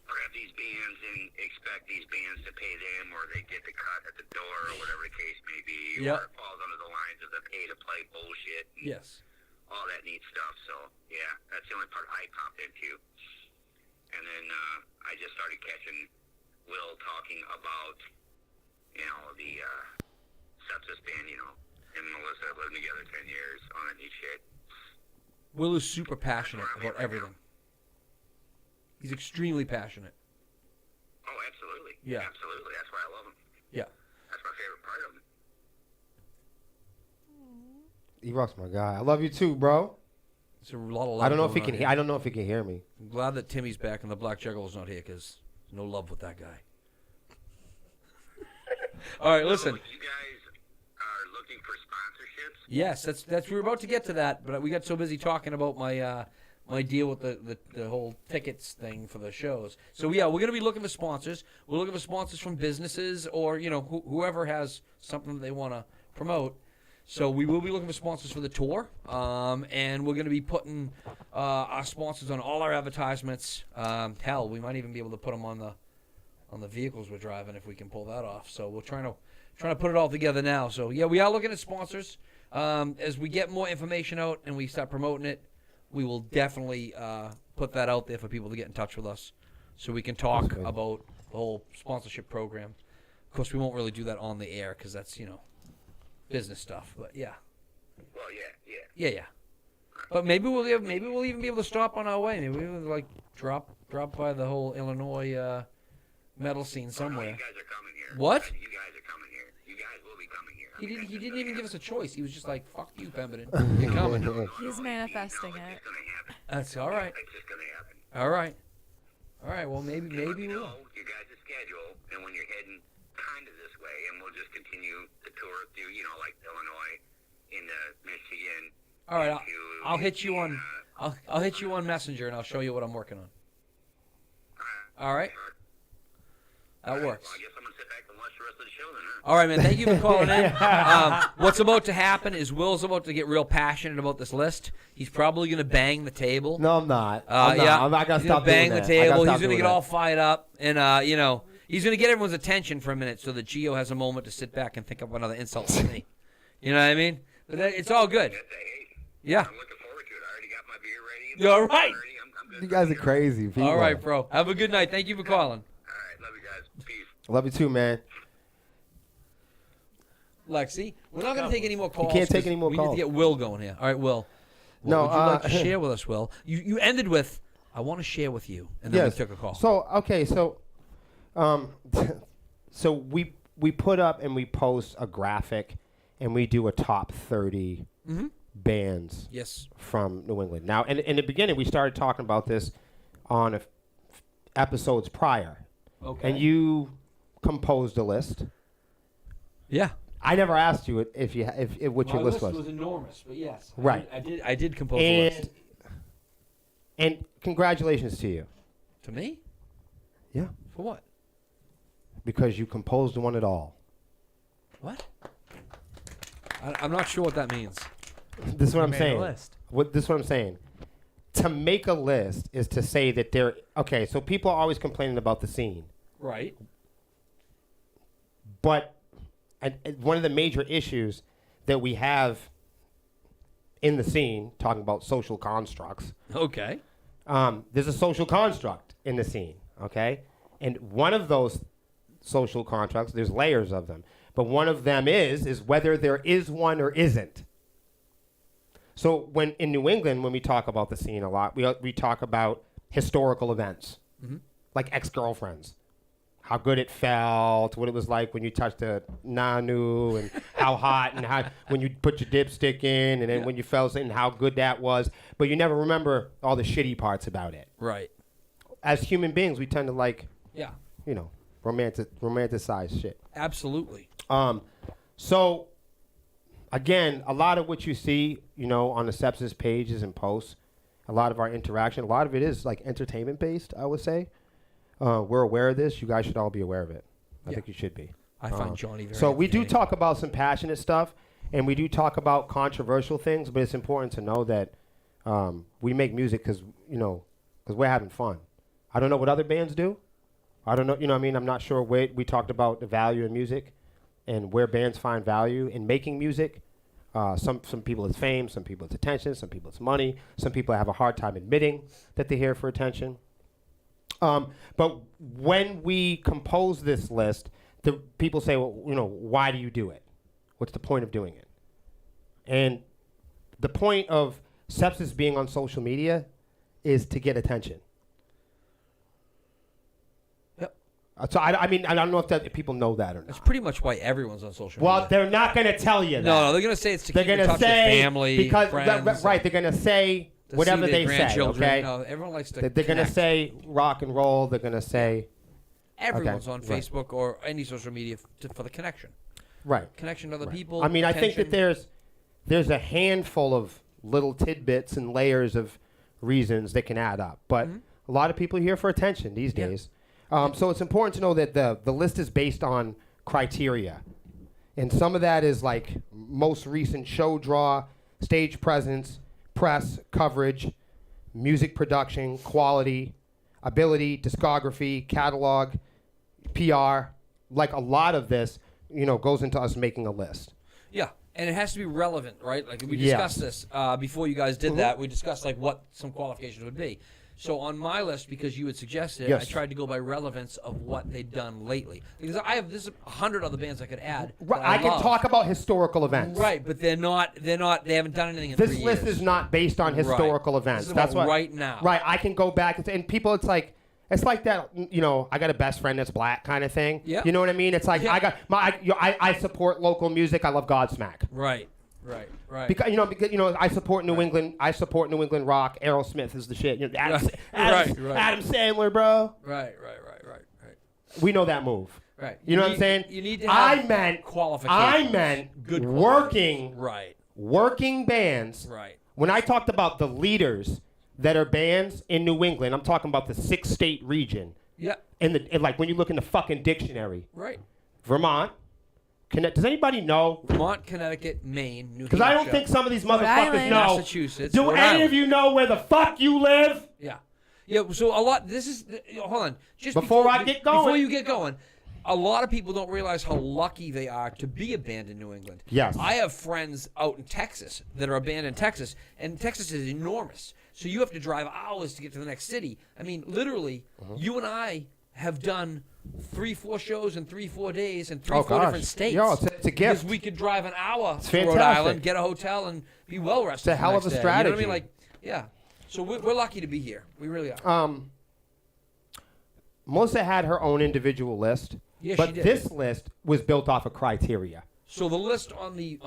grab these bands and expect these bands to pay them, or they get the cut at the door, or whatever the case may be, Yep. or it falls under the lines of the pay-to-play bullshit and Yes. all that neat stuff. So, yeah, that's the only part I popped into. And then I just started catching Will talking about, the Sepsiss band, and Melissa have lived together 10 years on that neat shit. Will is super passionate about everything. He's extremely passionate. Yeah. Absolutely. That's why I love them. Yeah. That's my favorite part of them. E-Rock's my guy. I love you too, bro. It's a lot of love. I don't know if he going can. on here. I don't know if he can hear me. I'm glad that Timmy's back and the Black Juggler's not here because no love with that guy. All right, listen. So you guys are looking for sponsorships? Yes, that's we were about to get to that, but we got so busy talking about my my deal with the whole tickets thing for the shows. So yeah, we're gonna be looking for sponsors. We're looking for sponsors from businesses or whoever has something that they want to promote. So we will be looking for sponsors for the tour, and we're going to be putting our sponsors on all our advertisements. Hell, we might even be able to put them on the vehicles we're driving if we can pull that off. So we're trying to put it all together now. So yeah, we are looking at sponsors. As we get more information out and we start promoting it, we will definitely put that out there for people to get in touch with us, so we can talk about the whole sponsorship program. Of course, we won't really do that on the air because that's business stuff, but yeah. Well, yeah. But maybe we'll even be able to stop on our way. Maybe we'll drop by the whole Illinois metal scene somewhere. You guys are coming here. What? You guys are coming here. You guys will be coming here. He didn't even give us a choice. He was just like, "Fuck you, Pemberton. You're coming." He's manifesting It's it. just gonna happen. That's all right. It's just gonna happen. All right. Well, maybe Let me we'll. know your guys' schedule and when you're heading kind of this way, and we'll just continue the tour through, like Illinois, into Michigan. All right. into I'll hit you on. Indiana. I'll hit you on Messenger and I'll show you what I'm working on. All right. That works. Well, I guess I'm gonna sit back and watch the rest of the show then, huh? All right, man. Thank you for calling in. What's about to happen is Will's about to get real passionate about this list. He's probably going to bang the table. No, I'm not. I'm not. Yeah, I'm not gonna he's gonna stop bang doing the that. I gotta table. stop He's going to doing get that. all fired up, and he's going to get everyone's attention for a minute so that Gio has a moment to sit back and think up another insult to me. You know what I mean? But it's all good. That's hey, Yeah. I'm looking forward to it. I already got my beer ready. You're all right. I'm good. You guys are crazy. People. All right, bro. Have a good night. Thank you for calling. All right, love you guys. Peace. Love you too, man. Lexi, we're not going to take any more calls. can't take 'cause any more we need calls. to get Will going here. All right, Will. What No, would you like to share with us, Will? You ended with, I want to share with you, and then Yes. we took a call. So okay, so so we put up and we post a graphic, and we do a top 30 Mm-hmm. bands Yes. from New England. Now, in the beginning, we started talking about this on episodes prior, Okay. and you composed a list. Yeah. I never asked you if what your list was. enormous, but yes. Right. I did compose a list. And congratulations to you. To me? Yeah. For what? Because you composed one at all. What? I'm not sure what that means. This is what I'm Made a saying. list. This is what I'm saying. To make a list is to say that there. Okay, so people are always complaining about the scene, Right. but and one of the major issues that we have in the scene, talking about social constructs, Okay. there's a social construct in the scene, okay? And one of those social constructs, there's layers of them, but one of them is whether there is one or isn't. So when in New England, when we talk about the scene a lot, we talk about historical events, like ex-girlfriends, how good it felt, what it was like when you touched a nanu, and how hot, and how when you put your dipstick in, and then when you fell asleep, and how good that was. But you never remember all the shitty parts about it. Right. As human beings, we tend to Yeah. romanticize shit. Absolutely. So, again, a lot of what you see, on the Sepsiss pages and posts, a lot of our interaction, a lot of it is like entertainment based, I would say. We're aware of this. You guys should all be aware of it. I Yeah. think you should be. I find Johnny very So we do entertaining. talk about some passionate stuff, and we do talk about controversial things, but it's important to know that we make music because we're having fun. I don't know what other bands do. I don't know, what I mean? I'm not sure where we talked about the value in music and where bands find value in making music. Some people it's fame, some people it's attention, some people it's money, some people have a hard time admitting that they're here for attention. But when we compose this list, the people say, well, why do you do it? What's the point of doing it? And the point of Sepsiss being on social media is to get attention. Yep. So I mean, I don't know if people know that or That's not. pretty much why everyone's on social Well, media. they're not going to tell you that. No, they're going to say it's to They're keep in going to touch with say family, because friends. right. They're going to say to whatever see their they say. grandchildren. Okay. No, everyone likes to. They're going to connect. say rock and roll. They're going to say Everyone's okay, on right. Facebook or any social media for the connection. right. Connection to other Right. people. I mean, I think that attention. there's a handful of little tidbits and layers of reasons that can add up, but a lot of people are here for attention these Yeah. days. So it's important to know that the list is based on criteria, and some of that is like most recent show draw, stage presence, press coverage, music production, quality, ability, discography, catalog, PR. Like a lot of this, goes into us making a list. Yeah, and it has to be relevant, right? Like we Yes. discussed this before you guys did that. We discussed like what some qualifications would be. So on my list, because you had suggested, Yes. I tried to go by relevance of what they'd done lately. Because there's 100 other bands I could add. Right, that I can love. talk about historical events. Right, but they haven't done anything in This 3 list years. is not based on Right. historical events. This is That's about what right now. Right, I can go back and people. It's like that. I got a best friend that's black kind of thing. Yeah. You know what I mean? It's like Yeah. I support local music. I love Godsmack. Right. Because I support New England. I support New England rock. Aerosmith is the shit. Adam Sandler, bro. Right. We know that move. Right. You know what I'm saying? You need to have I qualifications. meant Good working qualifications. bands. Right. When I talked about the leaders that are bands in New England, I'm talking about the 6-state region. Yeah. And like when you look in the fucking dictionary, Right. Vermont. Does anybody know? Vermont, Connecticut, Maine, New Hampshire. Because I don't think some of these motherfuckers Island. know. Massachusetts. Do Rhode any Island. of you know where the fuck you live? Yeah. Yeah, so a lot, this is, hold on. Just Before I get going. Before you get going, a lot of people don't realize how lucky they are to be a band in New England. Yes. I have friends out in Texas that are a band in Texas, and Texas is enormous. So you have to drive hours to get to the next city. I mean, literally, you and I have done 3-4 shows in 3-4 days in 3-4 different states. Yo, it's a Because gift. we could drive an hour It's to Rhode fantastic. Island, get a hotel, and be well rested. It's a hell of the a next day. You know what I strategy. mean? Like, yeah. So we're lucky to be here. We really are. Melissa had her own individual list, Yeah, but she did. this list was built off of criteria. So the list on the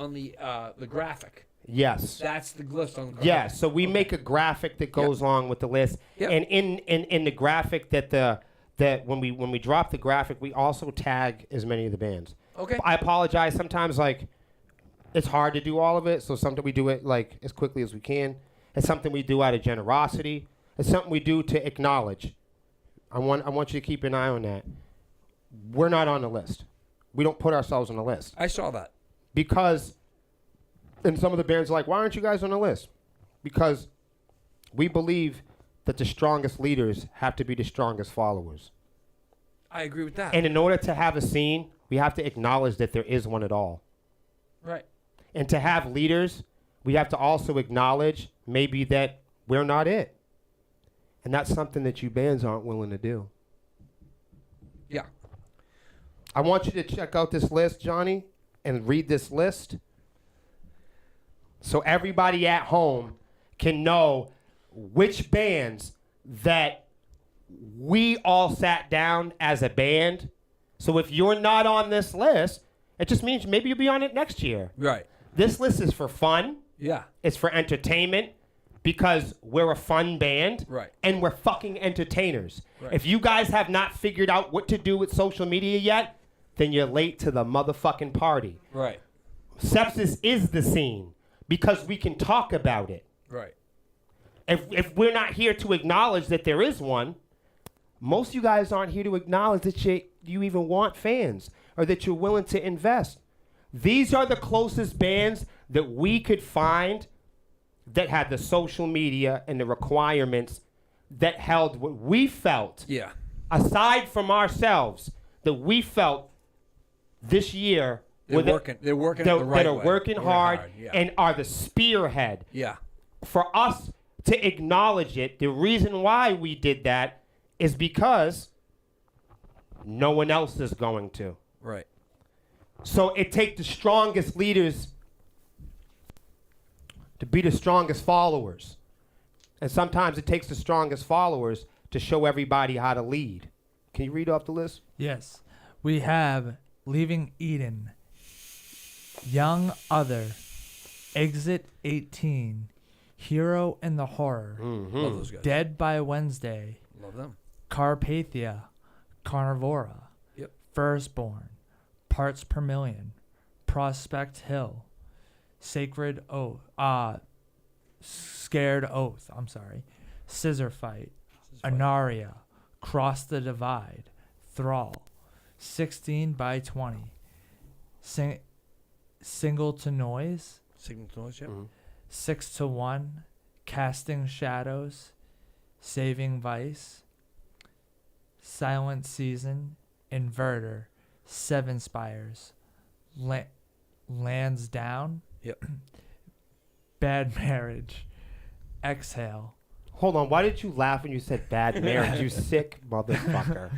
graphic, Yes. that's the list on the graphic. Yes. So we make a graphic that goes along with the list, Yep. and in the graphic that when we drop the graphic, we also tag as many of the bands. Okay. I apologize. Sometimes it's hard to do all of it, so sometimes we do it like as quickly as we can. It's something we do out of generosity. It's something we do to acknowledge. I want you to keep an eye on that. We're not on the list. We don't put ourselves on the list I saw that. because, and some of the bands are like, why aren't you guys on the list? Because we believe that the strongest leaders have to be the strongest followers. I agree with that. And in order to have a scene, we have to acknowledge that there is one at all. Right. And to have leaders, we have to also acknowledge maybe that we're not it. And that's something that you bands aren't willing to do. Yeah. I want you to check out this list, Johnny, and read this list so everybody at home can know which bands that we all sat down as a band. So if you're not on this list, it just means maybe you'll be on it next year. Right. This list is for fun. Yeah. It's for entertainment because we're a fun band. Right. And we're fucking entertainers. Right. If you guys have not figured out what to do with social media yet, then you're late to the motherfucking party. Right. Sepsis is the scene because we can talk about it. Right. If we're not here to acknowledge that there is one, most of you guys aren't here to acknowledge that you even want fans or that you're willing to invest. These are the closest bands that we could find that had the social media and the requirements that held what we felt, Yeah. aside from ourselves, that we felt this year They're working. They're working that it the right are way. working Very hard Yeah. and are the spearhead. Yeah. For us to acknowledge it, the reason why we did that is because no one else is going to. Right. So it takes the strongest leaders to be the strongest followers. And sometimes it takes the strongest followers to show everybody how to lead. Can you read off the list? Yes. We have Leaving Eden, Young Other, Exit 18, Hero in the Horror, Love those guys. Dead by Wednesday, Love them. Carpathia, Carnivora, Yep. Firstborn, Parts Per Million, Prospect Hill, Sacred Oath, Scared Oath, Scissor Fight, Anaria, Cross the Divide, Thrall, 16 by 20, Single to Noise, Signal to noise, yeah. 6 to 1, Casting Shadows, Saving Vice, Silent Season, Inverter, Seven Spires, Lands Down, Yep. Bad Marriage, Exhale. Hold on. Why did you laugh when you said bad marriage? You sick motherfucker.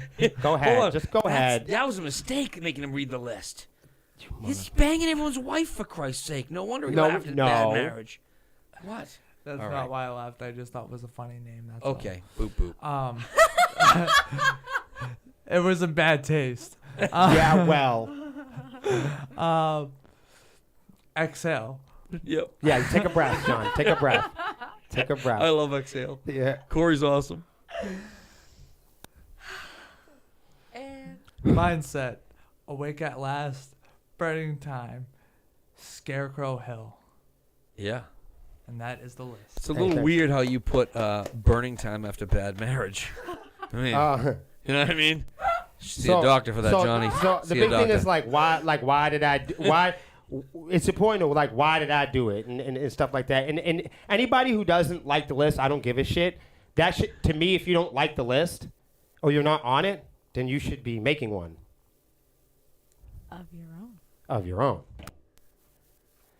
Go Hold ahead. on. Just go ahead. That was a mistake making him read the list. He's banging everyone's wife, for Christ's sake. No wonder he laughed at Bad Marriage. What? That's All not right. why I laughed. I just thought it was a funny name. That's Okay. Boop, boop. all. It was in bad taste. Yeah, well. Exhale. Yep. Yeah, take a breath, John. Take a breath. Take a breath. I love Exhale. Yeah. Corey's awesome. And Mindset. Awake at Last. Burning Time. Scarecrow Hill. Yeah. And that is the list. It's a Hey, little thanks. weird how you put Burning Time after Bad Marriage. I mean, you know what I mean? See a doctor for that, Johnny. So the See a big thing doctor. is why did I why? It's important to why did I do it and stuff like that. And anybody who doesn't like the list, I don't give a shit. That shit to me, if you don't like the list or you're not on it, then you should be making one of your own. of your own.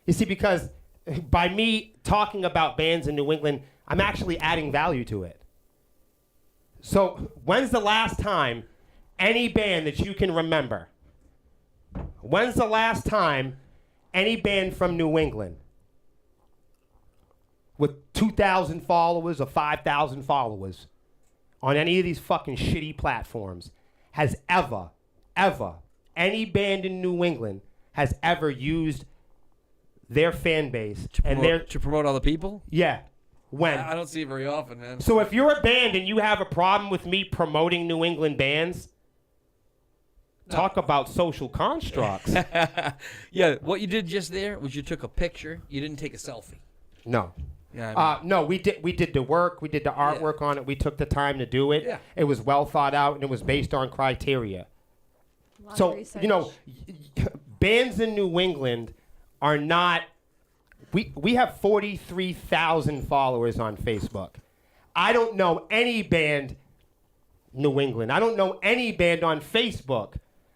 You see, because by me talking about bands in New England, I'm actually adding value to it. So when's the last time any band that you can remember? When's the last time any band from New England with 2,000 followers or 5,000 followers on any of these fucking shitty platforms has ever, any band in New England has ever used their fan base to promote other people? yeah, when? I don't see it very often, man. So if you're a band and you have a problem with me promoting New England bands, talk about social constructs. Yeah, what you did just there was you took a picture. You didn't take a selfie. No. Yeah, I mean, No, we did the work. We did the artwork on it. We took the time to do it. Yeah. It was well thought out, and it was based on criteria. A lot So, of research. you know, bands in New England are not... We have 43,000 followers on Facebook. I don't know any band, New England. I don't know any band on Facebook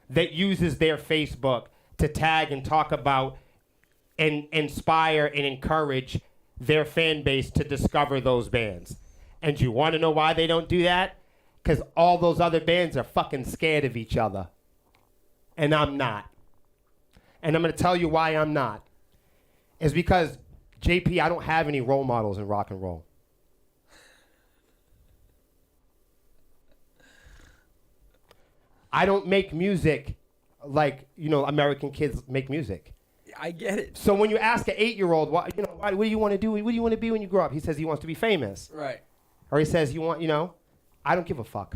that uses their Facebook to tag and talk about and inspire and encourage their fan base to discover those bands. And you want to know why they don't do that? Because all those other bands are fucking scared of each other. And I'm not. And I'm going to tell you why I'm not. Is because, JP, I don't have any role models in rock and roll. I don't make music like, American kids make music. I get it. So when you ask an 8-year-old, what do you want to do? What do you want to be when you grow up? He says he wants to be famous. Right. Or he says, I don't give a fuck.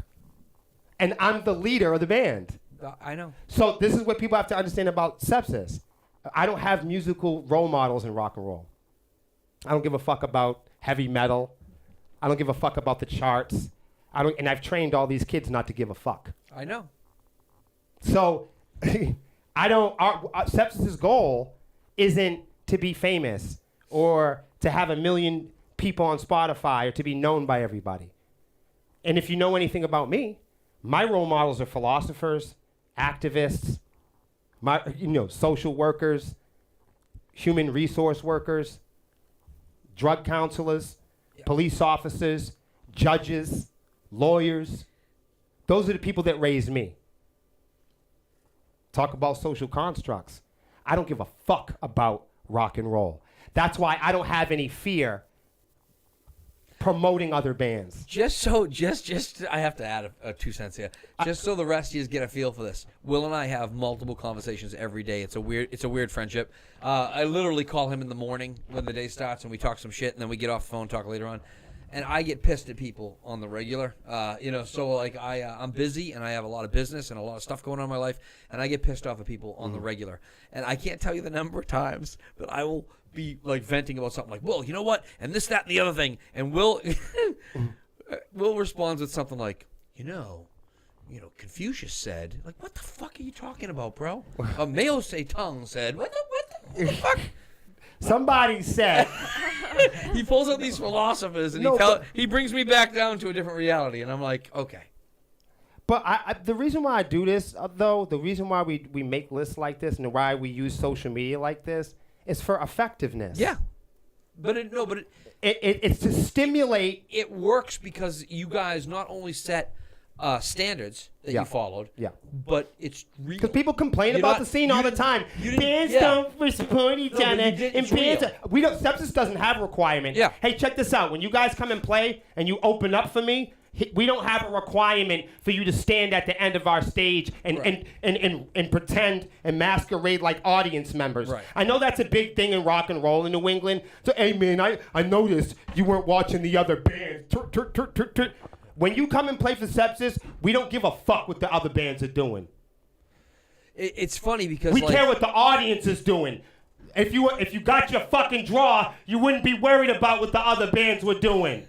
And I'm the leader of the band. I know. So this is what people have to understand about Sepsiss. I don't have musical role models in rock and roll. I don't give a fuck about heavy metal. I don't give a fuck about the charts. And I've trained all these kids not to give a fuck. I know. So Sepsiss's goal isn't to be famous or to have 1 million people on Spotify or to be known by everybody. And if you know anything about me, my role models are philosophers, activists, social workers, human resource workers, drug counselors, police officers, judges, lawyers. Those are the people that raised me. Talk about social constructs. I don't give a fuck about rock and roll. That's why I don't have any fear promoting other bands. Just I have to add a 2 cents here. Just so the rest of you get a feel for this. Will and I have multiple conversations every day. It's a weird friendship. I literally call him in the morning when the day starts and we talk some shit, and then we get off the phone and talk later on. And I get pissed at people on the regular, so like I'm busy and I have a lot of business and a lot of stuff going on in my life, and I get pissed off at people on the regular. And I can't tell you the number of times that I will be like venting about something like, well, you know what, and this, that, and the other thing, and Will responds with something like, Confucius said, like, what the fuck are you talking about, bro? Mao Zedong said, what the fuck? Somebody said. He pulls out these philosophers and he brings me back down to a different reality, and I'm like, okay. But the reason why I do this, though, the reason why we make lists like this and why we use social media like this is for effectiveness. Yeah. It's to stimulate. It works because you guys not only set standards that you followed, but it's real. Because people complain about the scene all the time. Bands don't support each other. And bands, Sepsiss doesn't have a requirement. Yeah. Hey, check this out. When you guys come and play and you open up for me, we don't have a requirement for you to stand at the end of our stage and pretend and masquerade like audience members. Right. I know that's a big thing in rock and roll in New England. So, hey, man, I noticed you weren't watching the other bands. When you come and play for Sepsiss, we don't give a fuck what the other bands are doing. It's funny because we care what the audience is doing. If you got your fucking draw, you wouldn't be worried about what the other bands were doing.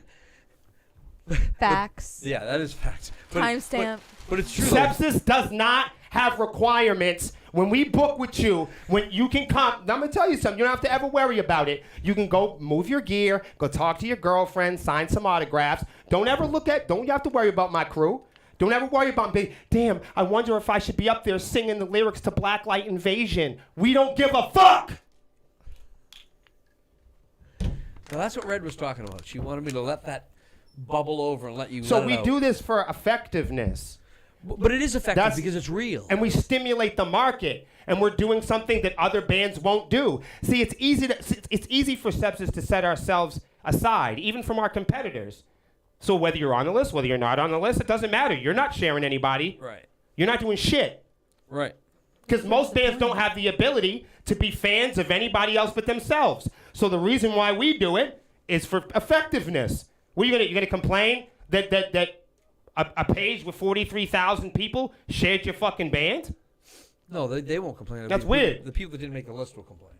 Facts. Yeah, that is facts. Timestamp. But it's true. Sepsiss does not have requirements. When we book with you, when you can come, now I'm going to tell you something. You don't have to ever worry about it. You can go move your gear, go talk to your girlfriend, sign some autographs. Don't you have to worry about my crew. Don't ever worry about me. Damn, I wonder if I should be up there singing the lyrics to Blacklight Invasion. We don't give a fuck. Well, that's what Red was talking about. She wanted me to let that bubble over and let you. So we do this for effectiveness. But it is effective because it's real. And we stimulate the market. And we're doing something that other bands won't do. See, it's easy for Sepsiss to set ourselves aside, even from our competitors. So whether you're on the list, whether you're not on the list, it doesn't matter. You're not sharing anybody. Right. You're not doing shit. Right. Because most bands don't have the ability to be fans of anybody else but themselves. So the reason why we do it is for effectiveness. What are you gonna complain that a page with 43,000 people shared your fucking band? No, they won't complain. That's weird. The people that didn't make the list will complain.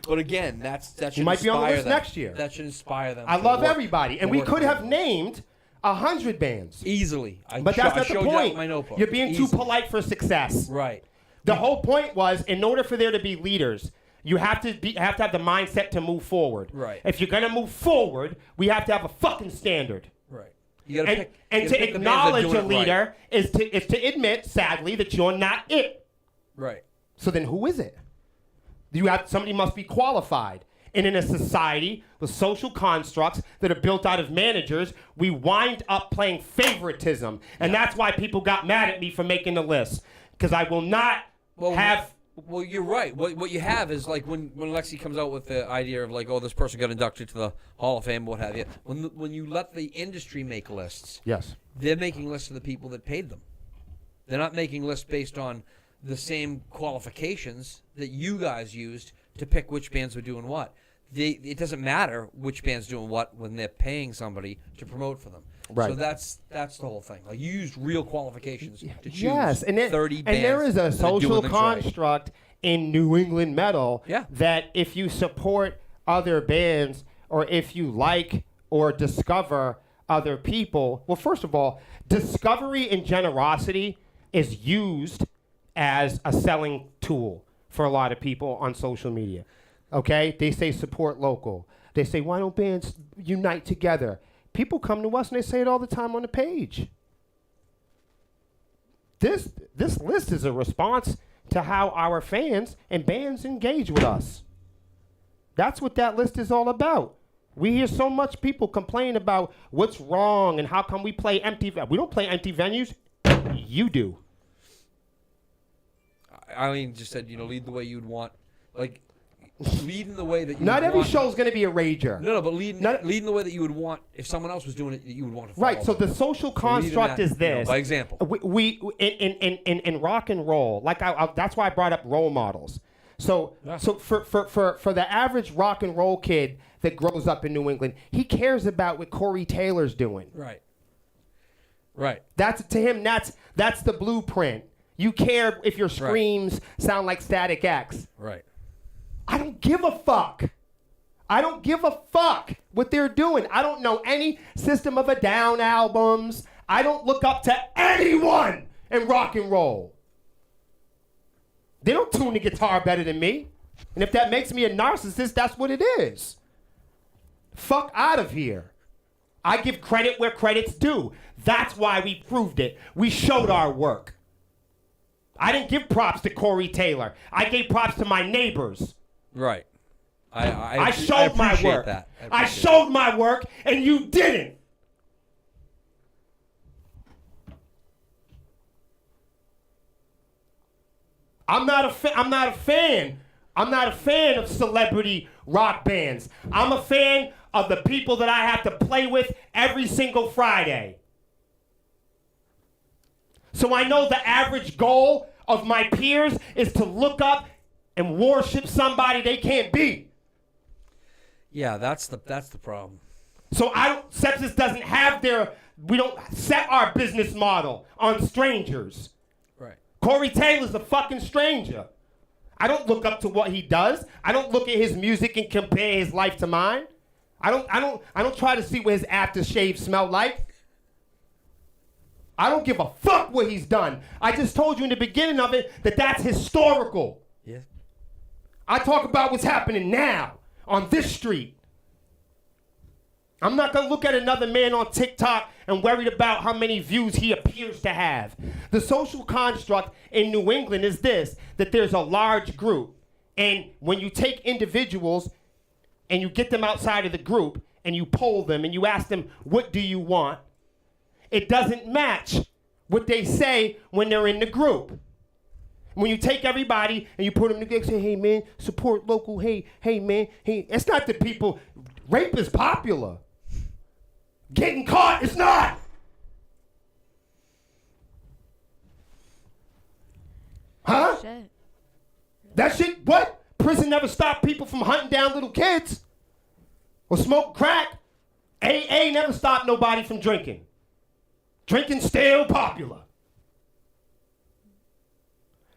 But again, that should you might be on the list them. next year. That should inspire them. I love everybody, and we could have named 100 bands easily. But that's not the point. My notebook. You're being too polite for success. Right. The whole point was, in order for there to be leaders, you have to have the mindset to move forward. Right. If you're gonna move forward, we have to have a fucking standard. Right. You gotta pick. And to acknowledge a leader is to admit, sadly, that you're not it. Right. So then, who is it? Somebody must be qualified. And in a society with social constructs that are built out of managers, we wind up playing favoritism. And that's why people got mad at me for making the list. Because I will not have... Well, you're right. What you have is like when Lexi comes out with the idea of like, oh, this person got inducted to the Hall of Fame, what have you. When you let the industry make lists, yes, they're making lists of the people that paid them. They're not making lists based on the same qualifications that you guys used to pick which bands were doing what. It doesn't matter which band's doing what when they're paying somebody to promote for them. Right. So that's the whole thing. Like you used real qualifications to choose 30 bands. And there is a social construct in New England metal that if you support other bands or if you like or discover other people, well, first of all, discovery and generosity is used as a selling tool for a lot of people on social media. Okay? They say support local. They say, why don't bands unite together? People come to us and they say it all the time on the page. This list is a response to how our fans and bands engage with us. That's what that list is all about. We hear so much people complain about what's wrong and how come we play empty. We don't play empty venues. You do. Eileen just said, lead the way you'd want. Like, leading the way that you Not would every want. show's going to be a rager. No, but leading Not- the way that you would want if someone else was doing it, that you would want to follow. Right, so the social construct is this. by example. We in rock and roll, like that's why I brought up role models. So Yeah. so for the average rock and roll kid that grows up in New England, he cares about what Corey Taylor's doing. Right. Right. That's to him. That's the blueprint. You care if your screams sound like Static X. Right. I don't give a fuck. I don't give a fuck what they're doing. I don't know any System of a Down albums. I don't look up to anyone in rock and roll. They don't tune the guitar better than me. And if that makes me a narcissist, that's what it is. Fuck out of here. I give credit where credit's due. That's why we proved it. We showed our work. I didn't give props to Corey Taylor. I gave props to my neighbors. Right. I showed my appreciate work. that. I showed my work, and you didn't. I'm not a fan. I'm not a fan of celebrity rock bands. I'm a fan of the people that I have to play with every single Friday. So I know the average goal of my peers is to look up and worship somebody they can't beat. Yeah, that's the problem. So Sepsiss doesn't have we don't set our business model on strangers. Right. Corey Taylor's a fucking stranger. I don't look up to what he does. I don't look at his music and compare his life to mine. I don't try to see what his aftershave smelled like. I don't give a fuck what he's done. I just told you in the beginning of it that that's historical. Yeah. I talk about what's happening now on this street. I'm not going to look at another man on TikTok and worried about how many views he appears to have. The social construct in New England is this, that there's a large group. And when you take individuals and you get them outside of the group and you poll them and you ask them, what do you want? It doesn't match what they say when they're in the group. When you take everybody and you put them together and say, hey, man, support local, hey, man, hey. It's not that people, rape is popular. Getting caught is not. Huh? Shit. That shit, what? Prison never stopped people from hunting down little kids or smoke crack. AA never stopped nobody from drinking. Drinking's still popular.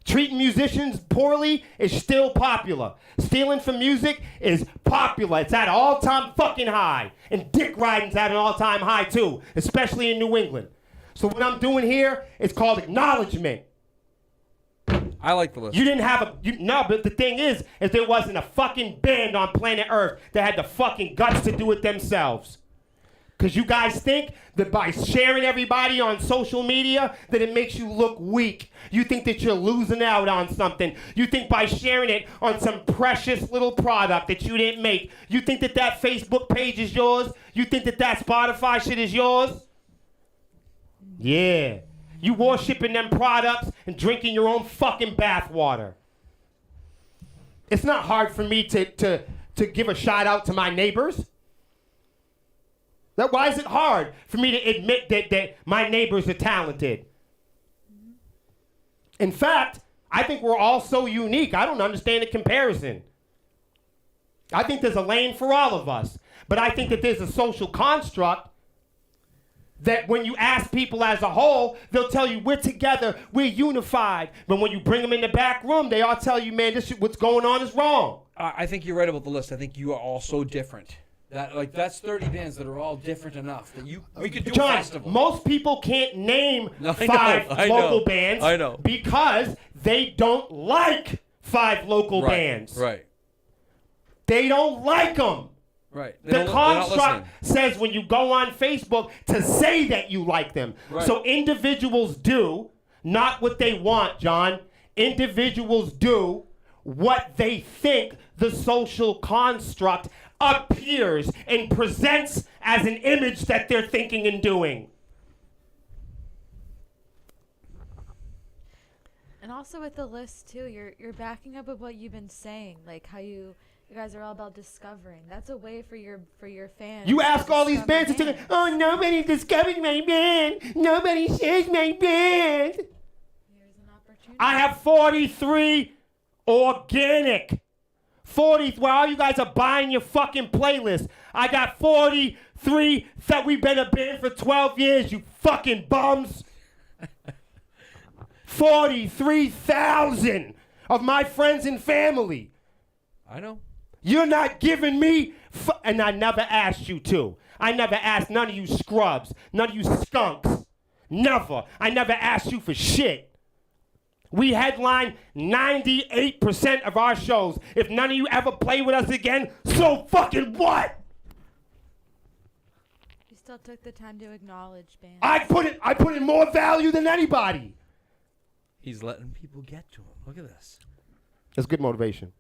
Treating musicians poorly is still popular. Stealing from music is popular. It's at an all-time fucking high. And dick riding's at an all-time high too, especially in New England. So what I'm doing here is called acknowledgement. I like the list. You didn't have no, but the thing is there wasn't a fucking band on planet Earth that had the fucking guts to do it themselves. Because you guys think that by sharing everybody on social media that it makes you look weak. You think that you're losing out on something. You think by sharing it on some precious little product that you didn't make. You think that that Facebook page is yours. You think that that Spotify shit is yours. Yeah. You worshiping them products and drinking your own fucking bathwater. It's not hard for me to give a shout out to my neighbors. Why is it hard for me to admit that my neighbors are talented? In fact, I think we're all so unique. I don't understand the comparison. I think there's a lane for all of us. But I think that there's a social construct that when you ask people as a whole, they'll tell you, we're together, we're unified. But when you bring them in the back room, they all tell you, man, this shit, what's going on is wrong. I think you're right about the list. I think you are all so different. That's 30 bands that are all different enough that we could do John, a festival. most people can't name I five know. local bands I know. because they don't like 5 local bands. Right. They don't like them. Right. The construct says when you go on Facebook to say that you like them. Right. So individuals do not what they want, John. Individuals do what they think the social construct appears and presents as an image that they're thinking and doing. And also with the list too, you're backing up with what you've been saying, like how you You guys are all about discovering. That's a way for your fans. You to ask all these discover bands to bands. oh, nobody discovered my band. Nobody shares my band. Here's an opportunity. I have 43 organic. 40 while you guys are buying your fucking playlist. I got 43 that we've been a band for 12 years, you fucking bums. 43,000 of my friends and family. I know. You're not giving me, and I never asked you to. I never asked none of you scrubs, none of you skunks. Never. I never asked you for shit. We headline 98% of our shows. If none of you ever play with us again, so fucking what? You still took the time to acknowledge bands. I put in more value than anybody. He's letting people get to him. Look at this. That's good motivation.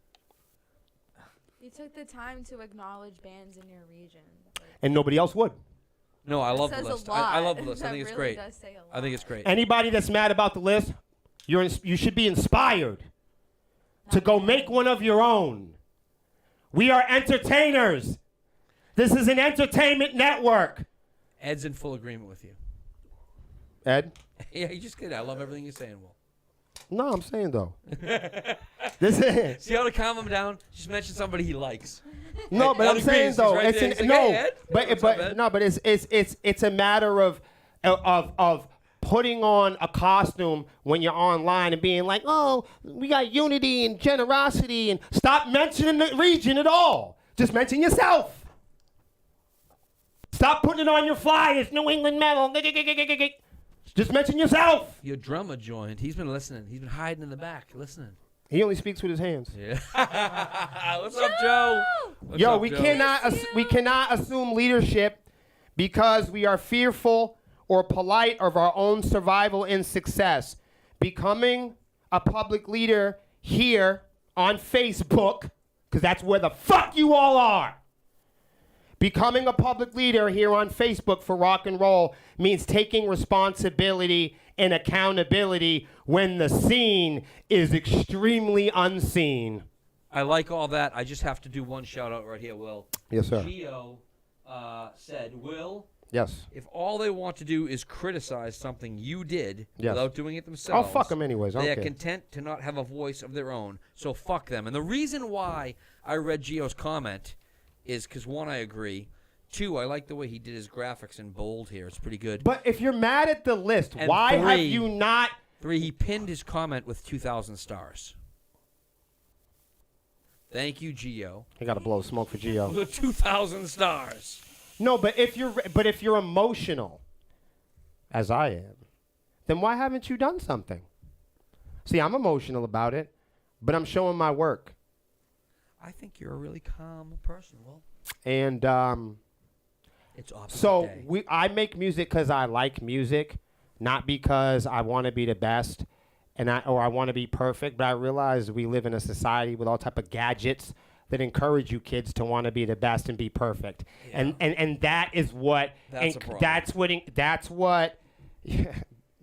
You took the time to acknowledge bands in your region. And nobody else would. No, I love the says a list. I love the lot. list. I That think it's really great. does say a I think lot. it's great. Anybody that's mad about the list, you should be inspired to go make one of your own. We are entertainers. This is an entertainment network. Ed's in full agreement with you. Ed? Yeah, you just kidding. I love everything you're saying, Will. No, I'm saying though. This is See how to calm him down? Just mention somebody he likes. no, but Ed I'm saying agrees. though, He's right it's there. an, He's like, no, "Hey, Ed." but What's but up, Ed? no, but it's a matter of putting on a costume when you're online and being like, oh, we got unity and generosity, and stop mentioning the region at all. Just mention yourself. Stop putting it on your flyers. New England metal. Just mention yourself. Your drummer joined. He's been listening. He's been hiding in the back, listening. He only speaks with his hands. Yeah. What's up, Joe? What's Yo, up, we Joe? cannot assume leadership because we are fearful or polite of our own survival and success. Becoming a public leader here on Facebook, because that's where the fuck you all are. Becoming a public leader here on Facebook for rock and roll means taking responsibility and accountability when the scene is extremely unseen. I like all that. I just have to do one shout out right here, Will. Yes, sir. Gio said, Will, Yes. if all they want to do is criticize something you did Yes. without doing it I'll themselves, fuck them anyways. I they don't are care. content to not have a voice of their own. So fuck them. And the reason why I read Gio's comment is because, one, I agree. Two, I like the way he did his graphics in bold here. It's pretty good. But if you're mad at the list, And why have three- you not? Three, he pinned his comment with 2,000 stars. Thank you, Gio. I gotta blow smoke for Gio. With 2,000 stars. No, but if you're emotional, as I am, then why haven't you done something? See, I'm emotional about it, but I'm showing my work. I think you're a really calm person, Will. And It's opposite so day. I make music because I like music, not because I want to be the best, or I want to be perfect. But I realize we live in a society with all type of gadgets that encourage you kids to want to be the best and be perfect. Yeah. And that is what That's a problem.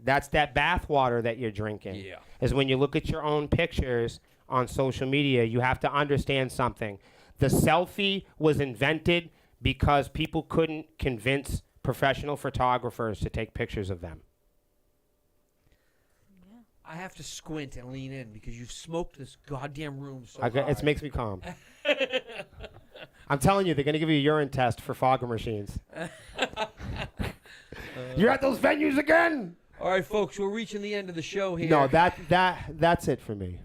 that's that bathwater that you're drinking. Yeah. Is when you look at your own pictures on social media, you have to understand something. The selfie was invented because people couldn't convince professional photographers to take pictures of them. I have to squint and lean in because you've smoked this goddamn room so It hard. makes me calm. I'm telling you, they're going to give you a urine test for fogger machines. You're at those venues again? All right, folks, we're reaching the end of the show here. No, that's it for me.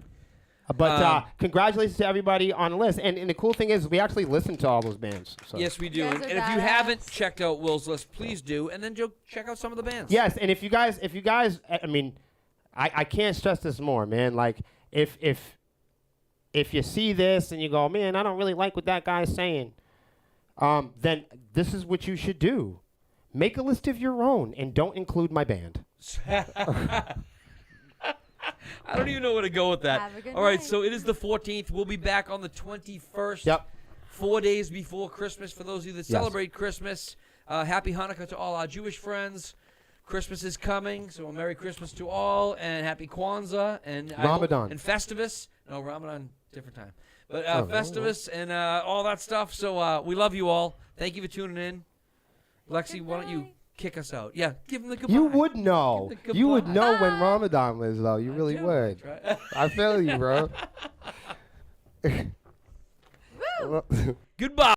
But congratulations to everybody on the list. And the cool thing is we actually listen to all those bands. So. Yes, we do. You And, guys are and if you badass. haven't checked out Will's list, please do. And then check out some of the bands. Yes, and if you guys, I mean, I can't stress this more, man. Like, if you see this and you go, man, I don't really like what that guy's saying, then this is what you should do. Make a list of your own and don't include my band. I don't even know where to go with that. Have a good All right, night. so it is the 14th. We'll be back on the 21st. Yep. 4 days before Christmas for those of you that celebrate Christmas. Happy Hanukkah to all our Jewish friends. Christmas is coming, so a Merry Christmas to all, and Happy Kwanzaa, and Ramadan. and Festivus. No, Ramadan, different time. But Oh, Festivus and all that stuff. So we love you all. Thank you for tuning in. Lexi, why don't you kick us out? Yeah, give them the goodbye. You would know. Give the You would goodbye. know when Ramadan is, though. You really do. would. Right. I feel you, bro. Woo! Goodbye.